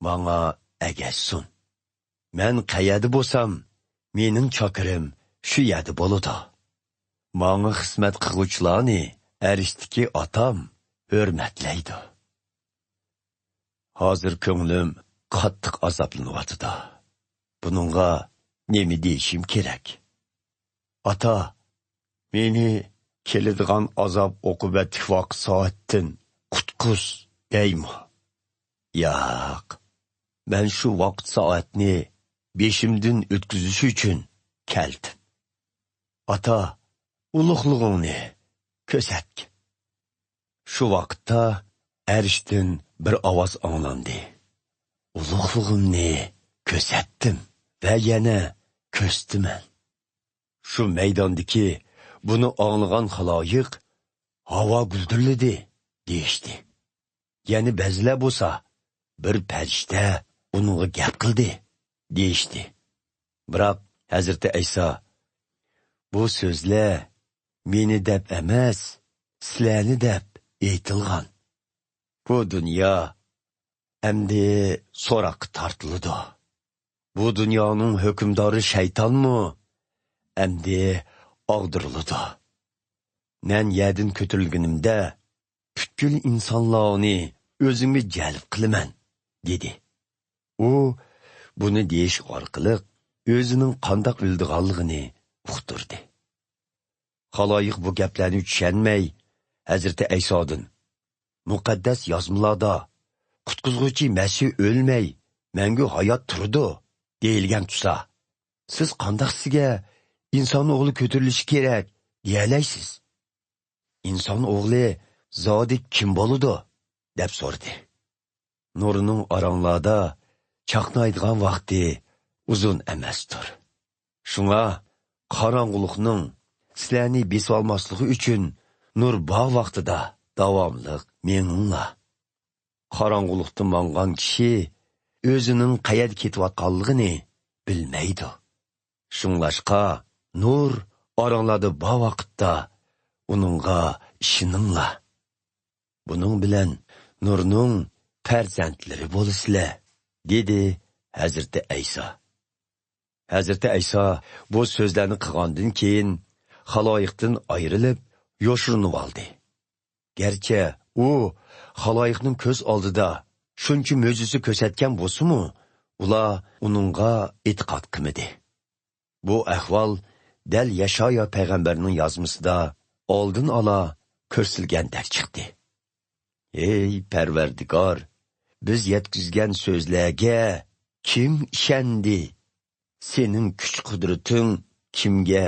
A: manga agashsin. Men qayerda bo'lsam, mening chokirim shu yerda bo'ladi. Manga xizmat qiluvchilarni arishdiki otam hurmatlaydi. Hozir ko'nglim qattiq azoblanyapti. Buningga nima deyishim kerak? Ata, meni keladigan azob oqibatli vaqt soatdan qutquz deymi? Yo'q. Men shu vaqt soatni beshimdan o'tkazish uchun keldim. Ata, ulug'lig'ingni ko'rsat. Shu vaqtda arishdan bir ovoz anglandi. Ulug'lig'imni ko'rsatdim va yana ko'rsatdim. Shu maydondagi buni anglagan xaloyiq havo guldirladi deyishdi. Yani ba'zilar bo'lsa bir farishta uningga gap qildi deyishdi. Biroq Hazreti Ayso bu so'zlar meni deb emas, sizlarni deb aytilgan. Bu dunyo endi so'roqqa tortiladi. Bu dunyoning hukmdori shaytonmi? Endi og'diriladi. Men yerdan ko'tarilganimda butkul insonlarni o'zimga jalb qilaman, dedi. U buni deyish orqali o'zining qandoq o'ldiganligini uqtirdi. Xaloyiq bu gaplarni tushunmay Hazreti Aysodan muqaddas yozmalarda qutqizg'uchi Masih o'lmay, mangu hayot turdi deyilgan tutsa, siz qandoq sizga inson o'g'li ko'tarilishi kerak deyalaysiz? İnson o'g'li zodi kim bo'ladi deb so'radi. Nurining oranglarda chaqnaydigan vaqti uzun emasdir. Shunga qorong'ulikning sizlarni besib olmasligi uchun nur bor vaqtida davomli menginglar. Qorong'ulikda mangan kishi o'zining qayerga ketayotganligini bilmaydi. Shunglashqa nur oranglarda bor vaqtda uningga ishoninglar. Buning bilan nurning farzandlari bo'lasizlar, dedi Hazreti Ayso. Hazreti Ayso bu so'zlarni qilgandan keyin xaloyiqdan ayrilib yoshirinib oldi. Gerçi u xaloyiqning ko'z oldida shuncha mo'jiza ko'rsatgan bo'lsa-mu, ular uningga e'tiqod qilmadi. Bu ahvol dal Yashaya payg'ambarning yozmasida oldin ola ko'rsilgandek chiqdi. Ey Parvardigor, biz yetkizgan so'zlarga kim ishondi? Sening kuch qudrating kimga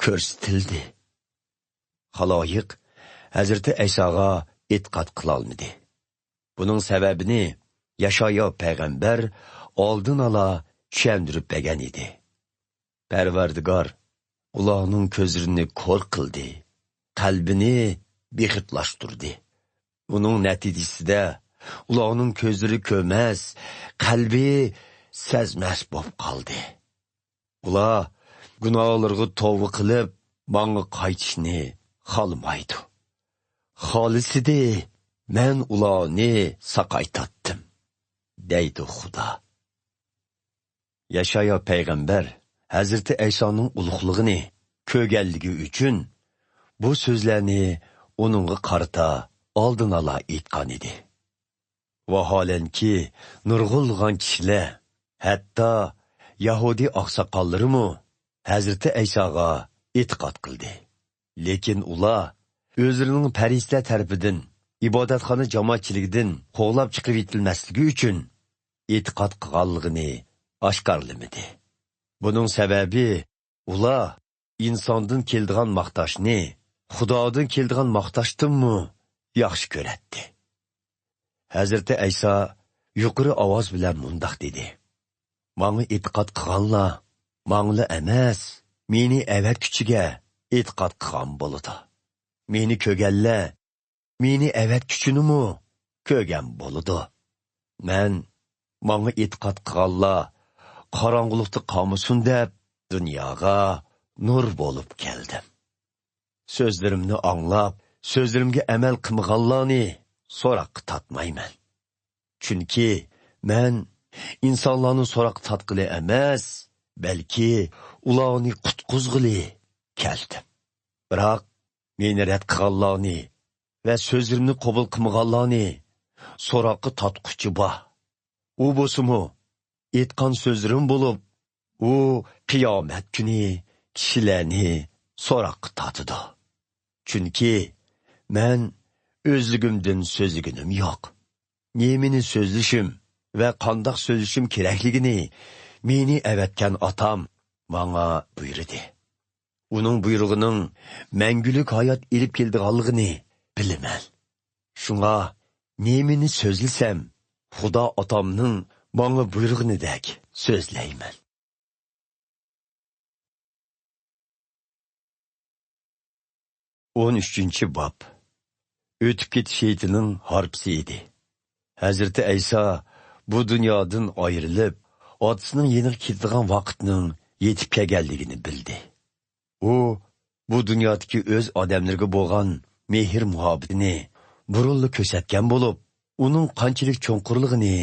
A: ko'rsatildi? Xaloyiq Hazreti Aysoga e'tiqod qila olmadi. Buning sababini Yashaya payg'ambar oldin ola tushuntirib bergan edi. Parvardigor ularning ko'zlarini ko'r qildi, qalbini bexitlashtirdi. Uning natijasida ularning ko'zlari ko'rmas, qalbi sezmas bo'lib qoldi. Ular gunohlarga tavba qilib, menga qaytishni xohlamaydi. Xolisidi men ularni saqaytatdim, deydi Xudo. Yashaya payg'ambar Hazreti Aysoning ulug'ligini ko'rganligi uchun bu so'zlarni uningga qarata oldin ola aytgan edi. Vaholanki nurg'ulg'an kishilar, hatto Yahudi oqsoqollarimi Hazreti Aysoga e'tiqod qildi. Lekin ular o'zlarining farishtalar tarafidan ibodatxona jamoatchiligidan qo'g'lab chiqib etilmasligi uchun e'tiqod qilganligini oshkorlamadi. Buning sababi ular insondan keldigan maqtashni Xudodan keldigan maqtashdinmi yaxshi ko'radi. Hazreti Ayso yuqori ovoz bilan mundoq dedi: "Menga e'tiqod qilganlar, menga emas, meni avatkuchiga e'tiqod qilgan bo'ladi. Meni ko'rganlar, meni avatkuchinimi ko'rgan bo'ladi. Men menga e'tiqod qilganlar qorong'ulikda qolmasin deb dunyoga nur bo'lib keldim. So'zlarimni anglab, so'zlarimga amal qilmaganlarni so'roqqa tatmayman. Chunki men insonlarni so'roqqa tatqili emas, balki ularni qutqizg'ili keldim. Biroq meni rad qilganlarni va so'zlarimni qabul qilmaganlarni so'roqqa tatquchi bor. U bo'lsa-mu aytgan so'zlarim bo'lib, u qiyomat kuni kishilarni so'roqqa tatidi. Chunki men o'zligimdan so'zliginim yo'q. Nemini so'zlishim va qandoq so'zlishim kerakligini meni avatgan otam menga buyurdi. Uning buyrug'ining mangulik hayot elib keldiganligini bilaman. Shunga nemini so'zlasam, Xudo otamning menga buyrug'inidek so'zlayman. 13. bob. O'tib ketish sheytining harpisi edi. Hazreti Ayso bu dunyodan ayrilib, otasining yeniga ketadigan vaqtning yetib kelganligini bildi. U bu dunyodagi o'z odamlarga bo'lgan mehr muhabbatini burunli ko'rsatgan bo'lib, uning qanchalik cho'nqurligini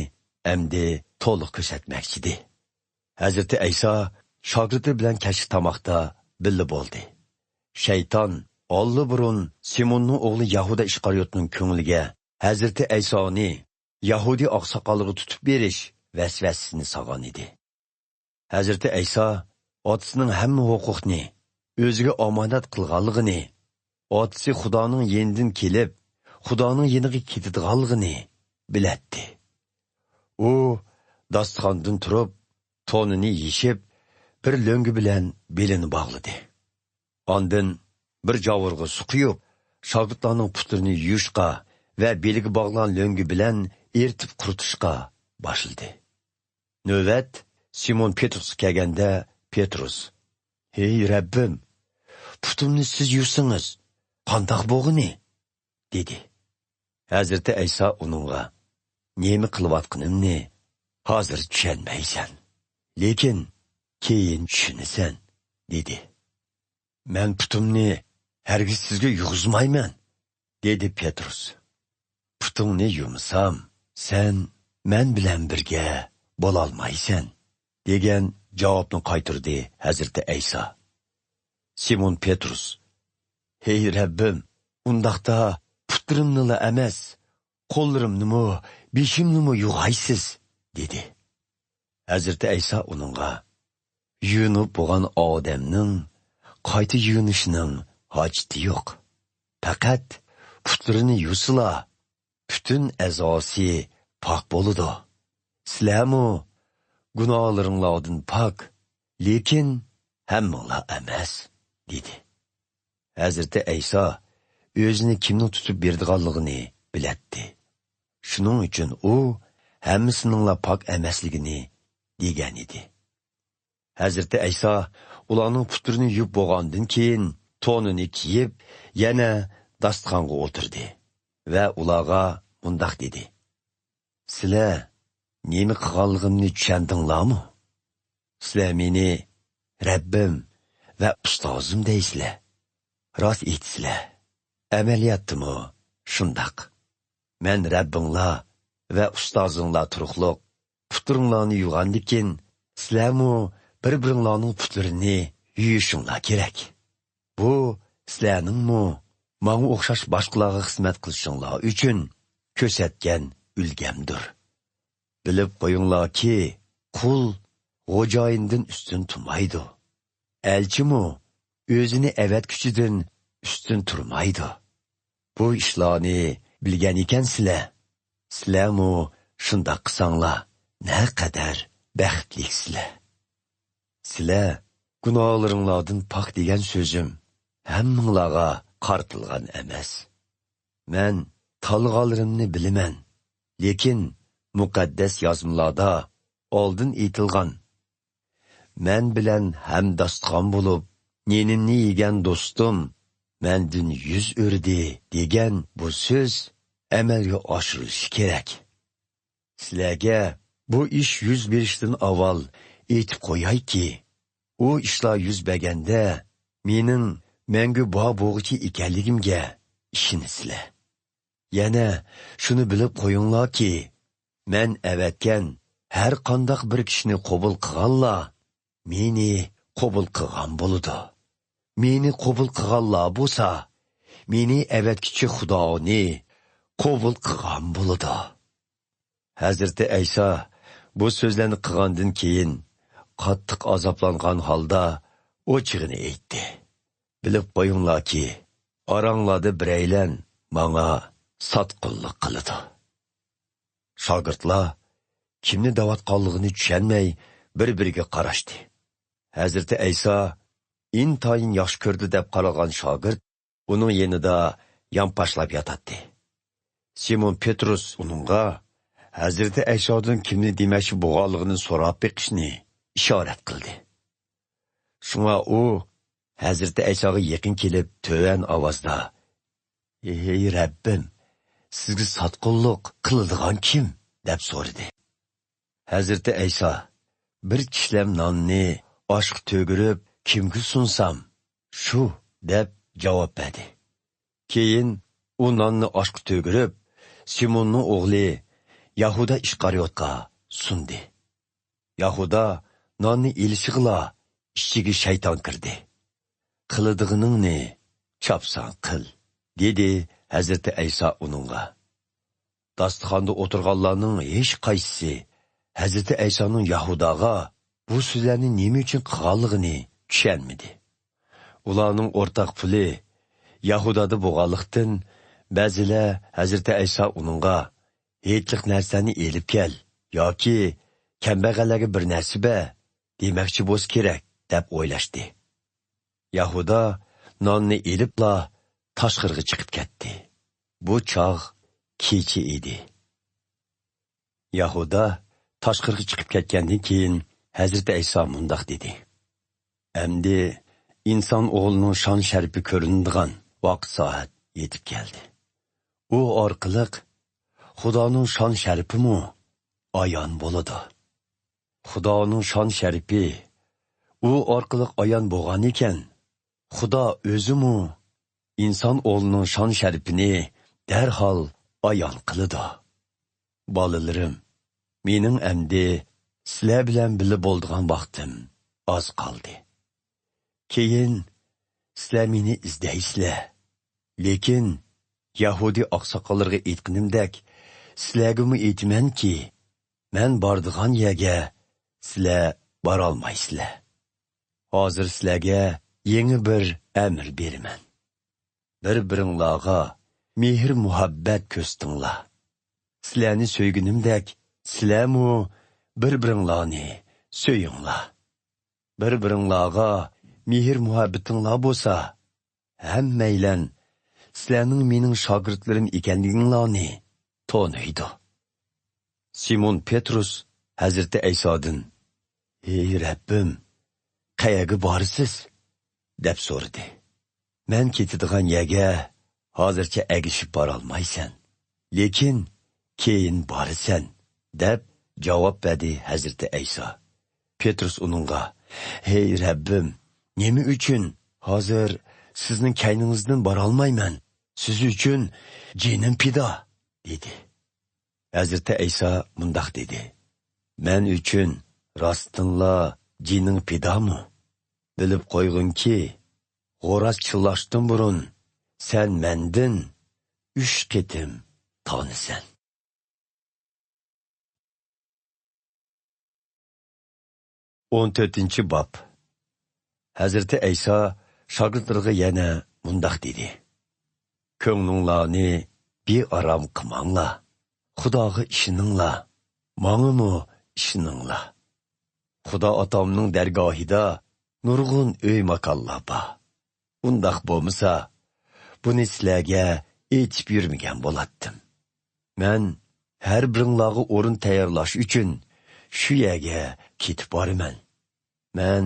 A: endi to'liq ko'rsatmoqchidi. Hazreti Ayso shogirdi bilan kashf tamoqda birga bo'ldi. Shayton burun Simonning o'g'li Yahuda Ishqariyotning ko'ngliga Hazreti Aysoni Yahudi oqsoqoliga tutib berish vasvasasini solgan edi. Hazreti Ayso otasining hamma huquqni o'ziga omonat qilganligini, otasi Xudoning yenidan kelib, Xudoning yeniga ketadiganligini biladi. U dasturxondan turib, to'nini yechib, bir lo'ngi bilan belini bog'ladi. Ondan bir javurga su quyib, shogirdlarning putlarini yuvishga va beliga bog'lan lo'ngi bilan eritib quritishga boshladi. Navbat Simon Petrus kelganda Petrus: "Ey Rabbim, putimni siz yuvsangiz, qandoq bo'g'ini?" dedi. Hazreti Ayso uningga: "Nima qilayotganimni hozir tushunmaysan, lekin keyin tushunasan" dedi. "Men putimni hargiz sizga yug'izmayman" dedi Petrus. "Putingni yumsam, sen men bilan birga bo'lolmaysan" degan javobni qaytardi Hazreti Ayso. Simon Petrus: "Ey Rabbim, undaqda putlarimni emas, qo'llarimni, beshimni yug'aysiz" dedi. Hazreti İsa onunğa, yuyunib bo'lgan odamning qayta yuyunishining hojati yo'q. Faqat putlarini yusila, bütün azosi pok bo'ladi. Sizlarmi gunohlaringlardan pok, lekin hammanglar emas, dedi. Hazreti İsa o'zini kimning tutib berdiganligini bilatdi. Shuning uchun u hammasiningla pok emasligini degan edi. Hazreti İsa ularning putlarini yuvib bo'lgandan keyin to'nini kiyib, yana dasturxonga o'tirdi va ularga mundaq dedi: "Sizlar nima qilganligimni tushundinglarmi? Sizlar meni Rabbim va ustozim deysizlar. Rost aytsizlar. Amaliyotdimi shundaq. Men Rabbinglar va ustozinglar turuqliq putlaringlarni yuvgandikin, sizlarmi bir-biringlarning putlarini yuyishinglar kerak. Bu sizlarningmi menga o'xshash boshqalarga xizmat qilishinglar uchun ko'rsatgan ulgamdir. Bilib qo'yinglarki, qul xo'jayindan ustun turmaydi. Elchimi o'zini avatkuchidan ustun turmaydi. Bu ishlarni bilgan ekansizlar. Sizlarmi shundoq qilsanglar, naqadar baxtliksizlar. Sizlar gunohlaringlardan pok degan so'zim hammanglarga qartilgan emas. Men tanlganlarimni bilaman, lekin muqaddas yozmalarda oldin aytilgan: "Men bilan hamdostqon bo'lib, nenimni yegan do'stim mendan yuz o'rdi" degan bu so'z amalga oshirilishi kerak. Sizlarga bu ish yuz berishdan avval aytib qo'yayki, u ishlar yuz berganda mening menga bo'g'ichi ekanligimga ishonisizlar. Yana shuni bilib qo'yinglarki, men avatgan har qanday bir kishini qabul qilganlar meni qabul qilgan bo'ladi. Meni qabul qilganlar bo'lsa, meni avatkichi Xudoni qabul qilgan bo'ladi. Hazreti İsa bu so'zlarni qilgandan keyin qattiq azoblangan holda o'chig'ini aytdi: "Bilib qo'yinglarki, oranglarda biraylan menga sotqinlik qiladi." Shogirdlar kimni da'vatqonligini tushunmay bir-biriga qarashdi. Hazreti İsa intayin yaxshi ko'rdi deb qaragan shogird uning yanida yonpashlab yotadi. Simon Petrus uningga Hazreti İsa'dan kimni demoqchi bo'lganligini so'rab beqishni ishorat qildi. Shunga u Hazreti İsa'ga yaqin kelib to'van ovozda: "Ey Rabbim, sizga sotqinlik qiladigan kim?" deb so'radi. Hazreti İsa: "Bir kishlam nonni oshga to'girib kimga sunsam, shu" deb javob berdi. Keyin u nonni oshga to'girib Simonning o'g'li Yahuda Ishqariyotga sundi. Yahuda nonni ilishig'la ichiga shayton kirdi. "Qiladiganingni chopsan qil", dedi Hazreti İsa uningga. Dasturxonda o'tirganlarning hech qaysisi Hazreti İsa'ning Yahudaga bu so'zlarni nima uchun qilganligini tushunmadi. Ularning o'rtaq puli Yahudada bo'lganlikdan ba'zilar Hazreti İsa uningga "Hechlik narsani elib kel" yoki "Kambag'allarga bir narsa ber" demoqchi bo'lsa kerak deb o'ylashdi. Yahuda nonni elibla tashqariga chiqib ketdi. Bu chog' kecha edi. Yahuda tashqariga chiqib ketgandan keyin Hazreti İsa mundaq dedi: "Endi inson o'g'lining shon sharifi ko'rinadigan vaqt soat yetib keldi. U orqali Xudoning shon sharifimi ayon bo'ladi. Xudoning shon sharifi u orqali ayon bo'lgan ekan, Xudo o'zimi inson o'g'lining shon sharifini darhol ayon qiladi. Bolalarim, mening endi sizlar bilan birga bo'lgan vaqtim oz qoldi. Keyin sizlar meni izdaysizlar. Lekin Yahudi oqsoqollarga aytganimdek, sizlarga aytamanki, men bordigan yerga sizlar borolmaysizlar. Hozir sizlarga yangi bir amr beraman. Bir-biringlarga mehr muhabbat ko'rstinglar. Sizlarni so'ygunimdek, sizlarmu bir-biringlarni so'yinglar. Bir-biringlarga mehr muhabbatinglar bo'lsa, hammanglar sizlarning mening shogirdlarim ekanliginglarni taniydi. Simon Petrus Hazreti Aysodan: "Ey Rabbim, qayerga borsiz?" deb so'radi. "Men ketadigan yerga hozircha agishib borolmaysan, lekin keyin borasan", deb javob berdi Hazreti Ayso. Petrus uningga: "Ey Rabbim, nima uchun hozir sizning kayningizdan borolmayman? Siz uchun jinim pido", dedi. Hazreti Ayso mundaq dedi: "Men uchun rostinla jining pidomi? Bilib qo'yg'inki, g'o'raz chillashdan burun sen mendan 3 qitim tonisan." 14-bob. Hazreti Ayso shogirdlarga yana mundaq dedi: "Ko'nglinglarni bearam qilmanglar. Xudoga ishoninglar, mengamu ishoninglar. Xudo otamning dargohida nurg'un uy makonlar bor. Undaq bo'lmasa, buni sizlarga aytib yurmagan bo'lardim. Men har biringlarga o'rin tayyorlash uchun shu yerga ketib boraman. Men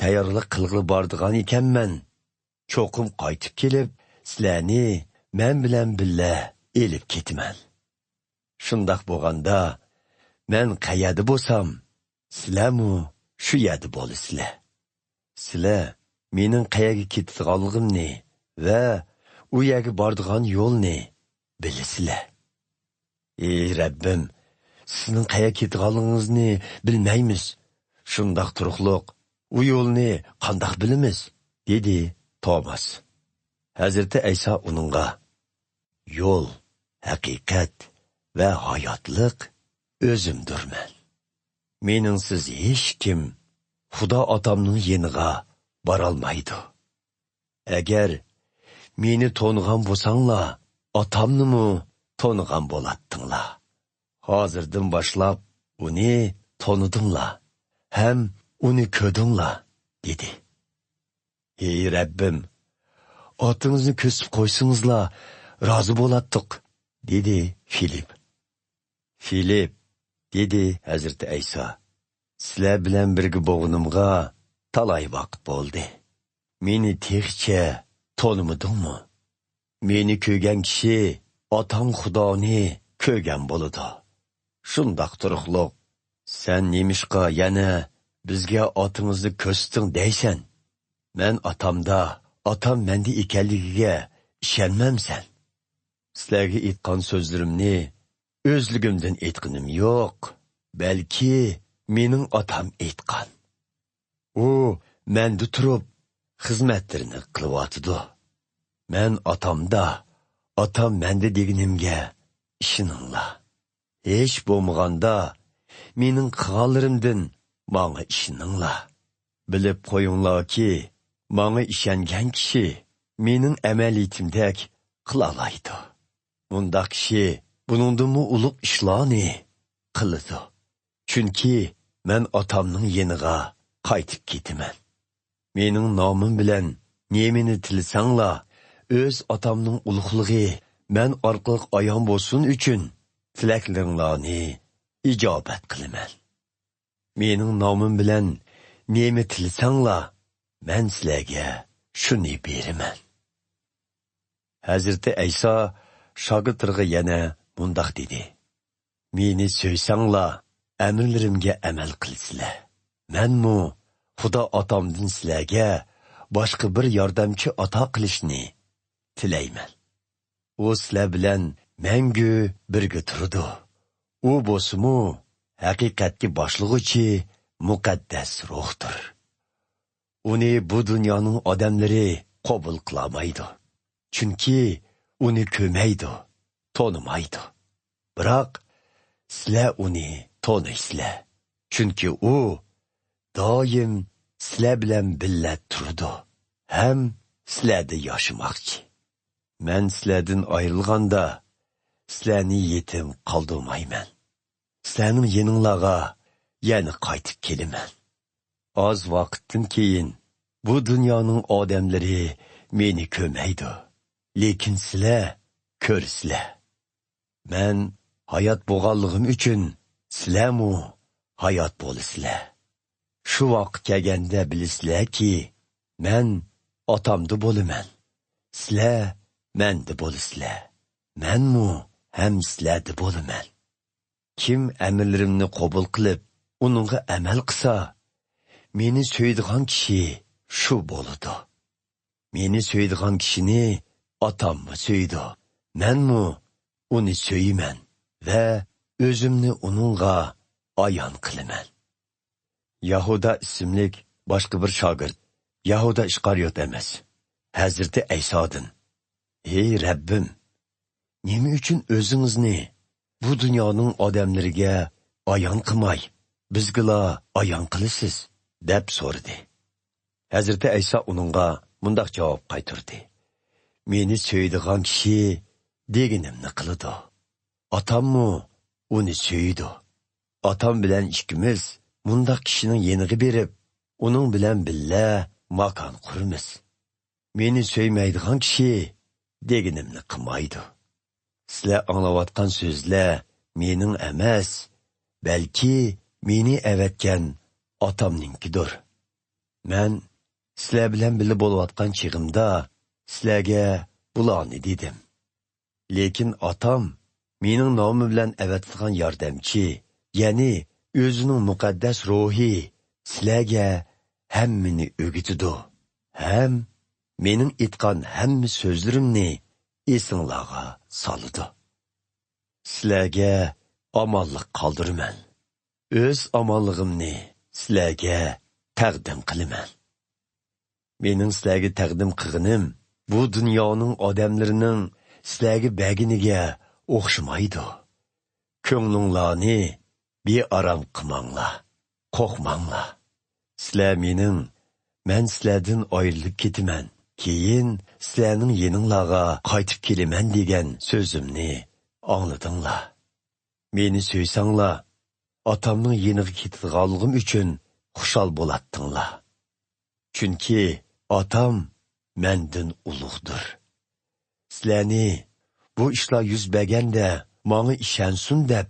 A: tayyorlik qilg'ili bordigan ekanman. Cho'qim qaytib kelib, sizlarni men bilan birga elib ketaman. Shundaq bo'lganda, men qayerda bo'lsam, sizlarmu shu yerda bo'lasizlar. Sizlar mening qayerga ketadiganligimni va u yerga boradigan yo'lni bilasizlar. Ey Rabbim, sizning qayerga ketadiganingizni bilmaymiz. Shundaq turuqliq, u yo'lni qandoq bilamiz? dedi Tomas. Hazreti Ayso uningga: "Yo'l, haqiqat va hayotlik o'zimdirman. Meningsiz hech kim Xudo otamning yeniga borolmaydi. Agar meni to'nigan bo'lsanglar, otamnimi to'nigan bo'latdinglar. Hozirdan boshlab uni tonidinglar, ham uni ko'rdinglar", dedi. "Ey Rabbim, otingizni ko'sib qo'ysingizlar, rozi bo'latdiq", dedi Filip. "Filip", dedi Hazreti Ayso, "sizlar bilan birga bo'lganimga talay vaqt bo'ldi. Meni texcha tonimadingmi? Meni ko'rgan kishi otang Xudoni ko'rgan bo'ladi. Shundaq turuqliq, sen nemishqa yana bizga otingizni ko'rsatding deysan? Men otamda, otam menda ekanligiga ishonmamsan. Sizlarga aytgan so'zlarimni o'zligimdan aytganim yo'q, balki mening otam aytgan. U menda turib xizmatlarini qilyotidi. Men otamda, otam menda deganimga ishoninglar. Hech bo'lmaganda mening qilganlarimdan menga ishoninglar. Bilib qo'yinglarki, menga ishongan kishi mening amaliyatimdek qila oladi. Bundaq kishi buningdanmi ulug' ishlarni qiladi. Chunki men otamning yeniga qaytib ketaman. Mening nomim bilan nemini tilsanglar, o'z otamning ulug'ligi men orqali ayon bo'lsin uchun tilaklaringlarni ijobat qilaman. Mening nomim bilan nemi tilsanglar, men sizlarga shuni beraman." Hazreti Ayso shogirdlarga yana mundaq dedi: "Meni so'ysanglar, amrlarimga amal qilsizlar. Menmu Xudo otamdan sizlarga boshqa bir yordamchi ato qilishni tilayman. U sizlar bilan mangu birga turadi. U bo'lsa-mu haqiqatga boshlig'uchi muqaddas ruhdir. Uni bu dunyoning odamlari qabul qilmaydi. Chunki uni ko'maydi, tonimaydi. Biroq sizlar uni tonaysizlar. Chunki u doim sizlar bilan birga turdi. Ham sizlarda yaşamoqchi. Men sizlardan ayrilganda sizlarni yetim qoldirmayman. Sizlarning yeninglarga yana qaytib kelaman. Az vaqtdan keyin bu dunyoning odamlari meni ko'maydi. Lekin sizlar ko'rsizlar. Men hayot bo'lganligim uchun sizlarmu hayot bo'lisizlar. Shu vaqt kelganda bilasizlarki, men otamda bo'laman. Sizlar menda bo'lisizlar. Menmu ham sizlarda bo'laman. Kim amirlarimni qabul qilib, uningga amal qilsa, meni so'ydigan kishi shu bo'ladi. Meni so'ydigan kishini otammi so'ydi. Menmu uni so'yiman va o'zimni uningga ayon qilaman. Yahuda ismlik boshqa bir shogird, Yahuda Ishqariyot emas, Hazrati Aysodan: "Ey Rabbim, nima uchun o'zingizni bu dunyoning odamlariga ayon qilmay, bizga ayon qilasiz?" deb so'radi. Hazrati Ayso uningga mundaq javob qaytardi: "Meni so'ydigan kishi deganimni qiladi. Otammu uni so'ydi. Otam bilan ikkimiz mundaq kishining yeniga berib, uning bilan birga makon quramiz. Meni so'ymaydigan kishi deganimni qilmaydi. Sizlar anglayotgan so'zlar mening emas, balki meni avatgan otamninkidir. Men sizlar bilan birga bo'layotgan chig'imda sizlarga bularni dedim. Lekin otam mening nomim bilan avatilgan yordamchi, ya'ni o'zining muqaddas ruhi sizlarga hammani o'gitidi. Ham mening aytgan hamma so'zlarimni esinglarga soladi. Sizlarga omonlik qoldiraman. O'z omonligimni sizlarga taqdim qilaman. Mening sizlarga taqdim qilganim bu dunyoning odamlarining sizlarga baginiga o'xshamaydi. Ko'nglinglarni bearam qilmanglar, qo'rqmanglar. Sizlar men sizlardan ayrilib ketaman, keyin sizlarning yeninglarga qaytib kelaman degan so'zimni angladinglar. Meni so'ysanglar, otamning yeniga ketadiganligim uchun xushal bo'latdinglar. Chunki otam mendan ulug'dir. Sizlarni bu ishlar yuz berganda menga ishonsin deb,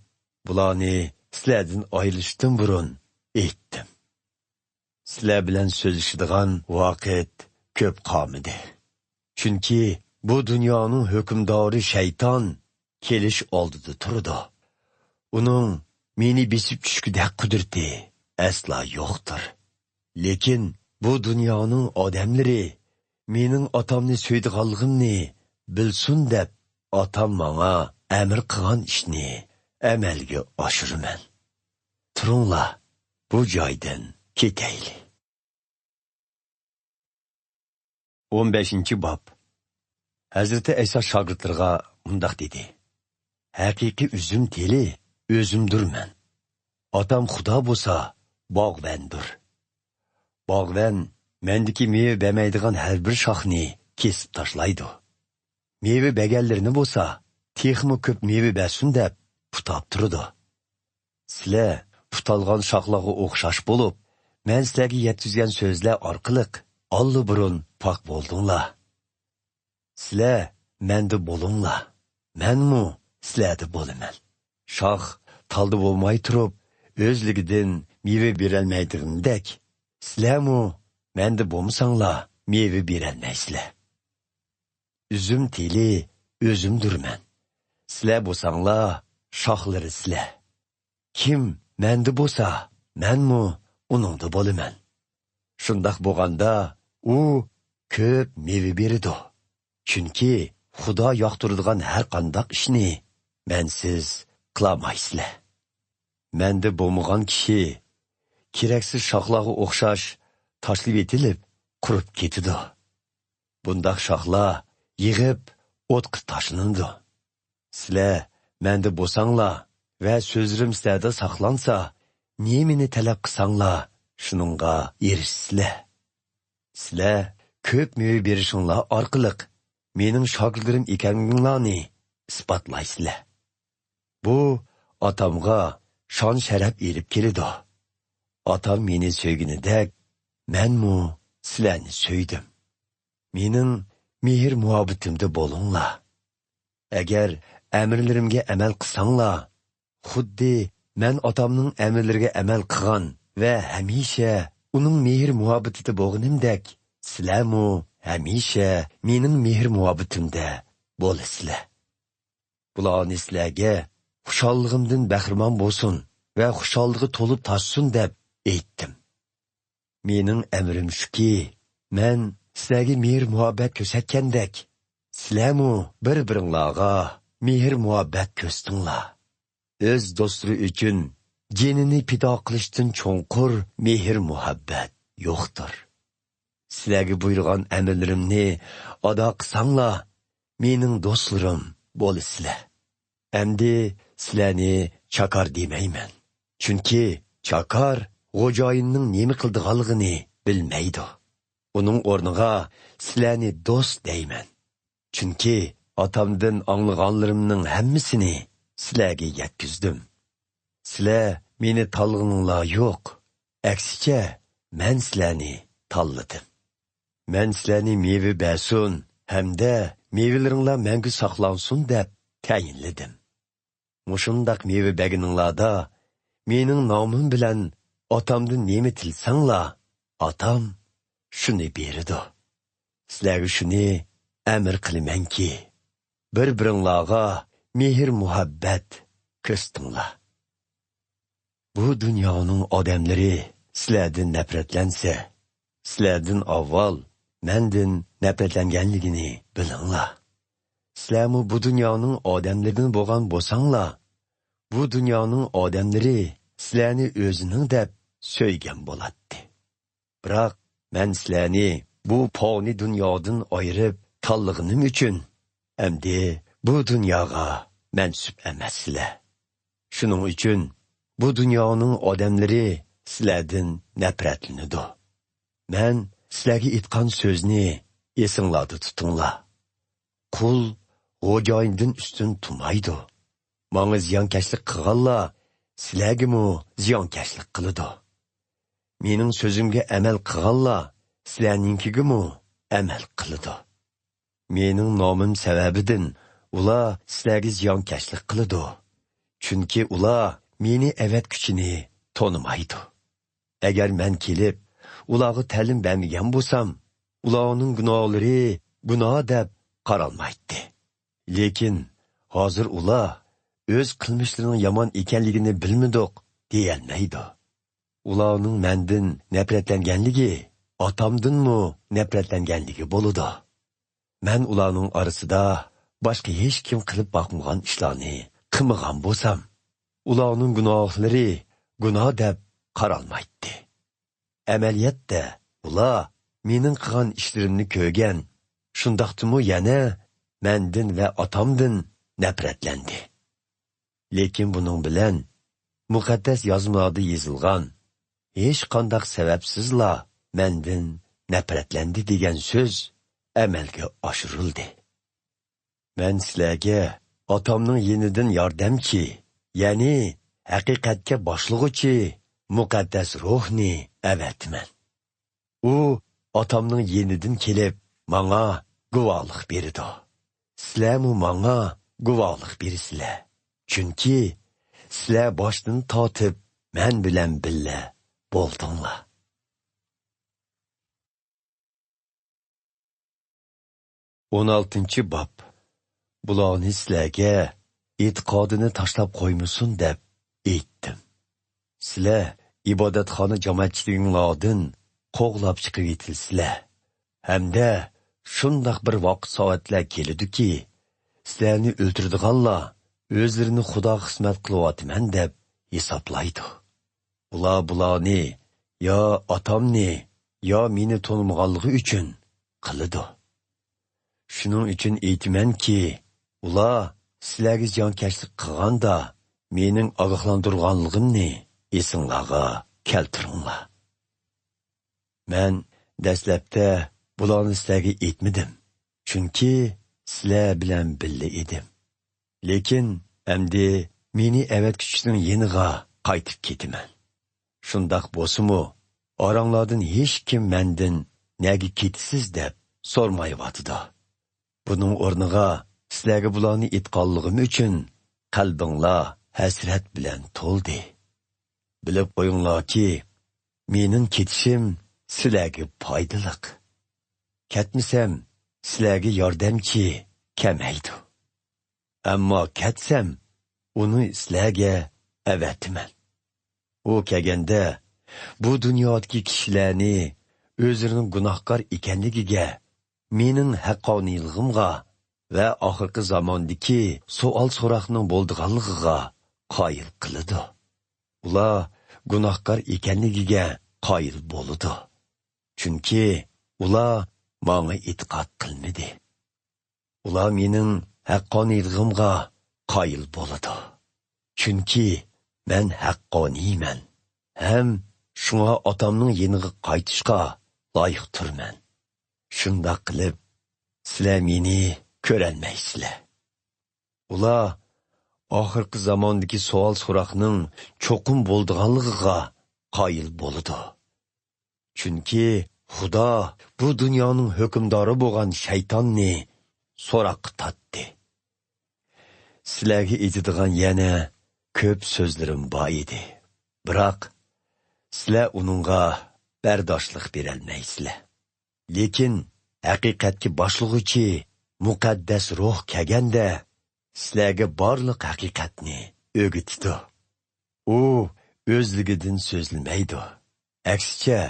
A: bularni sizlardan ayrilishdan burun aytdim. Sizlar bilan so'zlashadigan vaqt ko'p qolmadi. Chunki bu dunyoning hukmdori shayton kelish oldida turdi. Uning meni besib tushgudek qudrati asla yo'qdir. Lekin bu dunyoning odamlari mening otamni so'ydiganligimni bilsin deb, otam menga amr qilgan ishni amalga oshiraman. Turinglar, bu joydan ketayli. 15-bob. Hazrati Ayso shogirdlarga mundaq dedi: "Haqiqiy üzüm teli o'zimdirman. Otam Xudo bo'lsa, bog'vandir. Bog'van mendiki meva bermaydigan har bir shoxni kesib tashlaydi. Meva berganlarni bo'lsa, texmi ko'p meva bersin deb putab turadi. Sizlar putalgan shoxlarga o'xshash bo'lib, men sizlarga yetkazgan so'zlar orqali allburun pok bo'ldinglar. Sizlar menda bo'linglar, menmu sizlarda bo'laman. Shox talda bo'lmay turib, o'zligidan meva berolmaydigandek, sizlarmu menda bo'lmasanglar meva berolmaysizlar. Üzüm teli o'zimdirman. Sizlar bo'lsanglar shoxlari sizlar. Kim menda bo'lsa, menmu uningda bo'laman. Shundoq bo'lganda u ko'p meva beradi. Chunki Xudo yoqtiradigan har qanday ishni mensiz qilolmaysizlar. Menda bo'lmagan kishi keraksiz shoxlarga o'xshash tashlab etilib, qurib ketadi. Bundaq shoxlar yig'ib o'tqa tashlanadi. Sizlar menda bo'lsanglar va so'zlarim sizlarda saqlansa, nemini talab qilsanglar, shuningga erishsizlar. Sizlar ko'p meva berishinglar orqali mening shogirdlarim ekaninglarni isbotlaysizlar. Bu otamga shon sharaf elib keladi. Otam meni so'yginidek, menmu sizlarni so'ydim. Mening mehr muhabbatimda bo'linglar. Agar amrlarimga amal qilsanglar, xuddi men otamning amrlariga amal qilgan va hamisha uning mehr muhabbatida bo'lganimdek, sizlarmu hamisha mening mehr muhabbatimda bo'lasizlar. Bularni sizlarga xushalligimdan bahramon bo'lsin va xushalligiga to'lib toshsin deb aytdim. Mening amrim shuki, men sizlarga mehr muhabbat ko'rsatgandek, sizlarmu bir-biringlarga mehr muhabbat ko'rsatinglar. O'z do'stlari uchun jinini pido qilishdan cho'nqur mehr muhabbat yo'qdir. Sizlarga buyurgan amrlarimni ado qilsanglar, mening do'stlarim bo'lasizlar. Endi sizlarni chakar demayman. Chunki chakar xo'jayinning nima qildiganligini bilmaydi. Uning o'rniga sizlarni do'st deyman. Chunki otamdan anglaganlarimning hammasini sizlarga yetkizdim. Sizlar meni tanlaganinglar yo'q. Aksicha, men sizlarni tanladim. Men sizlarni meva bersin hamda mevalaringlar menga saqlansin deb tayinladim. Mushundaq meva berganinglarda mening nomim bilan otamdan nima tilsanglar, otam shuni beradi. Sizlarga shuni amr qilamanki, bir-biringlarga mehr muhabbat ko'rsatinglar. Bu dunyoning odamlari sizlardan nafratlansa, sizlardan avval mendan nafratlanganligini bilinglar. Sizlarmu bu dunyoning odamlaridan bo'lgan bo'lsanglar, bu dunyoning odamlari sizlarni o'zining deb so'ygan bo'ladi. Biroq men sizlarni bu poni dunyodan ayirib tanlaganim uchun, endi bu dunyoga mansub emassizlar. Shuning uchun bu dunyoning odamlari sizlardan nafratlanadi. Men sizlarga aytgan so'zni esinglarda tutinglar. Qul xo'jayindan ustun turmaydi. Menga ziyonkashlik qilganlar sizlarga ziyonkashlik qiladi. Mening so'zimga amal qilganlar sizlarninkiga amal qiladi. Mening nomim sababidan ular sizlarga ziyonkashlik qiladi. Chunki ular meni avat kuchini tonimaydi. Agar men kelib ularga ta'lim bermagan bo'lsam, ularning gunohlari gunoh deb qaralmaydi. Lekin hozir ular o'z qilmishlarining yomon ekanligini bilmadoq deyolmaydi. Ularning mendan nafratlanganligi otamdanmi nafratlanganligi bo'ladi. Men ularning orasida boshqa hech kim qilib boqmagan ishlarni qilmagan bo'lsam, ularning gunohlari gunoh deb qaralmaydi. Amaliyotda ular mening qilgan ishlarimni ko'rgan, shundaqdimi yana mendan va otamdan nafratlandi. Lekin buning bilan muqaddas yozmalarda yozilgan hech qanday sababsizla mendan nafratlandi degan so'z amalga oshirildi. Men sizlarga otamning yenidan yordamchi, ya'ni haqiqatga boshlig'uchi muqaddas ruhni avatman. U otamning yenidan kelib menga guvohlik berdi. Sizlarmu menga guvohlik bersizlar. Chunki sizlar boshdan tortib men bilan birga bo'ldinglar. 16 bob. Bularni sizlarga e'tiqodini tashlab qo'ymasin deb aytdim. Sizlar ibodatxona jamoatchiliginglardan qo'g'lab chiqib yetilsizlar. Hamda shundoq bir vaqt soatlar keladiki, sizlarni o'ltirdiganlar o'zlarini Xudo xizmat qilyapman deb hisoblaydi. Ular bularni yo otamni yo meni to'nimaganligi uchun qiladi. Shuning uchun aytmanki, ular sizlarga ziyonkashlik qilganda mening ogohlantirganligimni esinglarga keltiringlar. Men dastlabda bularni sizlarga aytmadim, chunki sizlar bilan birga edim. Lekin endi meni avatkuchning yeniga qaytib ketaman. Shundoq bo'lsa-mu, oranglardan hech kim mendan nega ketisiz deb so'rmayotdi. Buning o'rniga sizlarga bularni aytganligim uchun qalbinglar hasrat bilan to'ldi. Bilib qo'yinglarki, mening ketishim sizlarga foydali. Ketmasam, sizlarga yordamchi kamaydi. Ammo ketsam, uni sizlarga avatiman. U kelganda bu dunyodagi kishilarni o'zlarining gunohkor ekanligiga, mening haqqoniyligimga va oxirgi zamondagi savol-so'roqning bo'ldiganligiga qoyil qiladi. Ular gunohkor ekanligiga qoyil bo'ladi. Chunki ular menga e'tiqod qilmadi. Ular mening haqqoniyligimga qoyil bo'ladi. Chunki men haqqoniyman. Ham shunga otamning yeniga qaytishga loyiq turman. Shundoq qilib, sizlar meni ko'rolmaysizlar. Ular oxirgi zamondagi savol-so'roqning cho'qim bo'ldiganligiga qoyil bo'ladi. Chunki Xudo bu dunyoning hukmdori bo'lgan shaytonni so'roqqa tatdi. Sizlarga aytadigan yana ko'p so'zlarim bor edi. Biroq sizlar uningga bardoshlik berolmaysizlar. Lekin haqiqatga boshlig'uchi muqaddas ruh kelganda sizlarga barliq haqiqatni o'rgatdi. U o'zligidan so'zlamaydi. Aksicha,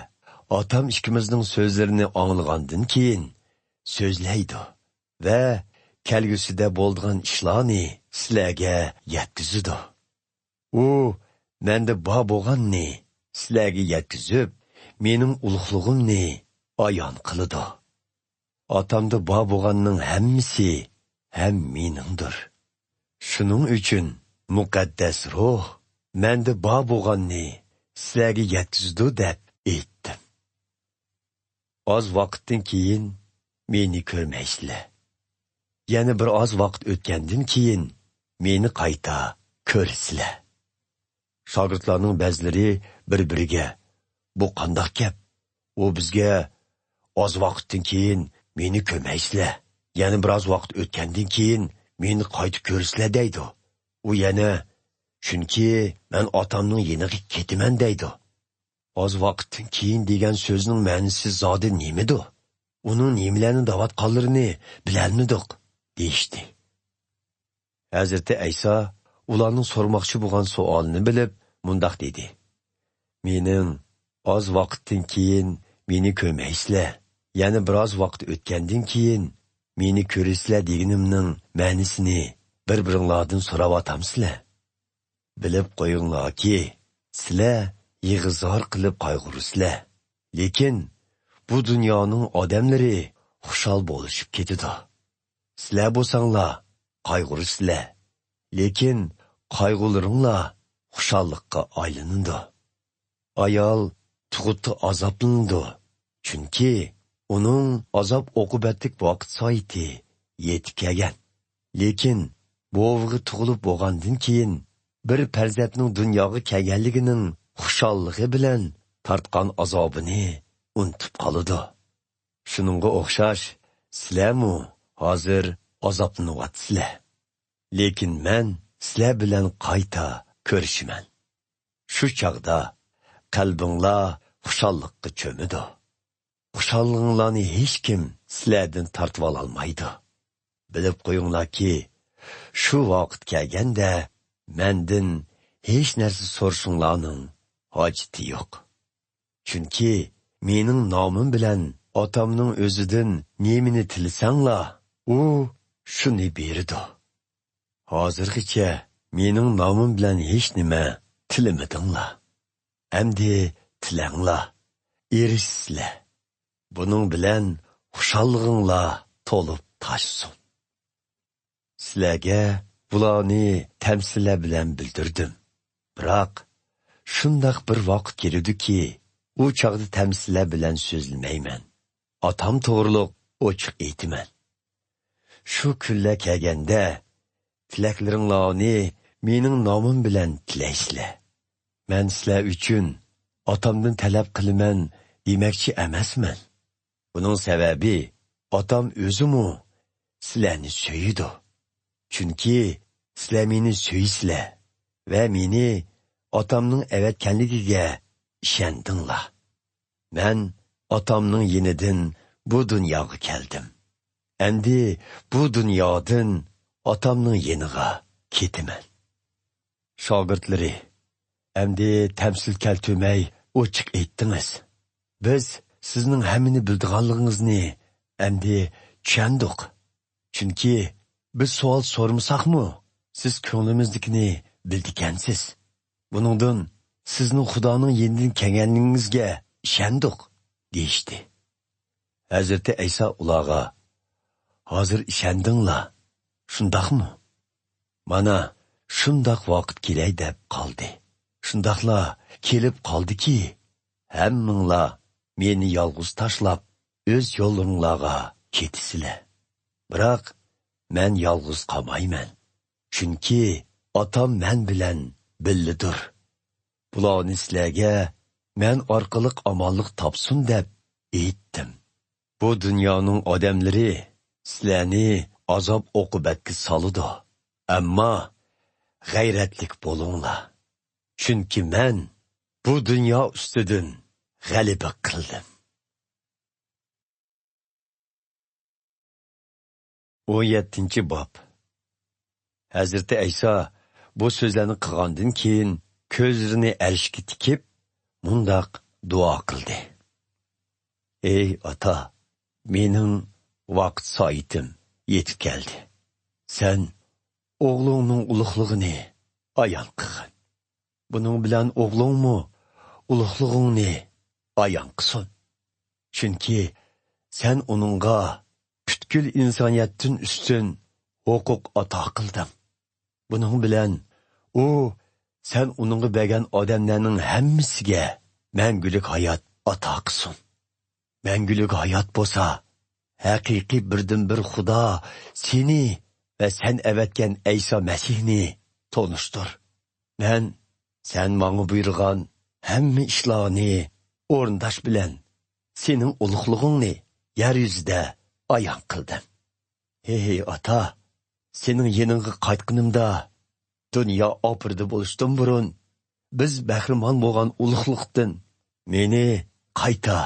A: otam ikkimizning so'zlarini anglagandan keyin so'zlaydi va kelgusida bo'lgan ishlarni sizlarga yetkazadi. U menda bor bo'lganni sizlarga yetkazib, mening ulug'lig'imni ayon qiladi. Otamda bor bo'lganning hammasi ham meningdir. Shuning uchun muqaddas ruh menda bor bo'lganni sizlarga yetkazdi deb aytdim. Oz vaqtdan keyin meni ko'rmaysizlar. Yana bir oz vaqt o'tgandan keyin meni qayta ko'rsizlar. Shogirdlarning ba'zilari bir-biriga, bu qandoq gap? U bizga oz vaqtdan keyin meni ko'rmaysizlar. Yana bir oz vaqt o'tgandan keyin meni qayta ko'rsizlar deydi. U yana chunki men otamning yeniga ketaman deydi. Oz vaqtdan keyin degan so'zning ma'nosi zodi nimadi? Uning nimalarni davatqanlarini bilolmadik deyishdi. Hazrati Ayso ularning so'rmoqchi bo'lgan savolini bilib, mundaq dedi: Mening oz vaqtdan keyin meni ko'rmaysizlar, yana biroz vaqt o'tgandan keyin meni ko'rasizlar deganimning ma'nosini bir-biringlardan so'ravatamsizlar. Bilib qo'yinglarki, sizlar yig'izor qilib qayg'urusizlar. Lekin bu dunyoning odamlari xushal bo'lishib ketadi. Sizlar bo'lsanglar qayg'urusizlar. Lekin qayg'ularinglar xushallikqa aylanadi. Ayol tug'utda azoblanadi. Chunki uning azob oqibatlik vaqt soati yetib kelgan. Lekin bu o'g'li tug'ilib bo'lgandan keyin bir farzandning dunyoga kelganligining xushalligi bilan tortgan azobini unutib qoladi. Shuningga o'xshash, sizlarmi hozir azoblanyapsizlar. Lekin men sizlar bilan qayta ko'rishiman. Shu chaqda qalbinglar xushallikqa cho'midi. Xushalliginglarni hech kim sizlardan tortib olmaydi. Bilib qo'yinglarki, shu vaqt kelganda mendan hech narsa so'rashinglarning hojati yo'q. Chunki mening nomim bilan otamning o'zidan nemini tilsanglar, u shuni berdi. Hozirgacha mening nomim bilan hech nima tilamadinglar. Endi tilanglar, erishsizlar. Buning bilan xushallig'inglar to'lib toshsin. Sizlarga bularni tamsillar bilan bildirdim. Biroq shundoq bir vaqt keladi-ki, u chaqda tamsizlar bilan so'zilmayman. Otam to'g'riliq ochiq aytaman. Shu kunlar kelganda, tilaklaringlarni mening nomim bilan tilaysizlar. Men sizlar uchun otamdan talab qilaman demoqchi emasman. Buning sababi otam o'zimi sizlarni so'yidi. Chunki sizlar meni so'ysizlar va meni otamning avatganligiga ishondinglar. Men otamning yenidan bu dunyoga keldim. Endi bu dunyodan otamning yeniga ketaman. Shogirdlari, endi tamsil keltirmay ochiq aytdingiz. Biz sizning hammani bildiganligingizni endi tushundik. Chunki biz savol so'rmasaqmi, siz ko'nglimizdikini bildikansiz. Buningdan sizning Xudoning yenidan kelganligingizga ishondik, deyishdi. Hazrati Ayso ularga, hozir ishondinglar, shundaqmi? Mana shundoq vaqt kelay deb qoldi. Shundoqla kelib qoldiki, hammanglar meni yolg'iz tashlab, o'z yo'llaringlarga ketisizlar. Biroq men yolg'iz qolmayman. Chunki otam men bilan birlidir. Bularni sizlarga men orqali omonlik topsin deb aytdim. Bu dunyoning odamlari sizlarni azob oqibatga soladi. Ammo g'ayratlik bo'linglar. Chunki men bu dunyo ustidan g'alaba qildim. 17 bob. Hazrati Ayso bu so'zlarni qilgandan keyin ko'zlarini arshga tikib, mundaq duo qildi. Ey ota, mening vaqt soatim yetib keldi. Sen o'g'lingning ulug'ligini ayon qilgin. Buning bilan o'g'lingmi ulug'lig'ingni ayon qilsin. Chunki sen uningga butkul insoniyatdan ustun huquq ato qilding. Buning bilan u sen uningga bergan odamlarning hammasiga mangulik hayot ato qilsin. Mangulik hayot bo'lsa, haqiqiy birdan-bir Xudo seni va sen avatgan Ayso Masihni tanishtir. Men sen menga buyurgan hamma ishlarni o'rindash bilan sening ulug'lig'ingni yer yuzida ayon qildim. Ey ota, sening yeningga qaytqanimda dunyo opirdi bo'lishdan burun biz bahrimon bo'lgan ulug'liqdan meni qayta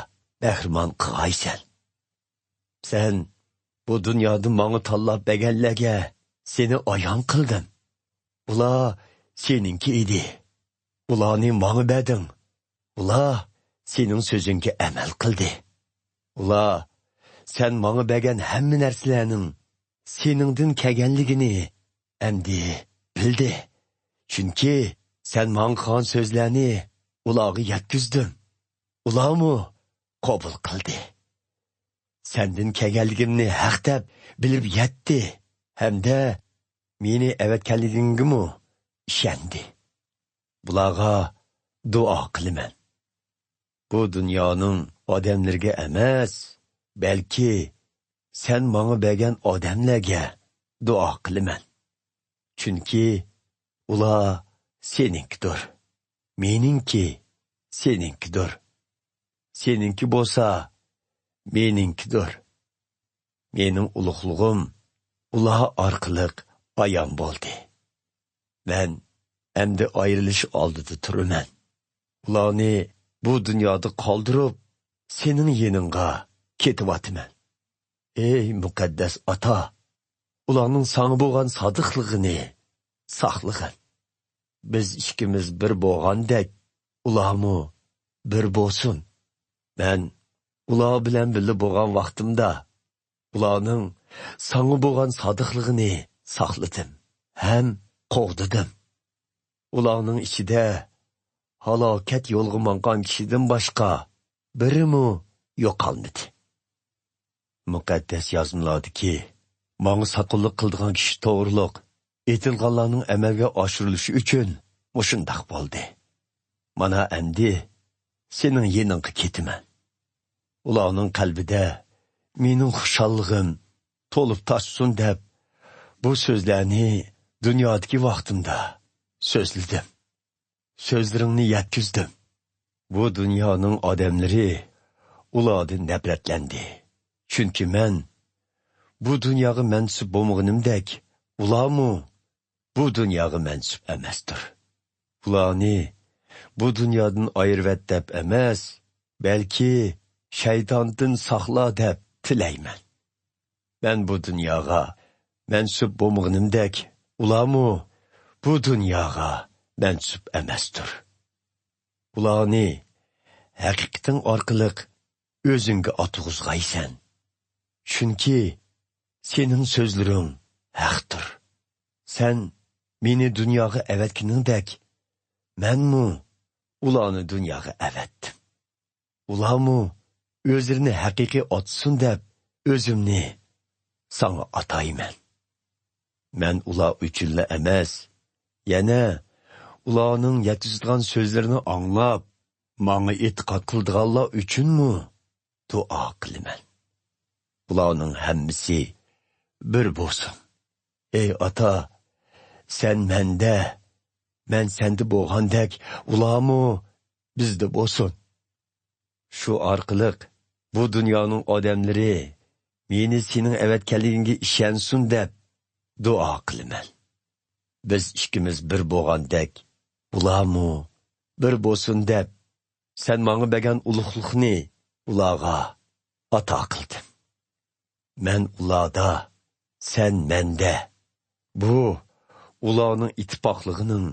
A: bahrimon qilgaysan. Sen bu dunyoda menga tanlab berganlarga seni ayon qildim. Ular seninki edi. Ularni menga berding. Ular sening so'zingga amal qildi. Ular sen menga bergan hamma narsalarning seningdan kelganligini endi bildi. Chunki sen menga qilgan so'zlarni ularga yetkazdim. Ularmi qabul qildi. Senden kelganligimni haq deb bilib yetdi. Hamda meni avatganligingmi ishondi. Bularga duo qilaman. Bu dunyoning odamlarga emas, balki sen menga bergan odamlarga duo qilaman. Chunki ular seninkidir. Meningki seninkidir. Seninki bo'lsa meningkidir. Mening ulug'lig'im ular orqali ayon bo'ldi. Men endi ayrilish oldida turaman. Ularni bu dunyoda qoldirib, sening yeningga ketyapman. Ey muqaddas ota, ularning sana bo'lgan sodiqligini saqlag'in. Biz ikkimiz bir bo'lgandek, ularmi bir bo'lsin. Men ular bilan birga bo'lgan vaqtimda ularning sana bo'lgan sodiqligini saqladim, ham qo'g'didim. Ularning ichida halokat yo'lga mangan kishidan boshqa birimi yo'qolmadi. Muqaddas yozmalardiki, menga saqillik qildigan kishi to'g'riliq aytilganlarning amalga oshirilishi uchun mushundoq bo'ldi. mana endi sening yeningga ketaman. Ularning qalbida mening xushallig'im to'lib toshsin deb bu so'zlarni dunyodagi vaqtimda so'zladim. So'zlaringni yetkizdim. Bu dunyoning odamlari ulardan nafratlandi. Chunki men bu dunyoga mansub bo'lmaganimdek, ularmu bu dunyoga mansub emasdir. Ularni bu dunyodan ayirvat deb emas, balki shaytondan saqla deb tilayman. Men bu dunyoga mansub bo'lmaganimdek, ularmu bu dunyoga mansub emasdir. Ularni haqiqating orqali o'zingga otug'izg'aysan. Chunki sening so'zlaring haqdir. Sen meni dunyoga avatganingdek, menmu ularni dunyoga avatdim. Ularmu o'zlarini haqiqiy otsin deb o'zimni sana atayman. Men ular uchunla emas, yana ularning yetkizgan so'zlarini anglab, menga e'tiqod qildiganlar uchunmi duo qilaman. Ularning hammasi bir bo'lsin. Ey ata, sen menda, men senda bo'lgandek, ularmu bizda bo'lsin. Shu orqali bu dunyoning odamlari meni sening avatganligingga ishonsin deb duo qilaman. Biz ikkimiz bir bo'lgandek, ularmu bir bo'lsin deb sen menga bergan ulug'likni ularga ato qildim. Men ularda, sen menda. Bu ularning ittifoqligining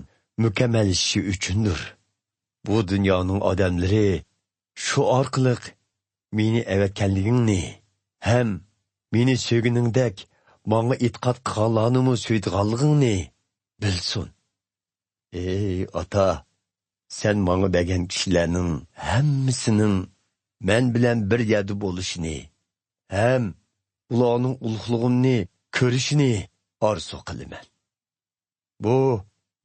A: mukammallashishi uchundir. Bu dunyoning odamlari shu orqali meni avatganligingni ham meni sevginingdek menga e'tiqod qilganlarni suydiganligingni bilsin. Ey ata, sen menga bergan kishilarning hammasining men bilan bir yerda bo'lishini, ham ularning ulug'lig'imni ko'rishini orzu qilaman. Bu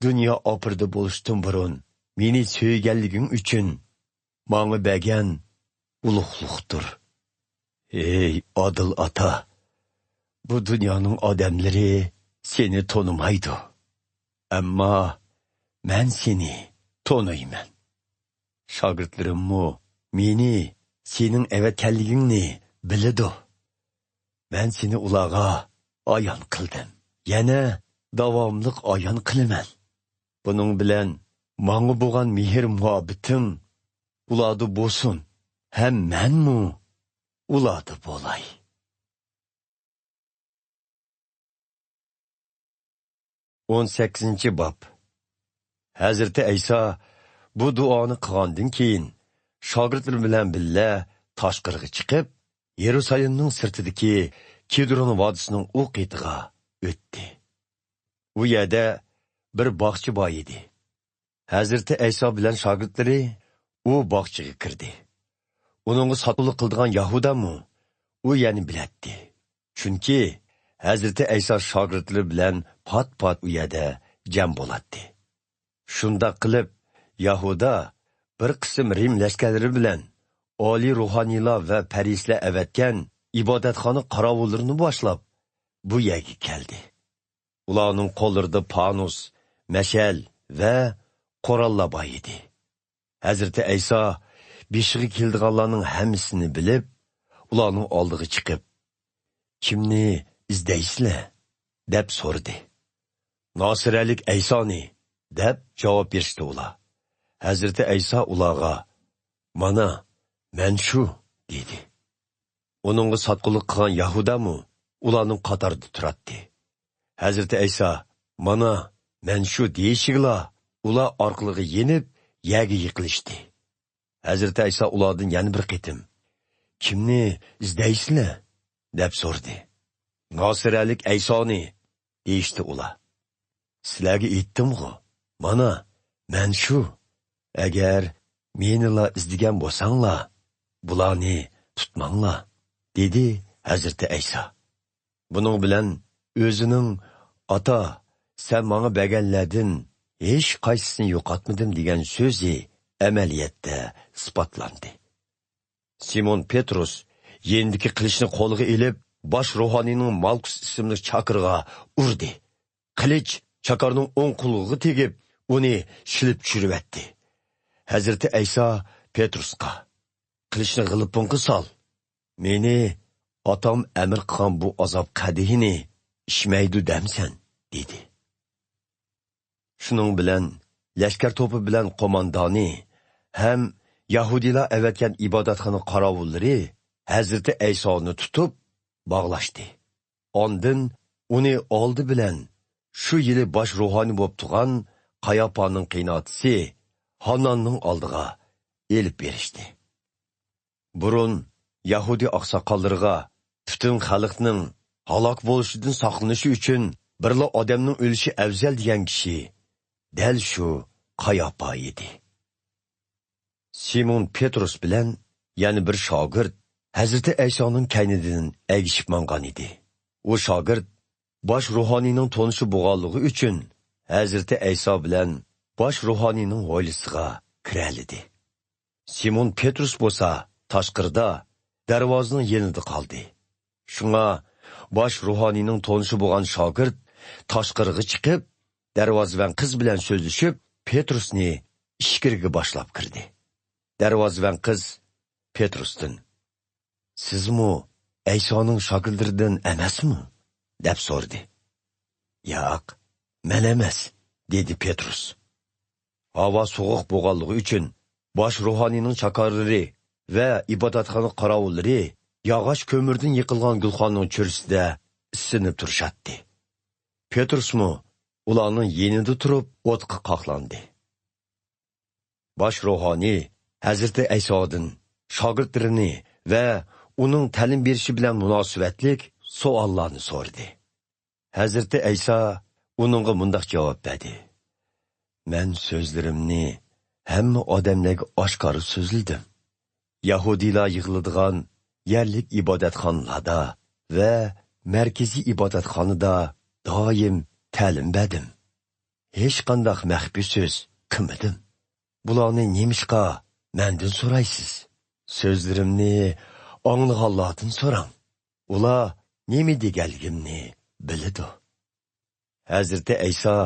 A: dunyo oxirida bo'lishdan burun meni sevganliging uchun menga bergan ulug'liqdir. Ey odil ata, bu dunyoning odamlari seni tonimaydi. Ammo men seni toniyman. Shogirdlarimmu meni sening avatganligingni biladi. Men seni ularga ayon qildim. Yana davomliq ayon qilaman. Buning bilan menga bo'lgan mehr muhabbatim ularda bo'lsin. Ham menmu ularda bo'lay. o'n sakkizinchi bob. Hazrati Ayso bu duoni qilgandan keyin shogirdlar bilan birga tashqariga chiqib, Yerusalimning sirtidagi Kidron vodisining u qetiga o'tdi. U yerda bir bog'cha bor edi. Hazrati Ayso bilan shogirdlari u bog'chaga kirdi. Uningga sotuvlik qildigan Yahudamu u yani bilatdi. Chunki Hazrati Ayso shogirdlari bilan pat-pat u yerda jam bo'ladi. Shunda qilib Yahuda bir qism Rim lashkarlari bilan oliy ruhoniylar va parislar avatgan ibodatxona qorovullarini boshlab bu yerga keldi. Ularning qo'llarida panus, mashal va qurollar bor edi. Hazrati Ayso beshiga keldiganlarning hammasini bilib, ularning oldiga chiqib, "Kimni izdaysizlar?" deb so'radi. "Nosiralik Aysoni" deb javob berishdi ular. Hazrati Ayso ularga, "Mana, men shu" dedi. Uningga sotqinlik qilgan Yahudamu ularning qatorida turadi. Hazrati Ayso, "Mana, men shu" deyishigla ular orqaliga yenib, yerga yiqilishdi. Hazrati Ayso ulardan yana bir qitim, "Kimni izdaysizlar?" deb so'radi. "Nosiralik Aysoni" deyishdi ular. "Sizlarga aytdim-ku, mana, men shu. Agar menila izdigan bo'lsanglar, bularni tutmanglar" dedi Hazrati Ayso. Buning bilan o'zining "Ata, sen menga berganlardan hech qaysisini yo'qotmadim" degan so'zi amaliyotda isbotlandi. Simon Petrus yendiki qilichni qo'liga ilib, bosh ruhoniyning Malkus ismli chaqirga urdi. Qilich chaqarning o'ng qulog'iga tegib, uni shilib tushiribdi. Hazrati Ayso Petrusga: "Qilichni g'ilibonga sol. Meni otam amr qilgan bu azob qadihini ishmaydi demsan", dedi. Shuning bilan lashkar to'pi bilan qo'mondoni ham Yahudilar avatgan ibodatxona qorovullari Hazrati Aysoni tutib bog'lashdi. Ondan uni oldi bilan shu yili bosh ruhoniy bo'lib turgan Qayopaning qiynotisi Hanonning oldiga elib berishdi. Burun Yahudi oqsoqollariga butun xalqning halok bo'lishidan saqlanishi uchun birla odamning o'lishi afzal degan kishi dal shu Qayopa edi. Simon Petrus bilan yana bir shogird Hazrati Aysoning kaynidan agishib mangan edi. U shogird bosh ruhoniyning tonishi bo'lganligi uchun Hazrati Ayso bilan bosh ruhoniyning hovlisiga kiralidi. Simon Petrus bo'lsa tashqirida darvozaning yanida qoldi. Shunga bosh ruhoniyning tonishi bo'lgan shogird tashqariga chiqib, darvozadan qiz bilan so'zlashib, Petrusni ishkirga boshlab kirdi. Darvozadan qiz Petrusdan: "Sizmi Aysoning shogirdlaridan emasmi?" deb so'radi. "Yo'q, men emas", dedi Petrus. Havo sovuq bo'lganligi uchun bosh ruhoniyning chaqarlari va ibodatxona qorovullari yog'och ko'mirdan yiqilgan gulxonning cho'risida isinib turishatdi. Petrusmu ularning yenida turib o'tqa qoqlandi. Bosh ruhoniy Hazrati Aysodan shogirdlarini va uning ta'lim berishi bilan munosabatlik savollarni so'radi. Hazrati Ayso uningga mundaq javob berdi: "Men so'zlarimni hamma odamlarga oshkor so'zladim. Yahudilar yig'iladigan yerlik ibodatxonalarda va markaziy ibodatxonada doim ta'lim berdim. Hech qanday maxfiy so'z qilmadim. Bularni nemishqa mendan so'raysiz? So'zlarimni anglaganlardan so'rang. Ular nima deganligimni biladi." Hazrati Ayso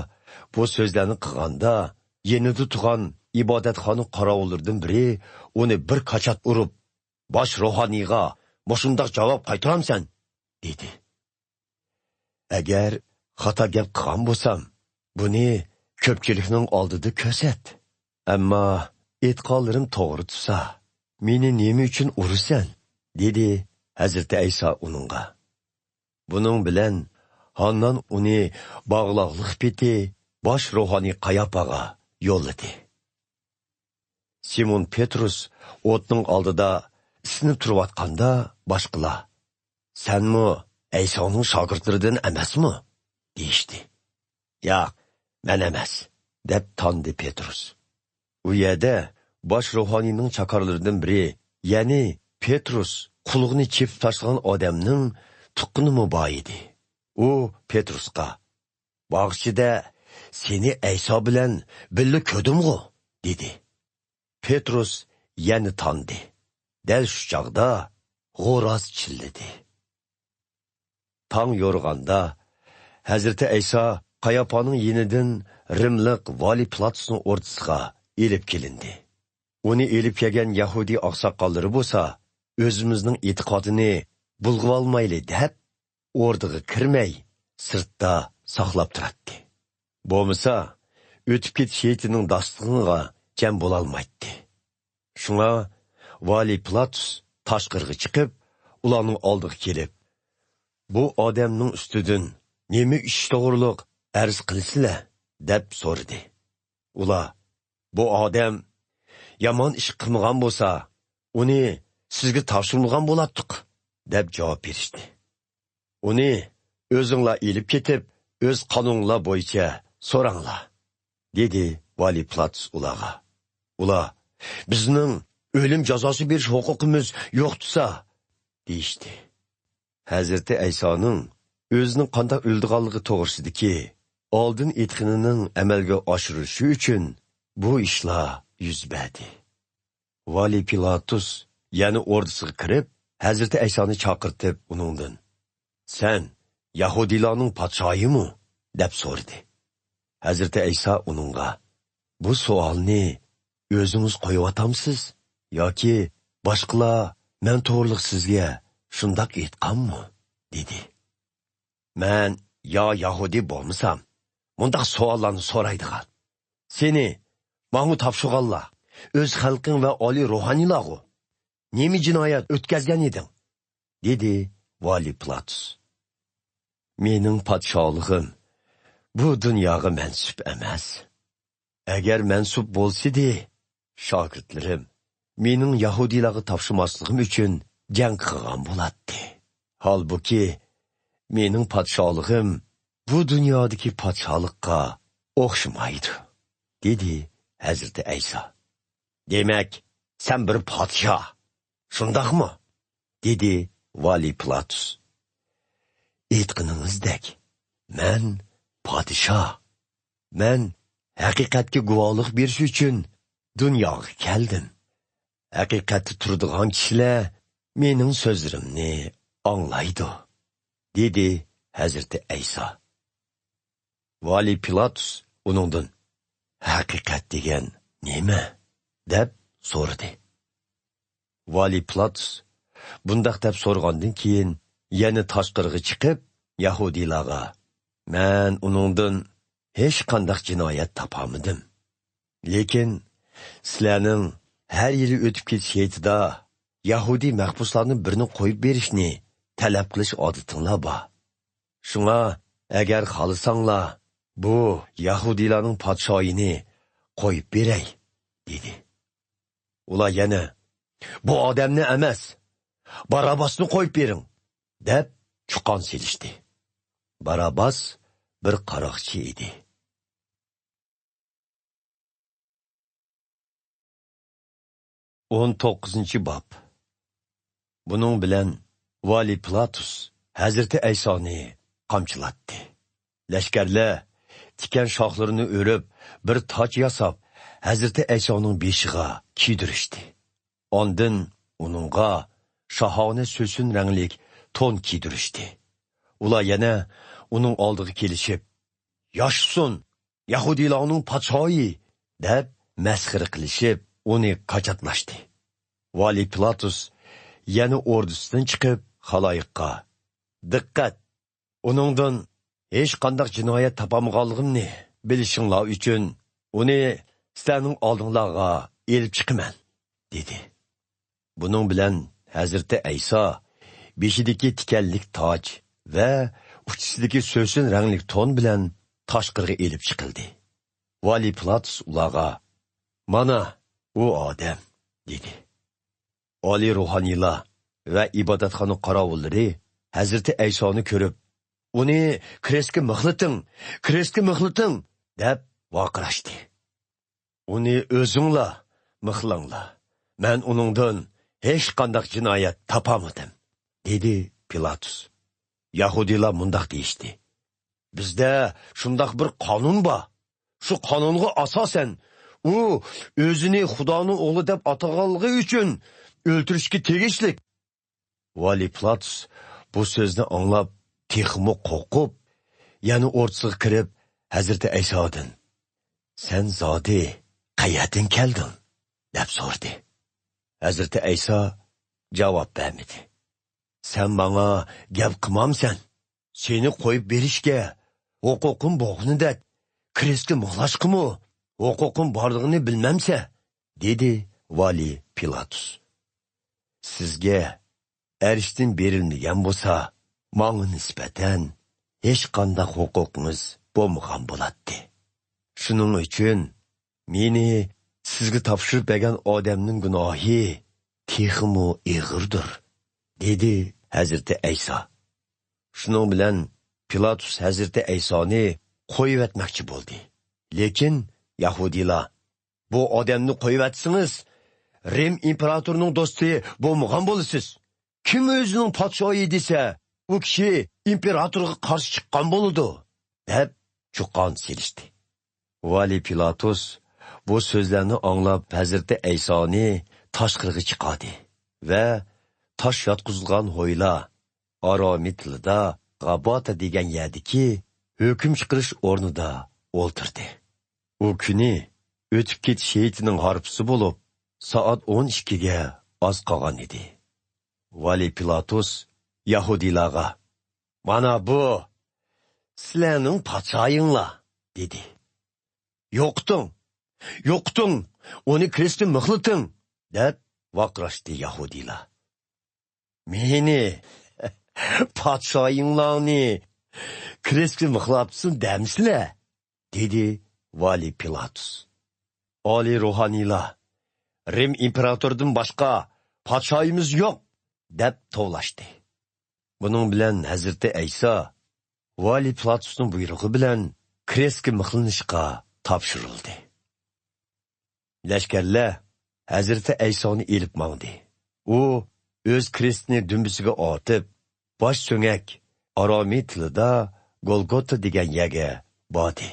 A: bu so'zlarni qilganda, yenida turgan ibodatxona qorovullaridan biri uni bir qachat urib, "Bosh ruhoniyga mushundoq javob qaytaramsan?" dedi. "Agar xato gap qilgan bo'lsam, buni ko'pchilikning oldida ko'rsat. Ammo e'tiqodlarim to'g'ri tursa, meni nima uchun urasan?" dedi Hazrati Ayso uningga. Buning bilan Hannon uni bog'loqliq peti bosh ruhoniy Qayopaga yo'lladi. Simon Petrus o'tning oldida isinib turayotganda boshqalar: "Senmi Aysoning shogirdlaridan emasmi?" deyishdi. "Yo'q, men emas", deb tondi Petrus. U yerda bosh ruhoniyning chaqarlaridan biri, ya'ni Petrus qulog'ini chepib tashlagan odamning tuqqini bor edi. U Petrusga: "Bog'chida seni Ayso bilan birga ko'rdimg'u", dedi. Petrus yana tondi. Dal shu chog'da g'o'roz chilladi. Tong yo'rg'anda Hazrati Ayso Qayopaning yenidan Rimliq vali Pilatusning o'rtasiga elib kelindi. Uni elib kelgan Yahudi oqsoqollari bo'lsa, o'zimizning e'tiqodini bulg'ib olmayli deb, o'rdiga kirmay, sirtda saqlab turadi. Bo'lmasa, o'tib ketish heytining dastig'iga jam bo'lolmaydi. Shunga vali Pilatus tashqariga chiqib, ularning oldiga kelib, "Bu odamning ustidan nima ish to'g'riliq arz qilsizlar?" deb so'radi. Ular: "Bu odam yomon ish qilmagan bo'lsa, uni sizga topshirmagan bo'lardik", deb javob berishdi. "Uni o'zinglar elib ketib, o'z qonunlar bo'yicha so'ranglar", dedi vali Pilatus ularga. Ular: "Bizning o'lim jazosi berish huquqimiz yo'q desa", deyishdi. Hazrati Aysoning o'zining qanday o'ldiganligi to'g'risidagi oldin aytganining amalga oshirilishi uchun bu ishlar yuz berdi. Vali Pilatus yana ordisiga kirib, Hazreti Aysoni chaqirtib uningdan: "Sen Yahudilarning podshoyimi?" deb so'radi. Hazreti Ayso uningga: "Bu savolni o'zingiz qo'yayotamsiz yoki boshqalar men to'g'riliq sizga shundoq aytganmi?" dedi. "Men yo Yahudi bo'lmasam, mundaq savollarni so'raydigan. Seni ma'nu topshirganlar o'z xalqing va oliy ruhoniylarga nima jinoyat o'tkazgan eding?" dedi Vali Pilatus. "Mening podsholigim bu dunyoga mansub emas. Agar mansub bo'lsa-di, shogirdlarim mening Yahudilarga topshirmasligim uchun jang qilgan bo'ladi. Holbuki mening podsholigim bu dunyodagi podsholikqa o'xshamaydi", dedi Hazreti Ayso. "Demak, sen bir podsho, shundaqmi?" dedi Vali Pilatus. "Aytganingizdek, men podsho. Men haqiqatga guvohlik berish uchun dunyoga keldim. Haqiqatda turadigan kishilar mening so'zlarimni anglaydi", dedi Hazreti Ayso. Vali Pilatus uningdan: "Haqiqat degan nima?" deb so'radi. Vali Pilatus bundaq deb so'rgandan keyin yana tashqariga chiqib, Yahudilarga: "Men uningdan hech qanday jinoyat topamadim. Lekin sizlarning har yili o'tib ketish yetida Yahudi mahbuslarning birini qo'yib berishni talab qilish odatinglar bor. Shunga agar xohlasanglar, bu Yahudilarning podshoyini qo'yib beray", dedi. Ular yana: "Bu odamni emas, Barabbosni qo'yib bering", deb chuqon selishdi. Barabbos bir qaroqchi edi. 19-bob. Buning bilan Vali Pilatus Hazreti Aysoni qamchilatdi. Lashkarlar tikan shoxlarini o'rib, bir toj yasab, Hazreti Aysoning beshiga kiydirishdi. Ondan uningga shahona so'sun ranglik to'n kiydirishdi. Ular yana uning oldiga kelishib: "Yoshsun, Yahudilarning podshoyi", deb masxara qilishib, uni qachatlashdi. Vali Pilatus yana ordisidan chiqib xaloyiqqa: "Diqqat! Uningdan hech qanday jinoyat topamaganligimni bilishinglar uchun uni sizlarning oldinglarga elib chiqaman", dedi. Buning bilan Hazreti Ayso beshidagi tikanlik toj va uchisidagi so'sin ranglik to'n bilan tashqariga elib chiqildi. Vali Pilatus ularga: "Mana u odam", dedi. Oliy ruhoniylar va ibodatxona qorovullari Hazreti Aysoni ko'rib, "Uni krestga mixlating", deb vaqirashdi. "Uni o'zinglar mixlanglar. Men uningdan hech qanday jinoyat topamadim", dedi Pilatus. Yahudilar mundaq deyishdi: "Bizda shundaq bir qonun bor. Shu qonunga asosan u o'zini Xudoning o'g'li deb ataganligi uchun o'ltirishga tegishlik." Vali Pilatus bu so'zni anglab, texmo qo'rqib, yana o'rtasiga kirib, Hazreti Aysodan: "Sen zodi qayerdan kelding?" deb so'radi. Hazreti Ayso javob bermadi. "Sen bana gap qilmamsan. Seni qo'yib berishga huquqim bo'lganidek, krestga mixlashqimi huquqim borligini bilmamsa", dedi Vali Pilatus. "Sizga erishdan berilmagan bo'lsa, menga nisbatan hech qanday huquqingiz bo'lmagan bo'ladi. Shuning uchun meni sizga topshirib bergan odamning gunohi texmo ig'irdir", dedi Hazreti Ayso. Shuning bilan Pilatus Hazreti Aysoni qo'yib etmoqchi bo'ldi. Lekin Yahudilar: "Bu odamni qo'yib etsangiz, Rim imperatorining do'sti bo'lmagan bo'lasiz. Kim o'zining podshoyi desa, u kishi imperatorga qarshi chiqqan bo'ladi", deb chuqon selishdi. Vali Pilatus bu sözlerini anlap Hazreti Aysoni tashqariga chiqadi va tosh yotqizilgan ho'yla Aromi tilida G'abota degan yerdiki hukm chiqarish o'rnida o'ltirdi. U kuni o'tib ketish heyitining harpisi bo'lib, soat 12 ga oz qolgan edi. Vali Pilatus Yahudiylarga "Mana bu sizlarning podshoyinglar" dedi. Yo'qting, uni kristni mixliting, deb vaqrashdi Yahudiylar. Meni podshoyinglarni kristni mixlabsin demsizlar, dedi Vali Pilatus. Oliy ruhaniylar, Rim imperatoridan boshqa podshoyimiz yo'q, deb tovlashdi. Buning bilan Hazreti Ayso Vali Pilatusning buyrug'i bilan kristga mixlanishga topshirildi. Lashkarlar Hazreti Aysoni elib mangdi. U o'z kristni dumbisiga otib, bosh so'ngak Aromi tilida Golgota degan yerga bordi.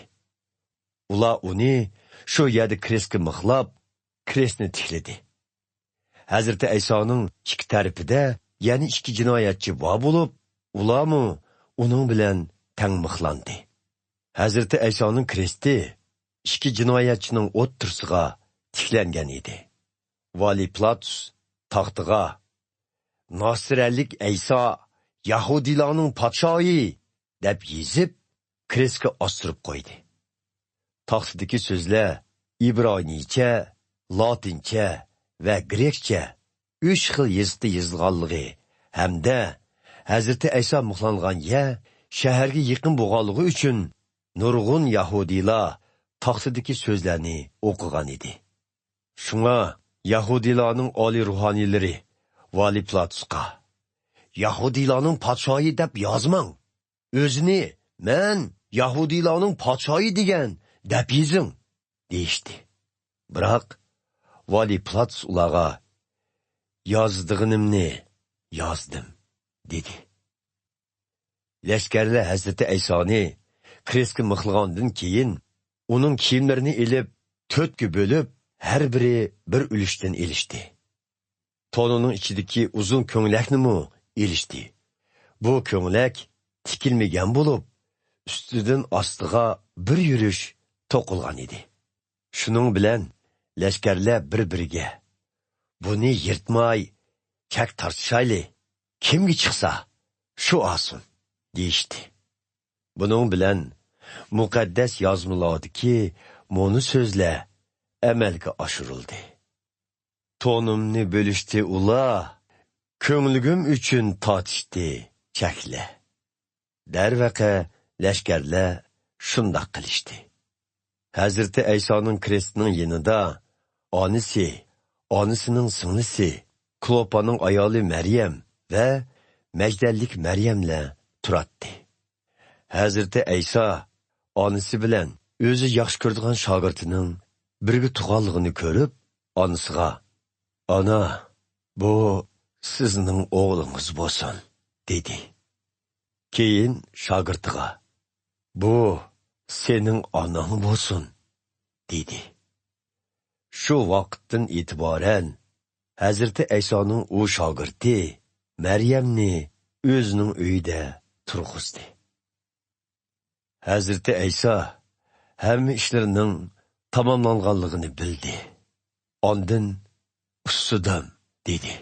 A: Ular uni shu yerda kristga mixlab, kristni tikladi. Hazreti Aysoning ikki tarafida yana ikki jinoyatchi bor bo'lib, ularmi uning bilan tang mixlandi. Hazreti Aysoning kristi ikki jinoyatchining o'ttirsiga tiklangan edi. Vali Pilatus taxtiga "Nasiralik Ayso Yahudiylarning podshoyi" deb yezib, kristga ostirib qo'ydi. Taxtidagi so'zlar İbroniycha, Latincha va Grekcha 3 xil yezda yozilganligi hamda Hazreti Ayso mixlangan yer shaharga yaqin bo'lganligi uchun nurg'un Yahudiylar taxtidagi so'zlarni o'qigan edi. Shunga Yahudiylarning oliy ruhoniylari Vali Pilatusga "Yahudiylarning podshoyi" deb yozmang. O'zini "Men Yahudiylarning podshoyi" degan deb yezing, deyishdi. Biroq Vali Pilatus ularga "Yozdig'inimni yozdim" dedi. Lashkarlar Hazreti Aysoni kristga mixlagandan keyin uning kiyimlarini elib 4 ga bo'lib, har biri bir ulushdan elishdi. To'nining ichidagi uzun ko'nglakni elishdi. Bu ko'nglak tikilmagan bo'lib, ustidan ostiga bir yurish to'qilgan edi. Shuning bilan lashkarlar bir-biriga "Buni yirtmay, chak tortishayli, kimga chiqsa shu olsin" deyishdi. Buning bilan muqaddas yozmalardagi mo'ni so'zlar amalga oshirildi. To'nimni bo'lishdi ular, ko'ngligim uchun tortishdi chakla. Darvaqa lashkarlar shundoq qilishdi. Hazreti Aysoning kristining yonida onasining singlisi, Klopaning ayoli Maryam va Majdallik Maryamlar turadi. Hazreti Ayso onasi bilan o'zi yaxshi ko'radigan shogirdining birga tug'anligini ko'rib, onasiga "Ana, bu sizning o'g'lingiz bo'lsin" dedi. Keyin shogirdiga "Bu sening onang bo'lsin" dedi. Shu vaqtdan e'tiboran Hazreti Aysoning u shogirdi Maryamni o'zining uyida turg'izdi. Hazreti Ayso hamma ishlarining tamomlanganligini bildi. Ondan "Ustudim" dedi.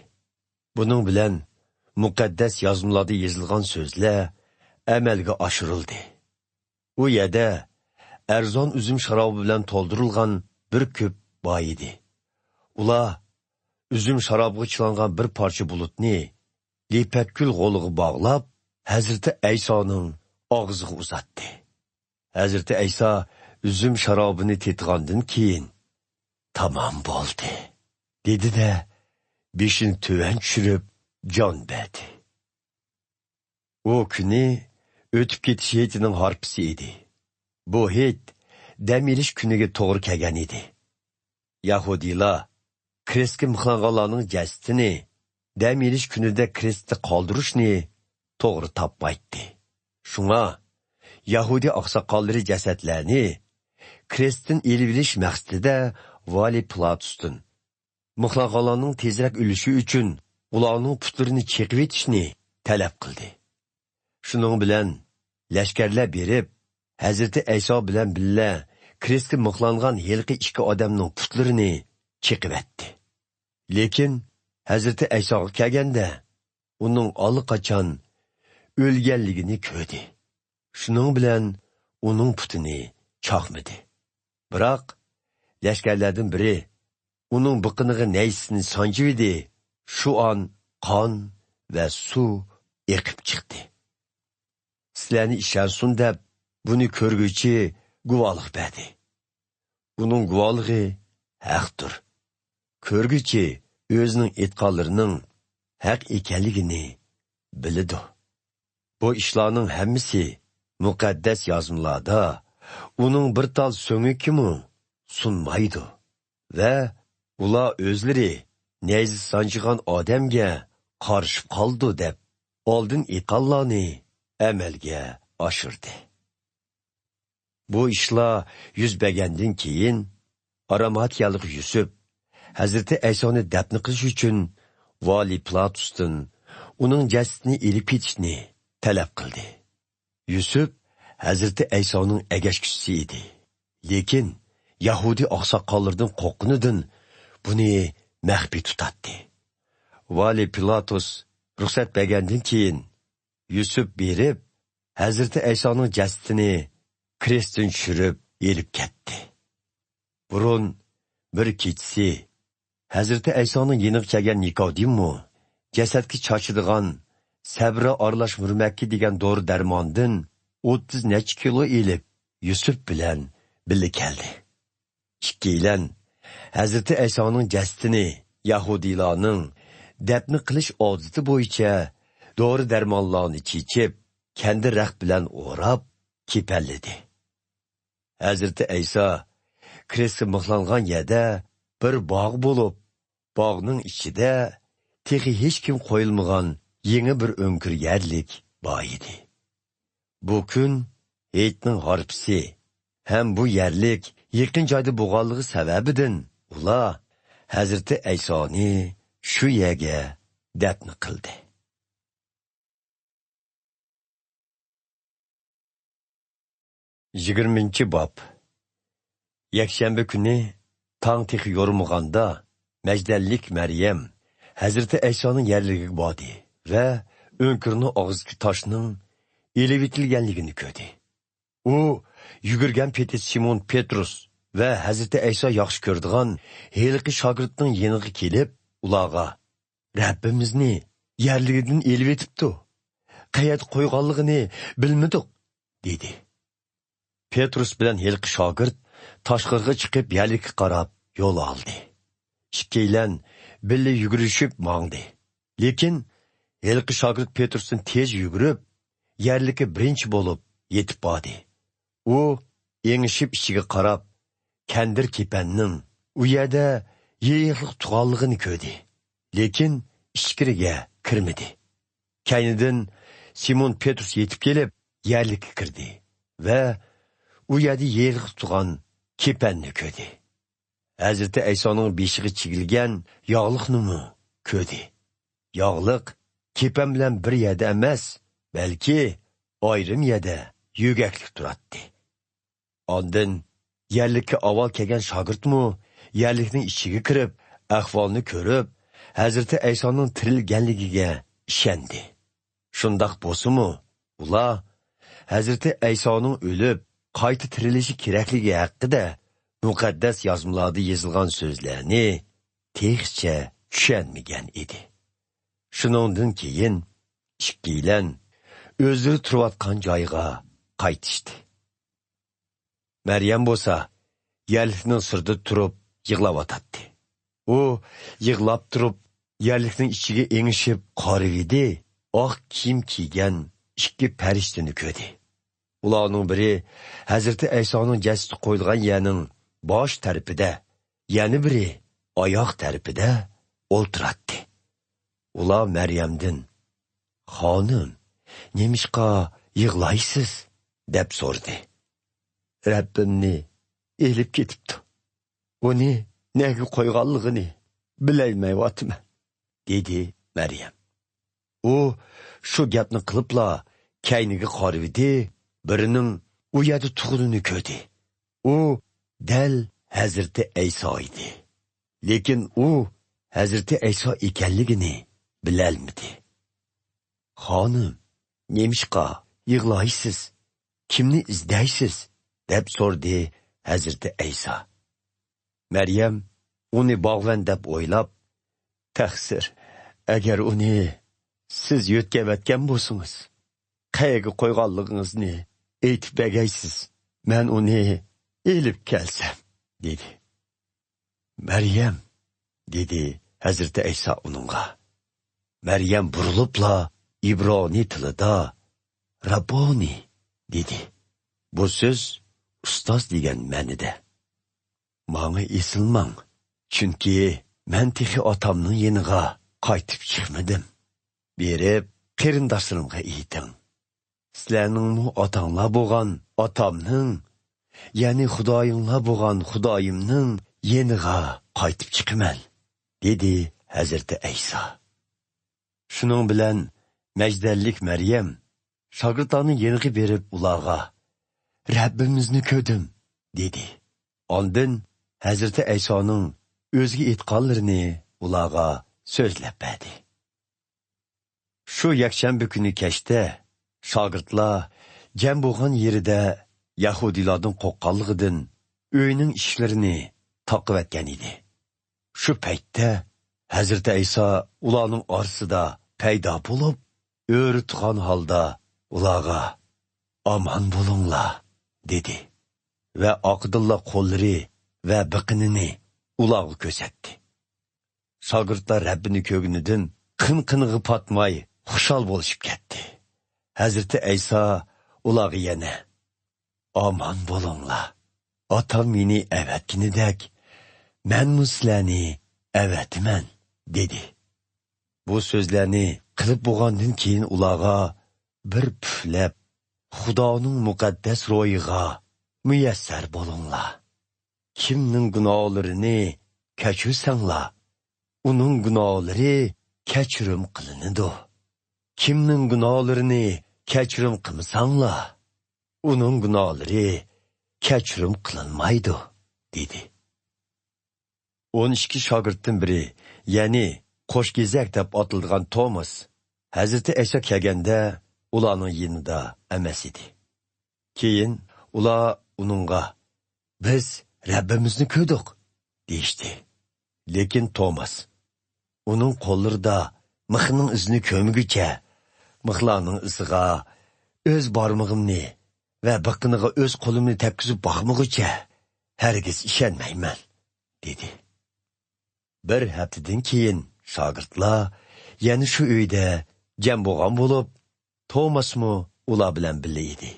A: Buning bilan muqaddas yozmalarda yozilgan so'zlar amalga oshirildi. U yerda arzon uzum sharobi bilan to'ldirilgan bir ko'p boy edi. Ular uzum sharobiga chilangan bir parcha bulutni lipakkul g'o'liga bog'lab, Hazreti Aysoning og'ziga uzatdi. Hazreti Ayso uzum sharobini tetgandan keyin "Tamam bo'ldi" dedi-da, beshini tuvan tushirib jon berdi. U kuni o'tib ketish heyitining harpisi edi. Bu heyit dam ilish kuniga to'g'ri kelgan edi. Yahudiylar kristga mixlanganlarning jasadini dam ilish kunida kristda qoldirishni to'g'ri topmaydi. Shunga Yahudi oqsoqollari jasadlarni
B: Krest'in eliviliş maqsadida Vali Pilatus'tun muxlaqalarning tezroq o'lishi uchun ularning putlarini chekib etishni talab qildi. Shuning bilan lashkarlar berib, Hazreti Ayso bilan billa Krestga muxlangan yilqi ikki odamning putlarini chekib etdi. Lekin Hazreti Aysoga kelganda uning allaqachon o'lganligini ko'rdi. Shuning bilan uning putini chaqmadi. Biroq lashkarlardan biri uning biqiniga naysini sanjivdi. Shu an qon va suv eqib chiqdi. Sizlarni ishonsin deb buni ko'rguvchi guvohlik berdi. Uning guvohligi haqdir. Ko'rguvchi o'zining e'tiqodlarining haq ekanligini biladi. Bu ishlarning hammasi muqaddas yozmalarda uning bir tal so'ngikimi sunmaydi va ular o'zlari nayzi sanchigan odamga qarshi qoldi deb oldin e'tiqodlarni amalga oshirdi. Bu ishlar yuz bergandan keyin Aramatiyalik Yusuf Hazreti Aysoni dafn qilish uchun Vali Pilatus'dan uning jasadini elib ketishni talab qildi. Yusuf Hazreti Aysoning agashkuchisi edi. Lekin Yahudi oqsoqollardan qo'rqqanidan buni maxfiy tutatdi. Vali Pilatus ruxsat bergandan keyin Yusuf berib Hazreti Aysoning jasadini Krestdan tushirib elib ketdi. Burun bir kechasi Hazreti Aysoning yeniga kelgan Nikodimmi jasadga chochidigan sabri aralash murmakki degan dori darmondan 30 necha kilo elib Yusuf bilan birga keldi. Ikkilan Hazreti Aysoning jasadini Yahudilarning dafn qilish odati bo'yicha dori darmonlarni chechib, kendi raq bilan o'rab kepalladi. Hazreti Ayso Krestga mixlangan yerda bir bog' bo'lib, bog'ning ichida texi hech kim qo'yilmagan yangi bir o'nkir yerlik bor edi. Bu kun Heytning harpisi ham bu yerlik yaqin joyda bo'lganligi sababidan ular Hazreti Aysoni shu yerga dafn qildi. 20 bob. Yakshanba kuni tong texi yormaganda Majdallik Maryam Hazreti Aysoning yerligiga bordi va o'nkirning og'zidagi toshning elib etilganligini ko'rdi. U yugurgan Petrus Simon Petrus va Hazreti Ayso yaxshi ko'rdigan heliqi shogirdning yeniga kelib, ularga Rabbimizni yerligidan elib etibdi. Qayerda qo'yganligini bilmadik, dedi. Petrus bilan heliqi shogird tashqariga chiqib yerlikka qarab yo'l oldi. Ikkilan birga yugurishib mangdi. Lekin heliqi shogird Petrusdan tez yugurib, yerlikka birinchi bo'lib yetib bordi. U engishib ichiga qarab, kandir kepanning u yerda yeyiqliq tuğanligini ko'rdi. Lekin ichkiriga kirmadi. Kaynidan Simon Petrus yetib kelib, yerlikka kirdi va u yerda yeyiqliq tuğan kepanni ko'rdi. Hazreti Aysoning beshiga chigilgan yog'liqni ko'rdi. Yog'liq kepan bilan bir yerda emas, balki ayrim yerda yugaklik turadi. Ondan yerlikka avval kelgan shogirdmi yerlikning ichiga kirib, ahvolni ko'rib, Hazreti Aysoning tirilganligiga ishondi. Shundoq bo'lsa-mu, ular Hazreti Aysoning o'lib, qayta tirilishi kerakligi haqida muqaddas yozmalarda yozilgan so'zlarni textcha tushunmagan edi. Shuningdan keyin ikkilan o'zlari turayotgan joyiga qaytishdi. Maryam bo'lsa, yerlikning sirda turib yig'layotdi. U yig'lab turib, yerlikning ichiga engishib qarab edi, oq kiyim kiygan ikki farishtani ko'rdi. Ularning biri Hazreti Aysoning jasadi qo'yilgan yerning bosh tarafida, yana biri oyoq tarafida o'ltiradi. Ular Maryamdan: "Xonim, nemishqa yig'laysiz?" deb so'radi. "Rabbimni elib ketibdi. Uni nega qo'yganligini bilmayapman, dedi Maryam. U shu gapni qilibla kayniga qarivdi, birining u yerda tug'ilini ko'rdi. U dal Hazreti Ayso edi. Lekin u Hazreti Ayso ekanligini bilolmadi. "Xonim, nemishqa yig'laysiz? Kimni izlaysiz?" deb so'rdi Hazreti Ayso. Maryam uni bog'van deb o'ylab, "Taqsir, agar uni siz yo'tkavatgan bo'lsangiz, qayerga qo'yganligingizni aytib bergaysiz, men uni elib kelsam", dedi. "Maryam", dedi Hazreti Ayso uningga. Maryam burilibla İbrani tilida "Rabboni" dedi. Bu so'z ustoz degan ma'nida. "Manga esilmang, chunki men texi otamning yeniga qaytib chiqmadim. Berib, qarindoshlarimga ayting. Sizlarning otanglar bo'lgan otamning, ya'ni Xudoyinglar bo'lgan Xudoyimning yeniga qaytib chiqaman", dedi Hazreti Ayso. Shuning bilan Majdallik Maryam shogirdlarni yeniga berib ularga "Rabbimizni ko'rdim", dedi. Ondan Hazreti Aysoning o'ziga aytganlarini ularga so'zlab berdi. Shu yakshanba kuni kechda shogirdlar jam bo'lgan yerida Yahudilarning qo'qqanligidan uyning ishlarini taqib edi. Shu paytda Hazreti Ayso ularning orasida paydo bo'lib, o'rtgan holda ularga "Aman bo'linglar", dedi va oqdilla qo'llari va biqinini ularga ko'rsatdi. Shogirdlar Rabbini ko'rganidan qin-qiniga patmay xushal bo'lishib ketdi. Hazreti Ayso ularga yana "Aman bo'linglar. Otam meni avatganidek, men sizlarni avatiman", dedi. Bu so'zlarni qilib bo'lgandan keyin ularga bir puflab Xudoning muqaddas ro'yiga muyassar bo'linglar. Kimning gunohlarini kechirsanglar, uning gunohlari kechirim qilinadi. Kimning gunohlarini kechirim qilmasanglar, uning gunohlari kechirim qilinmaydi, dedi. 12 shogirddan biri, ya'ni qo'shgezak deb atilgan Tomas, Hazreti Ayso kelganda ularning yonida emas edi. Keyin ular uningga "Biz Rabbimizni ko'rdik", deyishdi. Lekin Tomas uning qo'llarida mixning izini ko'mgicha, mixlarning iziga o'z barmog'imni va biqiniga o'z qo'limni tekkizib boqmaguncha hargiz ishonmayman, dedi. Bir haftadan keyin shogirdlar yana shu uyda jam bo'lgan bo'lib, Tomasmi ular bilan birga edi.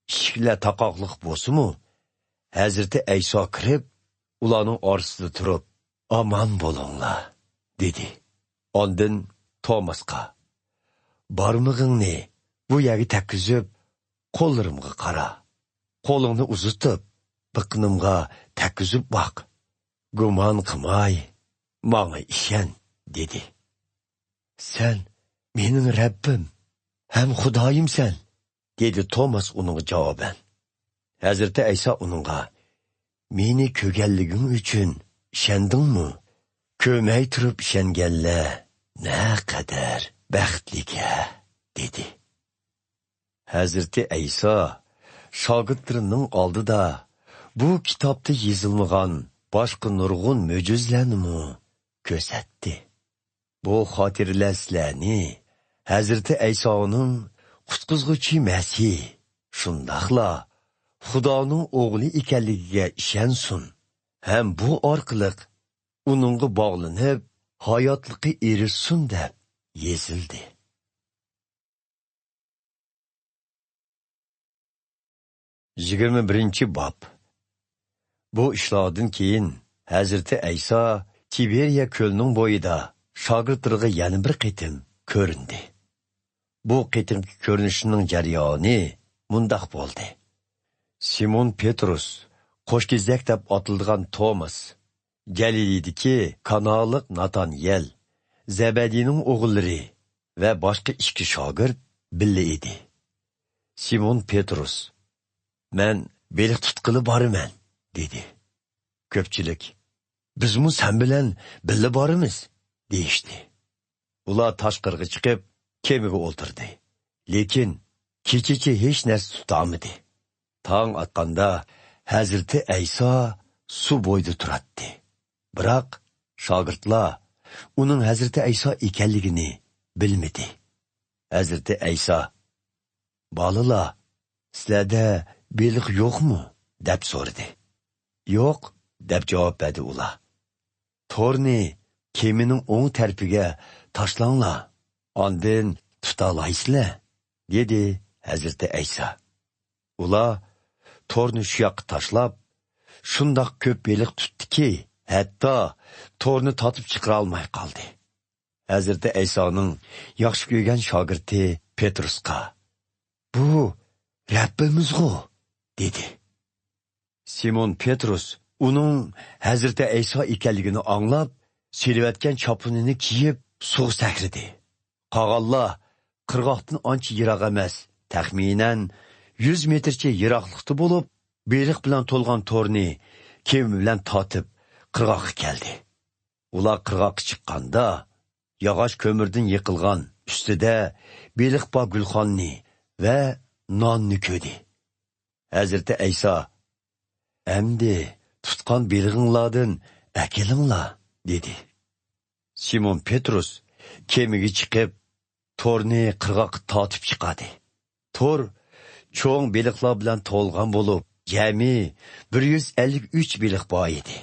B: Eshiklar taqoqliq bo'lsa-mu, Hazreti Ayso kirib, ularning orasida turib, "Aman bo'linglar", dedi. Ondan Tomasga "Barmog'ingni bu yerga tekkizib, qo'llarimga qara. Qo'lingni uzatib, biqinimga tekkizib boq. Gumon qilmay, menga ishon", dedi. "Sen mening Rabbim ham Xudoyimsan", dedi Tomas uning javoban. Hazreti Ayso uningga "Meni ko'rganliging uchun ishondingmi? Ko'rmay turib ishonganlar naqadar baxtliga", dedi. Hazreti Ayso shogirdlarining oldida bu kitobda yozilmagan boshqa nurg'un mo'jizalarni ko'rsatdi. Bu xotirlaslarni Hazreti Aysoning qutqizg'uchi Masih, shundaqla Xudoning o'g'li ekanligiga ishonsin, ham bu orqali uningga bog'lanib hayotlikka erishsin deb yozildi. 21 bob. Bu ishlardan keyin Hazreti Ayso Tiberiya ko'lining bo'yida shogirdlariga yana bir qitim ko'rindi. Bu qitimki ko'rinishining jarayoni mundoq bo'ldi. Simon Petrus Qo'shkezak deb otilgan Tomas, Galilidagi Kanaliq Nataniyel, Zebediyning o'g'illari va boshqa ikki shogird birga edi. Simon Petrus, "Men beliq tutqili boraman", dedi. Ko'pchilik, "Bizmi sen bilan birga boramiz", deyishdi. Ular tashqariga chiqib, kemaga o'ltirdi. Lekin kechacha hech narsa tutolmadi. Tong otganda Hazreti Ayso suv bo'yida turadi. Biroq shogirdlar uning Hazreti Ayso ekanligini bilmadi. Hazreti Ayso, "Bolalar, sizlarda beliq yo'qmi?" deb so'radi. "Yo'q", deb javob berdi ular. "To'rni kemining o'ng tarafiga tashlanglar, ondan tutolaysizlar", dedi Hazreti Ayso. Ular to'rni shu yoqqa tashlab, shundoq ko'p beliq tutdiki, hatto to'rni tatib chiqara olmay qoldi. Hazreti Aysoning yaxshi ko'rgan shogirdi Petrusqa, "Bu Rabbimizg'u", dedi. Simon Petrus uning Hazreti Ayso ekanligini anglab, selivatgan chopunini kiyib suv sakridi. Qolganlar qirg'oqdan ancha yiroq emas, taxminan 100 metrcha yiroqlikda bo'lib, beliq bilan to'lgan to'rni kema bilan tatib qirg'oqqa keldi. Ular qirg'oqqa chiqqanda, yog'och ko'mirdan yiqilgan ustida beliq bor gulxonni va nonni ko'rdi. Hazreti Ayso, "Endi tutgan belig'inglardan akilinglar", dedi. Simon Petrus kemaga chiqib, to'rni qirg'oqqa tatib chiqadi. To'r cho'ng beliqlar bilan to'lgan bo'lib, jami 153 beliq bor edi.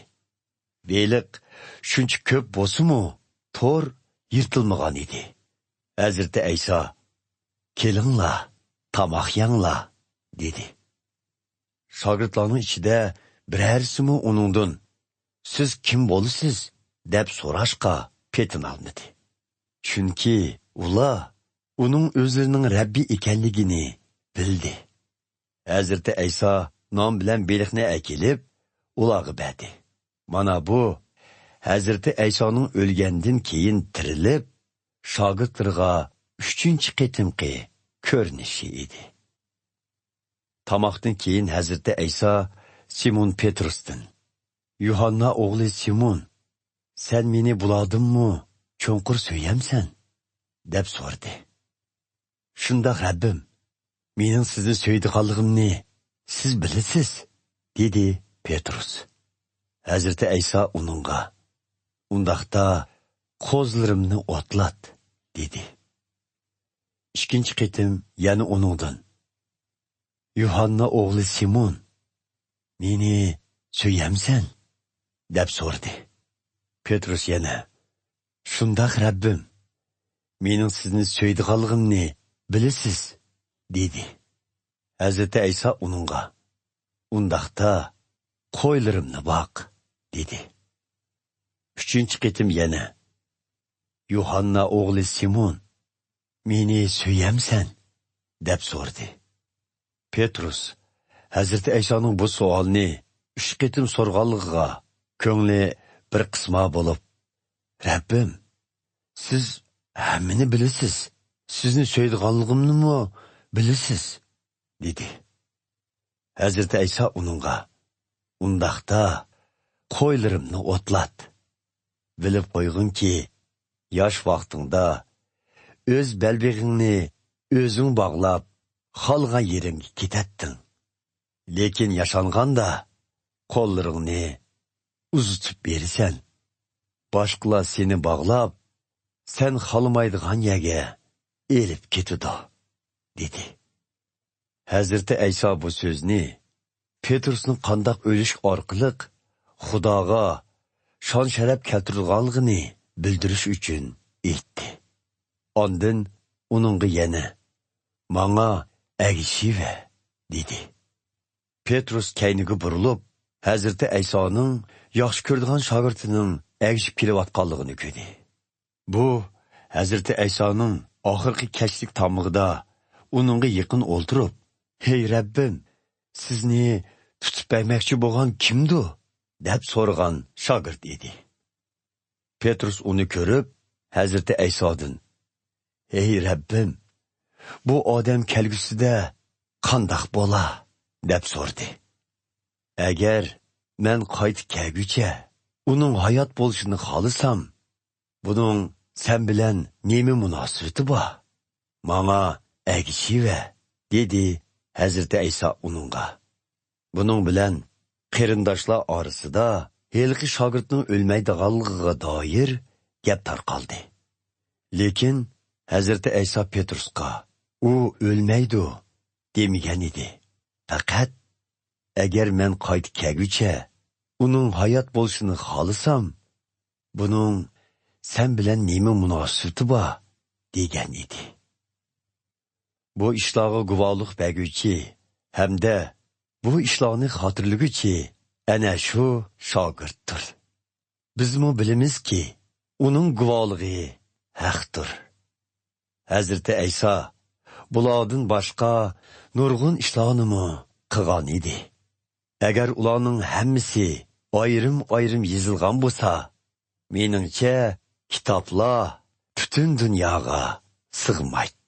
B: Beliq shuncha ko'p bo'lsa-mu, to'r yirtilmagan edi. Hazreti Ayso, "Kelinglar, tomoq yenglar", dedi. Shogirdlarning ichida birarisimu uningdan, "Siz kim bo'lasiz?" deb so'rashqa petinolmadi. Chunki ular uning o'zlarining Rabbi ekanligini bildi. Hazreti Ayso non bilan beliqni akilib, ularga berdi. Mana bu Hazreti Aysoning o'lgandan keyin tirilib, shogirdlarga 3-chi qitimqi ko'rinishi edi. Tamoqdan keyin Hazreti Ayso Simon Petrusdan, "Yuhanna o'g'li Simon, sen meni buladimmi cho'nqur so'yamsan?" deb so'radi. "Shundoq Rabbim, mening sizni so'ydiganligimni siz bilasiz", dedi Petrus. Hazreti Ayso uningga, "Undaqda qo'zlarimni o'tlat", dedi. Ikkinchi qitim yana uningdan, "Yuhanna o'g'li Simon, meni so'yamsan?" deb so'radi. Petrus yana, "Shundoq Rabbim, mening sizni so'ydiganligimni bilasiz", dedi. Hazreti Ayso uningga, "Undaqda qo'ylarimni boq", dedi. Uchinchi qitim yana, "Yuhanna o'g'li Simon, meni so'yamsan?" deb so'radi. Petrus Hazreti Aysoning bu savolni 3 qitim so'rganligiga ko'ngli bir qisma bo'lib, "Rabbim, siz hammani bilasiz, sizni so'ydiganligimni bilasiz", dedi. Hazreti Ayso uningga, "Undaqda qo'ylarimni o'tlat. Bilib qo'yg'inki, yosh vaqtingda o'z belbig'ingni o'zing bog'lab, xolgan yeringga ketatding. Lekin yashanganda qo'llaringni uzitib berasan. Boshqalar seni bog'lab, sen xolmaydigan yerga elib ketidi", dedi. Hazreti Ayso bu so'zni Petrusning qandoq o'lish orqali Xudoga shon sharaf keltirganligini bildirish uchun aytdi. Ondan uningga yana, "Manga agishiva", dedi. Petrus kayniga burilib, Hazreti Aysoning yaxshi ko'rdigan shogirdining agishib kelayotganligini ko'rdi. Bu Hazreti Aysoning oxirgi kechlik tomog'ida uningga yaqin o'ltirib, "Hey Rabbim, sizni tutib bermoqchi bo'lgan kimdi? deb so'ragan shogird edi. Petrus uni ko'rib, Hazreti Aysodan: "Ey Rabbim, bu odam kelgusida qandoq bo'la?" deb so'rdi. "Agar men qaytib kelguncha uning hayot bo'lishini xohlasam, buning sen bilan nima munosabati bor? Manga agishiva", dedi Hazreti Ayso uningga. Buning bilan qarindoshlar orasida helqi shogirdning o'lmaydiganligiga doir gap tarqaldi. Lekin Hazreti Ayso Petrusga u o'lmaydi demagan edi. Faqat agar men qaytib kelguncha uning hayot bo'lishini xohlasam, buning sen bilan nima munosabati bor degan edi. Bu ishlarga guvohlik berguvchi hamda bu ishlarni xotirlaguvchi ana shu shogirddir. Bizmi bilamizki, uning guvohligi haqdir. Hazreti Ayso bulardan boshqa nurg'un ishlarni qilgan edi. Agar ularning hammasi ayrim-ayrim yozilgan bo'lsa, meningcha kitoblar butun dunyoga sig'maydi.